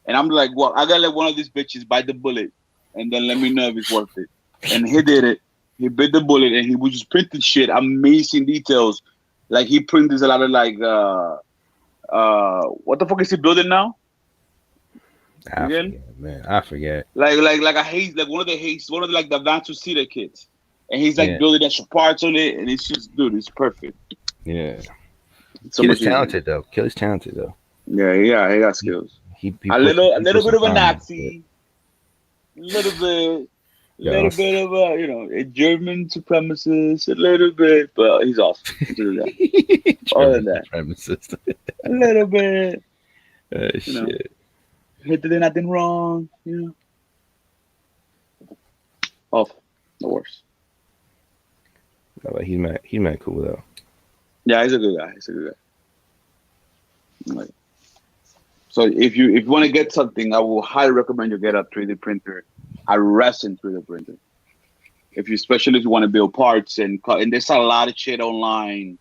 Speaker 3: And I'm like, well, I gotta let one of these bitches bite the bullet, and then let me know if it's worth it. And he did it. He bit the bullet, and he was just printing shit, amazing details. Like he printed a lot of like, what the fuck is he building now?
Speaker 4: I forget, man. I forget.
Speaker 3: Like a haze, like one of the like the advanced Cedar kids, and he's like building extra parts on it, and it's just, dude, it's perfect.
Speaker 4: Yeah,
Speaker 3: So
Speaker 4: Kid is talented though. Kid is talented though.
Speaker 3: Yeah, he got skills.
Speaker 4: He
Speaker 3: a little bit of a Nazi, a little bit of a German supremacist, a little bit, but he's awesome. Other than that,
Speaker 4: supremacist.
Speaker 3: a little bit.
Speaker 4: Shit.
Speaker 3: Hitler did nothing wrong, Awful, the worst.
Speaker 4: No, but he's mad cool though.
Speaker 3: Yeah, he's a good guy. Like, so if you want to get something, I will highly recommend you get a 3D printer, a Resin 3D printer. Especially if you want to build parts and there's a lot of shit online.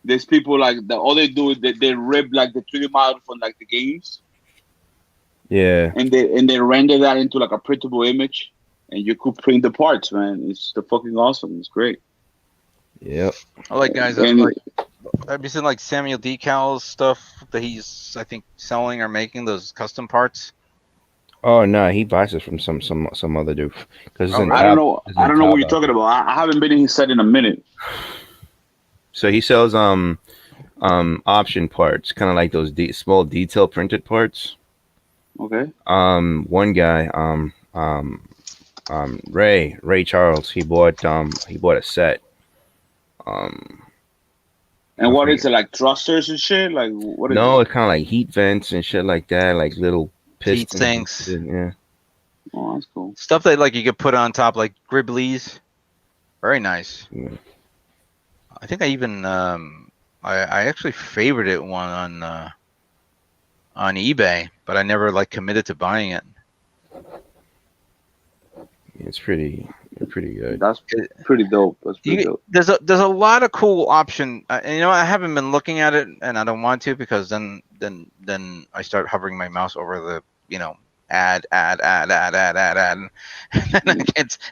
Speaker 3: There's people like all they do is they rip like the 3D model from like the games.
Speaker 4: Yeah.
Speaker 3: And they render that into like a printable image, and you could print the parts, man. It's fucking awesome. It's great.
Speaker 4: Yep.
Speaker 1: I like guys. Have you seen like Samuel Decal's stuff that he's, I think, selling or making those custom parts?
Speaker 4: Oh no, he buys it from some other dude. Because
Speaker 3: I don't know what you're talking about. I haven't been in his set in a minute.
Speaker 4: So he sells option parts, kind of like those small detail printed parts.
Speaker 3: Okay.
Speaker 4: One guy, Ray Charles, he bought a set.
Speaker 3: And what is it, like thrusters and shit? Like what is
Speaker 4: No, it's kind of like heat vents and shit like that, like little
Speaker 1: heat
Speaker 4: pistons.
Speaker 1: sinks.
Speaker 4: Yeah.
Speaker 3: Oh, that's cool.
Speaker 1: Stuff that like you could put on top, like Griblies. Very nice.
Speaker 4: Yeah.
Speaker 1: I think I even I actually favorited one on eBay, but I never like committed to buying it.
Speaker 4: It's pretty good.
Speaker 3: That's pretty dope. Dope.
Speaker 1: There's a lot of cool option. And, I haven't been looking at it, and I don't want to because then I start hovering my mouse over the add, and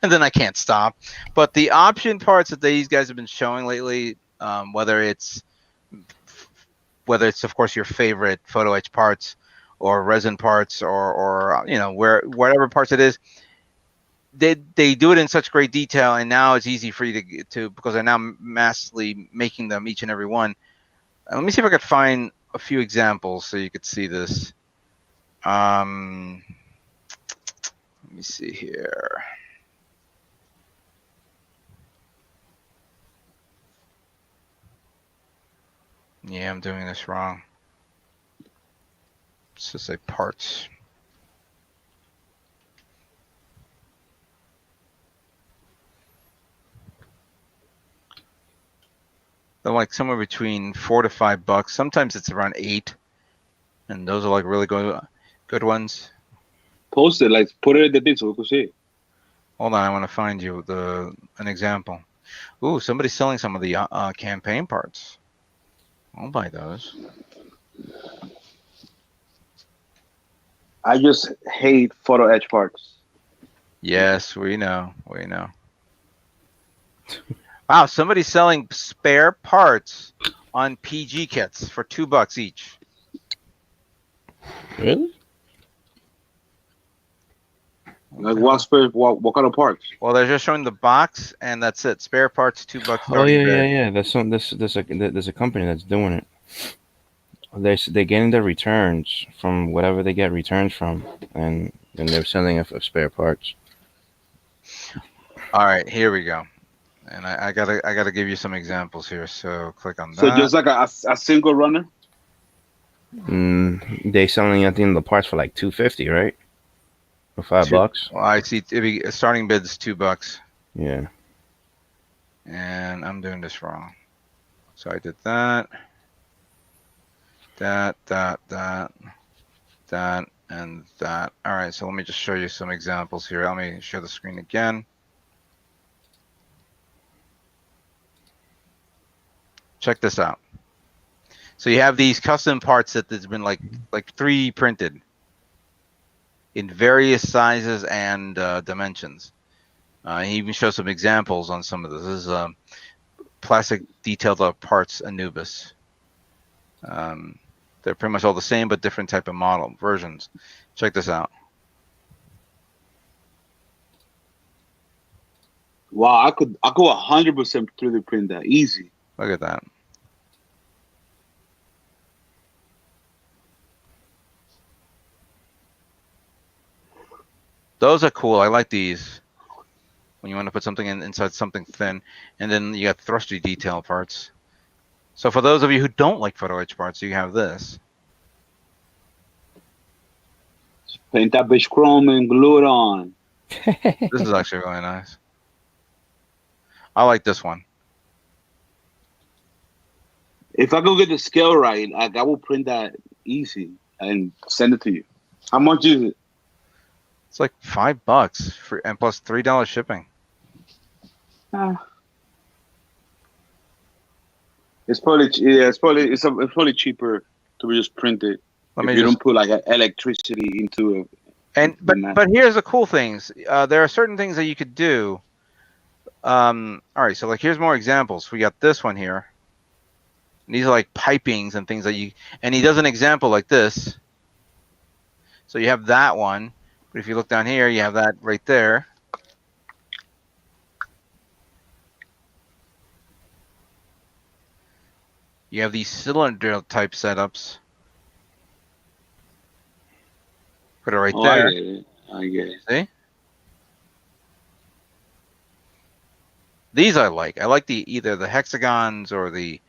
Speaker 1: then I can't stop. But the option parts that these guys have been showing lately, whether it's of course your favorite photo etch parts or resin parts or whatever parts it is, they do it in such great detail, and now it's easy for you to because they're now massively making them each and every one. Let me see if I could find a few examples so you could see this. Let me see here. Yeah, I'm doing this wrong. It's just like parts. They're like somewhere between $4 to $5. Sometimes it's around $8, and those are like really good ones.
Speaker 3: Post it, like put it in the thing so we can see it.
Speaker 1: Hold on, I want to find you an example. Ooh, somebody's selling some of the campaign parts. I'll buy those.
Speaker 3: I just hate photo etch parts.
Speaker 1: Yes, we know. Wow, somebody's selling spare parts on PG kits for $2 each.
Speaker 4: Really?
Speaker 3: Like what kind of parts?
Speaker 1: Well, they're just showing the box, and that's it. Spare parts, $2.
Speaker 4: Oh yeah. There's a company that's doing it. They're getting the returns from whatever they get returns from, and they're selling it for spare parts.
Speaker 1: All right, here we go. And I gotta give you some examples here. So click on
Speaker 3: So
Speaker 1: that.
Speaker 3: just like a single runner.
Speaker 4: They selling, I think, the parts for like $250, right? For $5.
Speaker 1: Well, I see. Starting bid's $2.
Speaker 4: Yeah.
Speaker 1: And I'm doing this wrong. So I did that, that, and that. All right, so let me just show you some examples here. Let me share the screen again. Check this out. So you have these custom parts that there's been like 3D printed in various sizes and dimensions. He even shows some examples on some of this. This is plastic detailed parts Anubis. They're pretty much all the same, but different type of model versions. Check this out.
Speaker 3: Wow, I could 100% 3D print that easy.
Speaker 1: Look at that. Those are cool. I like these. When you want to put something inside something thin, and then you got thrusty detail parts. So for those of you who don't like photo etch parts, you have this.
Speaker 3: Paint that bitch chrome and glue it on.
Speaker 1: This is actually really nice. I like this one.
Speaker 3: If I go get the scale right, I will print that easy and send it to you. How much is it?
Speaker 1: It's like $5 for, and plus $3 shipping.
Speaker 3: It's probably cheaper to just print it. If you don't put like electricity into it.
Speaker 1: And but here's the cool things. There are certain things that you could do. All right, so like here's more examples. We got this one here. And these are like pipings and things that you. And he does an example like this. So you have that one, but if you look down here, you have that right there. You have these cylinder type setups. Put it right there.
Speaker 3: I get it.
Speaker 1: See? These I like. I like either the hexagons or the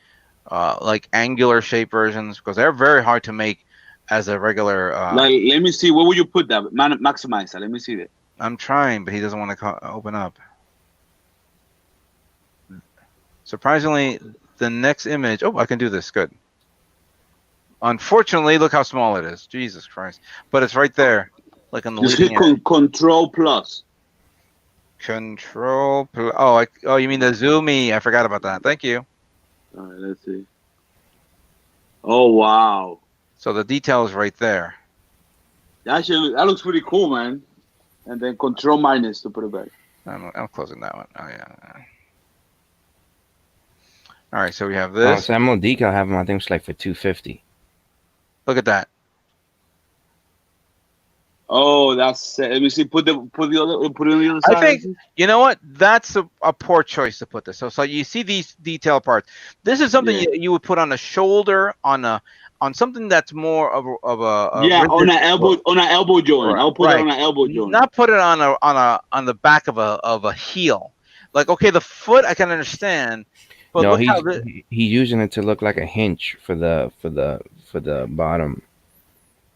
Speaker 1: like angular shape versions because they're very hard to make as a regular.
Speaker 3: Like, let me see. Where would you put that? Maximize that. Let me see that.
Speaker 1: I'm trying, but he doesn't want to open up. Surprisingly, the next image. Oh, I can do this. Good. Unfortunately, look how small it is. Jesus Christ! But it's right there, like on the leading edge.
Speaker 3: Control plus.
Speaker 1: Control. Oh, you mean the zoomy? I forgot about that. Thank you.
Speaker 3: All right, let's see. Oh wow!
Speaker 1: So the detail is right there.
Speaker 3: Actually, that looks pretty cool, man. And then Control minus to put it back.
Speaker 1: I'm closing that one. Oh yeah. All right, so we have this.
Speaker 4: Samuel Decal have them. I think it's like for $250.
Speaker 1: Look at that.
Speaker 3: Oh, that's. Let me see. Put it on the other side.
Speaker 1: I think you know what. That's a poor choice to put this. So you see these detail parts. This is something you would put on a shoulder on something that's more of a
Speaker 3: on an elbow joint.
Speaker 1: Right.
Speaker 3: I'll put it on an elbow joint.
Speaker 1: Not put it on the back of a heel. Like okay, the foot I can understand. But
Speaker 4: no, he's using it to look like a hinge for the bottom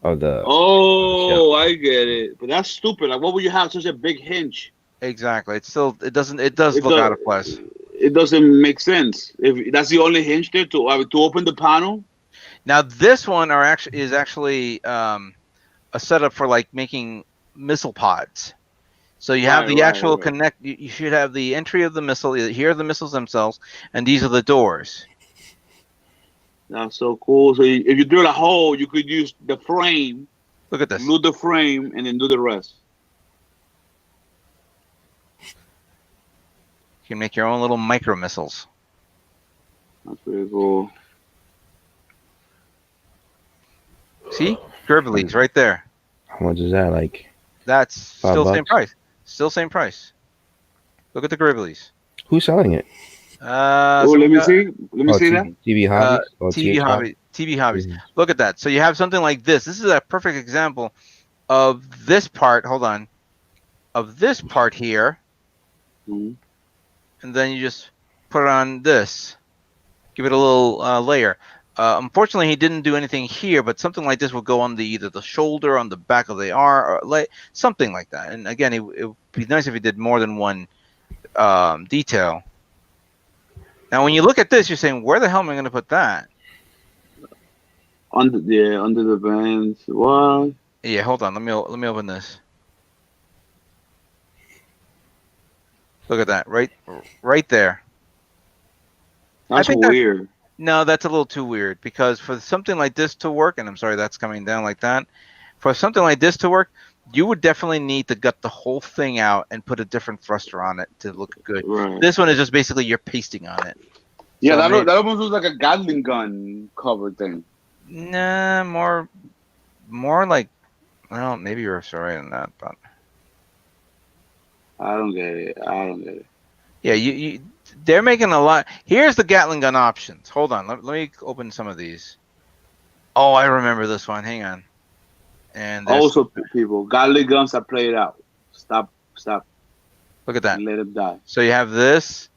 Speaker 4: of the.
Speaker 3: Oh, I get it. But that's stupid. Like, what would you have such a big hinge?
Speaker 1: Exactly. It does look out of place.
Speaker 3: It doesn't make sense. If that's the only hinge there to open the panel.
Speaker 1: Now this one is actually a setup for like making missile pods. So you have the actual connect. You should have the entry of the missile. Here are the missiles themselves, and these are the doors.
Speaker 3: That's so cool. So if you drill a hole, you could use the frame.
Speaker 1: Look at this.
Speaker 3: Glue the frame and then do the rest.
Speaker 1: You can make your own little micro missiles.
Speaker 3: That's pretty cool.
Speaker 1: See, Gribbly's right there.
Speaker 4: How much is that? Like.
Speaker 1: That's still
Speaker 4: $5?
Speaker 1: Same price. Still same price. Look at the Gribbly's.
Speaker 4: Who's selling it?
Speaker 3: Let me see. Let me see that.
Speaker 4: TV Hobbies.
Speaker 1: TV Hobbies. Look at that. So you have something like this. This is a perfect example of this part. Hold on. Of this part here.
Speaker 3: Mhm.
Speaker 1: and then you just put it on this. Give it a little layer. Unfortunately, he didn't do anything here, but something like this would go on either the shoulder, on the back of the arm, or something like that. And again, it would be nice if he did more than one detail. Now, when you look at this, you're saying, where the hell am I going to put that?
Speaker 3: Under the bands. What?
Speaker 1: Yeah, hold on. Let me open this. Look at that, right there.
Speaker 3: That's
Speaker 1: think
Speaker 3: weird.
Speaker 1: No, that's a little too weird, because for something like this to work, and I'm sorry that's coming down like that, for something like this to work, you would definitely need to gut the whole thing out and put a different thruster on it to look good.
Speaker 3: Right.
Speaker 1: This one is just basically you're pasting on it.
Speaker 3: Yeah,
Speaker 1: So
Speaker 3: that almost looks like a Gatling gun cover thing.
Speaker 1: Nah, more like, well, maybe you're right on that, but
Speaker 3: I don't get it.
Speaker 1: yeah, they're making a lot. Here's the Gatling gun options. Hold on, let me open some of these. Oh, I remember this one. Hang on. And
Speaker 3: Also, people, Gatling guns are played out. Stop.
Speaker 1: Look at that.
Speaker 3: And let them die.
Speaker 1: So you have this.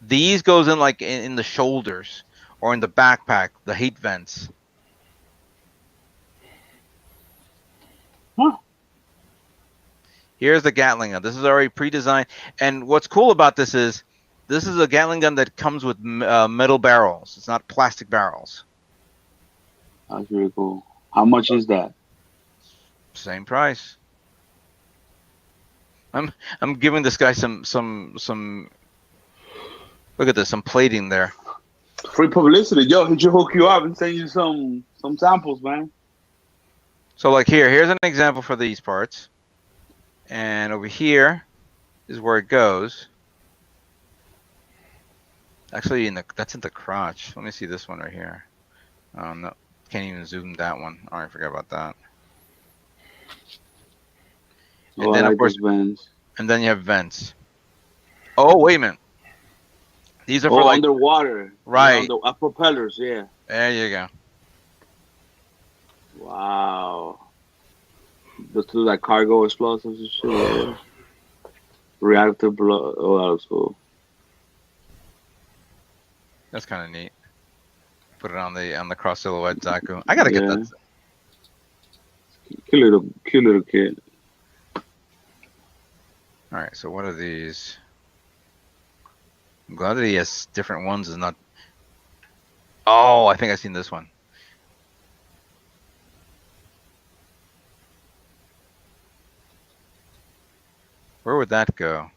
Speaker 1: These goes in like in the shoulders or in the backpack, the heat vents.
Speaker 3: Huh.
Speaker 1: Here's the Gatling gun. This is already pre-designed. And what's cool about this is a Gatling gun that comes with metal barrels. It's not plastic barrels.
Speaker 3: That's really cool. How much is that?
Speaker 1: Same price. I'm giving this guy some look at this, some plating there.
Speaker 3: Free publicity. Yo, he should hook you up and send you some samples, man.
Speaker 1: So like here's an example for these parts. And over here is where it goes. Actually, that's in the crotch. Let me see this one right here. Oh no, can't even zoom that one. All right, forgot about that. And then of course, and then you have vents. Oh wait a minute. These are for like
Speaker 3: underwater,
Speaker 1: right?
Speaker 3: Propellers, yeah.
Speaker 1: There you go.
Speaker 3: Wow. Let's do like cargo explosives and shit. Yeah. Reactive blood. Oh, that was cool.
Speaker 1: That's kind of neat. Put it on the cross silhouette Zaku. I gotta get that.
Speaker 3: Cute little kid.
Speaker 1: All right, so what are these? I'm glad that he has different ones and not. Oh, I think I've seen this one. Where would that go?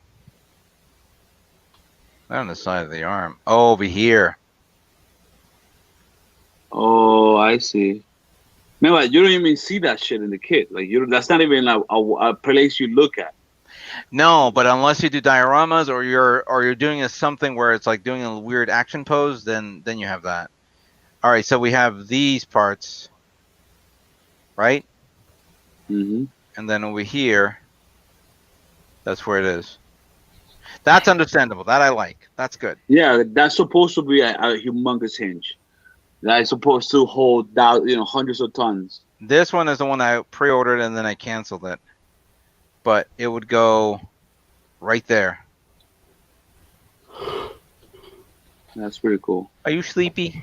Speaker 1: Not on the side of the arm. Oh, over here.
Speaker 3: Oh, I see. Man, like, you don't even see that shit in the kit. Like that's not even a place you look at.
Speaker 1: No, but unless you do dioramas or you're doing something where it's like doing a weird action pose, then you have that. All right, so we have these parts, right?
Speaker 3: Mm-hmm.
Speaker 1: And then over here, that's where it is. That's understandable. That I like. That's good.
Speaker 3: Yeah, that's supposed to be a humongous hinge. That's supposed to hold down, hundreds of tons.
Speaker 1: This one is the one I pre-ordered and then I canceled it. But it would go right there.
Speaker 3: That's pretty cool.
Speaker 1: Are you sleepy?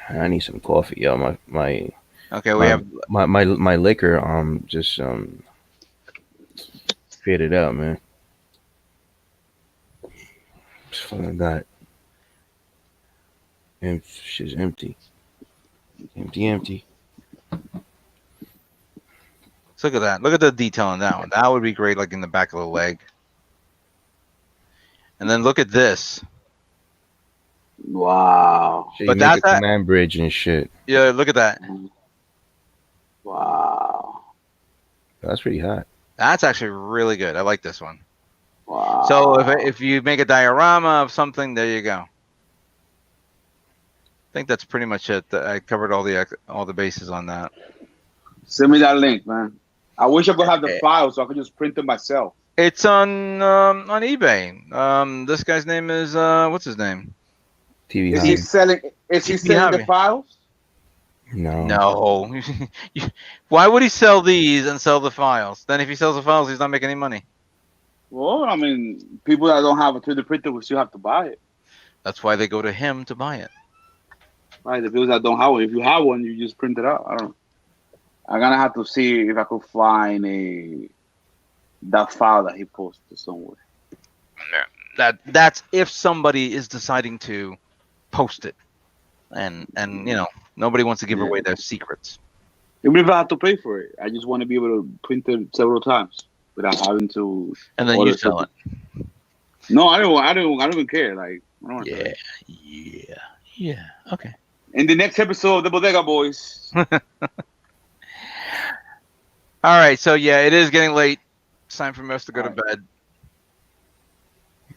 Speaker 4: I need some coffee, yo. My
Speaker 1: okay, we have
Speaker 4: my liquor just faded out, man. Just fucking got and shit's empty. Empty.
Speaker 1: Look at that. Look at the detail on that one. That would be great, like in the back of the leg. And then look at this.
Speaker 3: Wow.
Speaker 4: So but that's a command bridge and shit.
Speaker 1: Yeah, look at that.
Speaker 3: Wow.
Speaker 4: That's pretty hot.
Speaker 1: That's actually really good. I like this one.
Speaker 3: Wow.
Speaker 1: So if you make a diorama of something, there you go. I think that's pretty much it. I covered all the bases on that.
Speaker 3: Send me that link, man. I wish I could have the file so I could just print them myself.
Speaker 1: It's on eBay. This guy's name is what's his name?
Speaker 3: TV. Is he selling the files?
Speaker 1: No. Why would he sell these and sell the files? Then if he sells the files, he's not making any money.
Speaker 3: Well, I mean, people that don't have a 3D printer will still have to buy it.
Speaker 1: That's why they go to him to buy it.
Speaker 3: Right? The people that don't have one, if you have one, you just print it out. I don't know. I'm gonna have to see if I could find that file that he posted somewhere.
Speaker 1: That's if somebody is deciding to post it, and nobody wants to give away their secrets.
Speaker 3: Even if I have to pay for it, I just want to be able to print it several times without having to.
Speaker 1: And then you sell it.
Speaker 3: No, I don't even care. Like, I don't
Speaker 1: Yeah,
Speaker 3: care.
Speaker 1: yeah. Okay.
Speaker 3: In the next episode of the Bodega Boys.
Speaker 1: All right, so yeah, it is getting late. It's time for us to go to bed.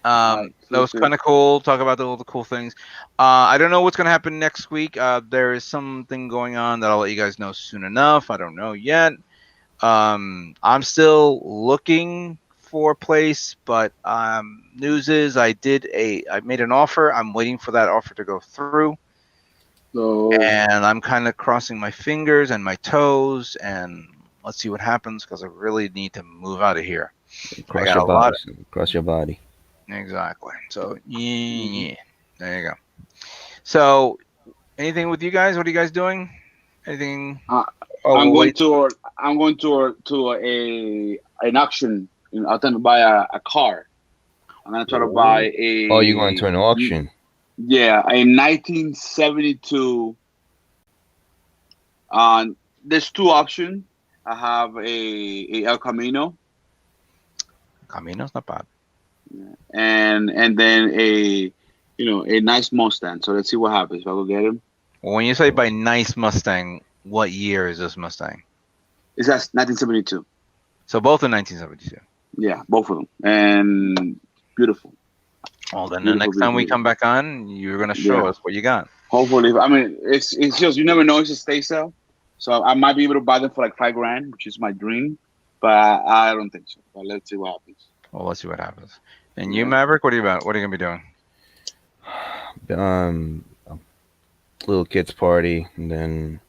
Speaker 1: That was kind of cool. Talk about all the cool things. I don't know what's going to happen next week. There is something going on that I'll let you guys know soon enough. I don't know yet. I'm still looking for a place, but news is I made an offer. I'm waiting for that offer to go through. And I'm kind of crossing my fingers and my toes, and let's see what happens because I really need to move out of here.
Speaker 4: Cross your body.
Speaker 1: Exactly. So yeah, there you go. So, anything with you guys? What are you guys doing? Anything?
Speaker 3: I'm going to an auction. I'm trying to buy a car. I'm gonna try to buy a.
Speaker 4: Oh, you're going to an auction?
Speaker 3: Yeah, a 1972. There's two options. I have a El Camino.
Speaker 1: Camino's not bad.
Speaker 3: And then a nice Mustang. So let's see what happens. If I go get him.
Speaker 1: Well, when you say by nice Mustang, what year is this Mustang?
Speaker 3: It's 1972.
Speaker 1: So both in 1972.
Speaker 3: Yeah, both of them, and beautiful.
Speaker 1: Well, then the next time we come back on, you're gonna show us what you got.
Speaker 3: Hopefully, I mean, it's just you never know. It's a stay sale, so I might be able to buy them for like $5,000, which is my dream, but I don't think so. But let's see what happens.
Speaker 1: Well, let's see what happens. And you, Maverick, what are you about? What are you gonna be doing?
Speaker 4: Little kids party, and then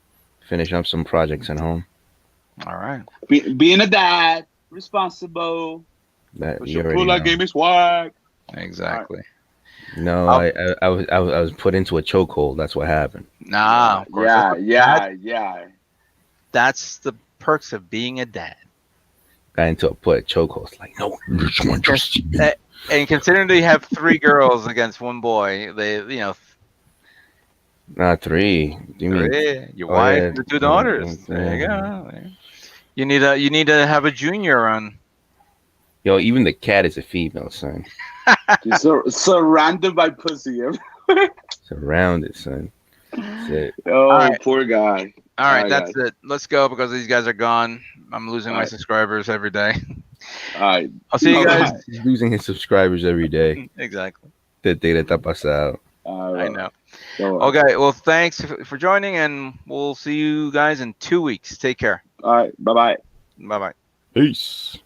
Speaker 4: finish up some projects at home.
Speaker 1: All right.
Speaker 3: Being a dad, responsible.
Speaker 4: That you already
Speaker 3: pull that game is whack.
Speaker 1: Exactly.
Speaker 4: Right. No, I was put into a chokehold. That's what happened.
Speaker 1: Nah. Of course.
Speaker 3: Yeah.
Speaker 1: That's the perks of being a dad.
Speaker 4: Got into a chokehold. It's like, no, this one just.
Speaker 1: And considering they have 3 girls against 1 boy,
Speaker 4: Not 3. You mean
Speaker 1: your wife and the 2 daughters? There you go. You need to have a junior on.
Speaker 4: Yo, even the cat is a female, son.
Speaker 3: Surrounded by pussy.
Speaker 4: Surrounded, son. That's it.
Speaker 3: Oh, right. Poor guy.
Speaker 1: All right, that's it. Let's go because these guys are gone. I'm losing my subscribers every day.
Speaker 3: All right.
Speaker 1: I'll see you guys.
Speaker 4: He's losing his subscribers every day.
Speaker 1: Exactly.
Speaker 4: The day that pasa out.
Speaker 1: I know. Okay, well, thanks for joining, and we'll see you guys in 2 weeks. Take care.
Speaker 3: All right. Bye-bye.
Speaker 1: Bye-bye.
Speaker 4: Peace.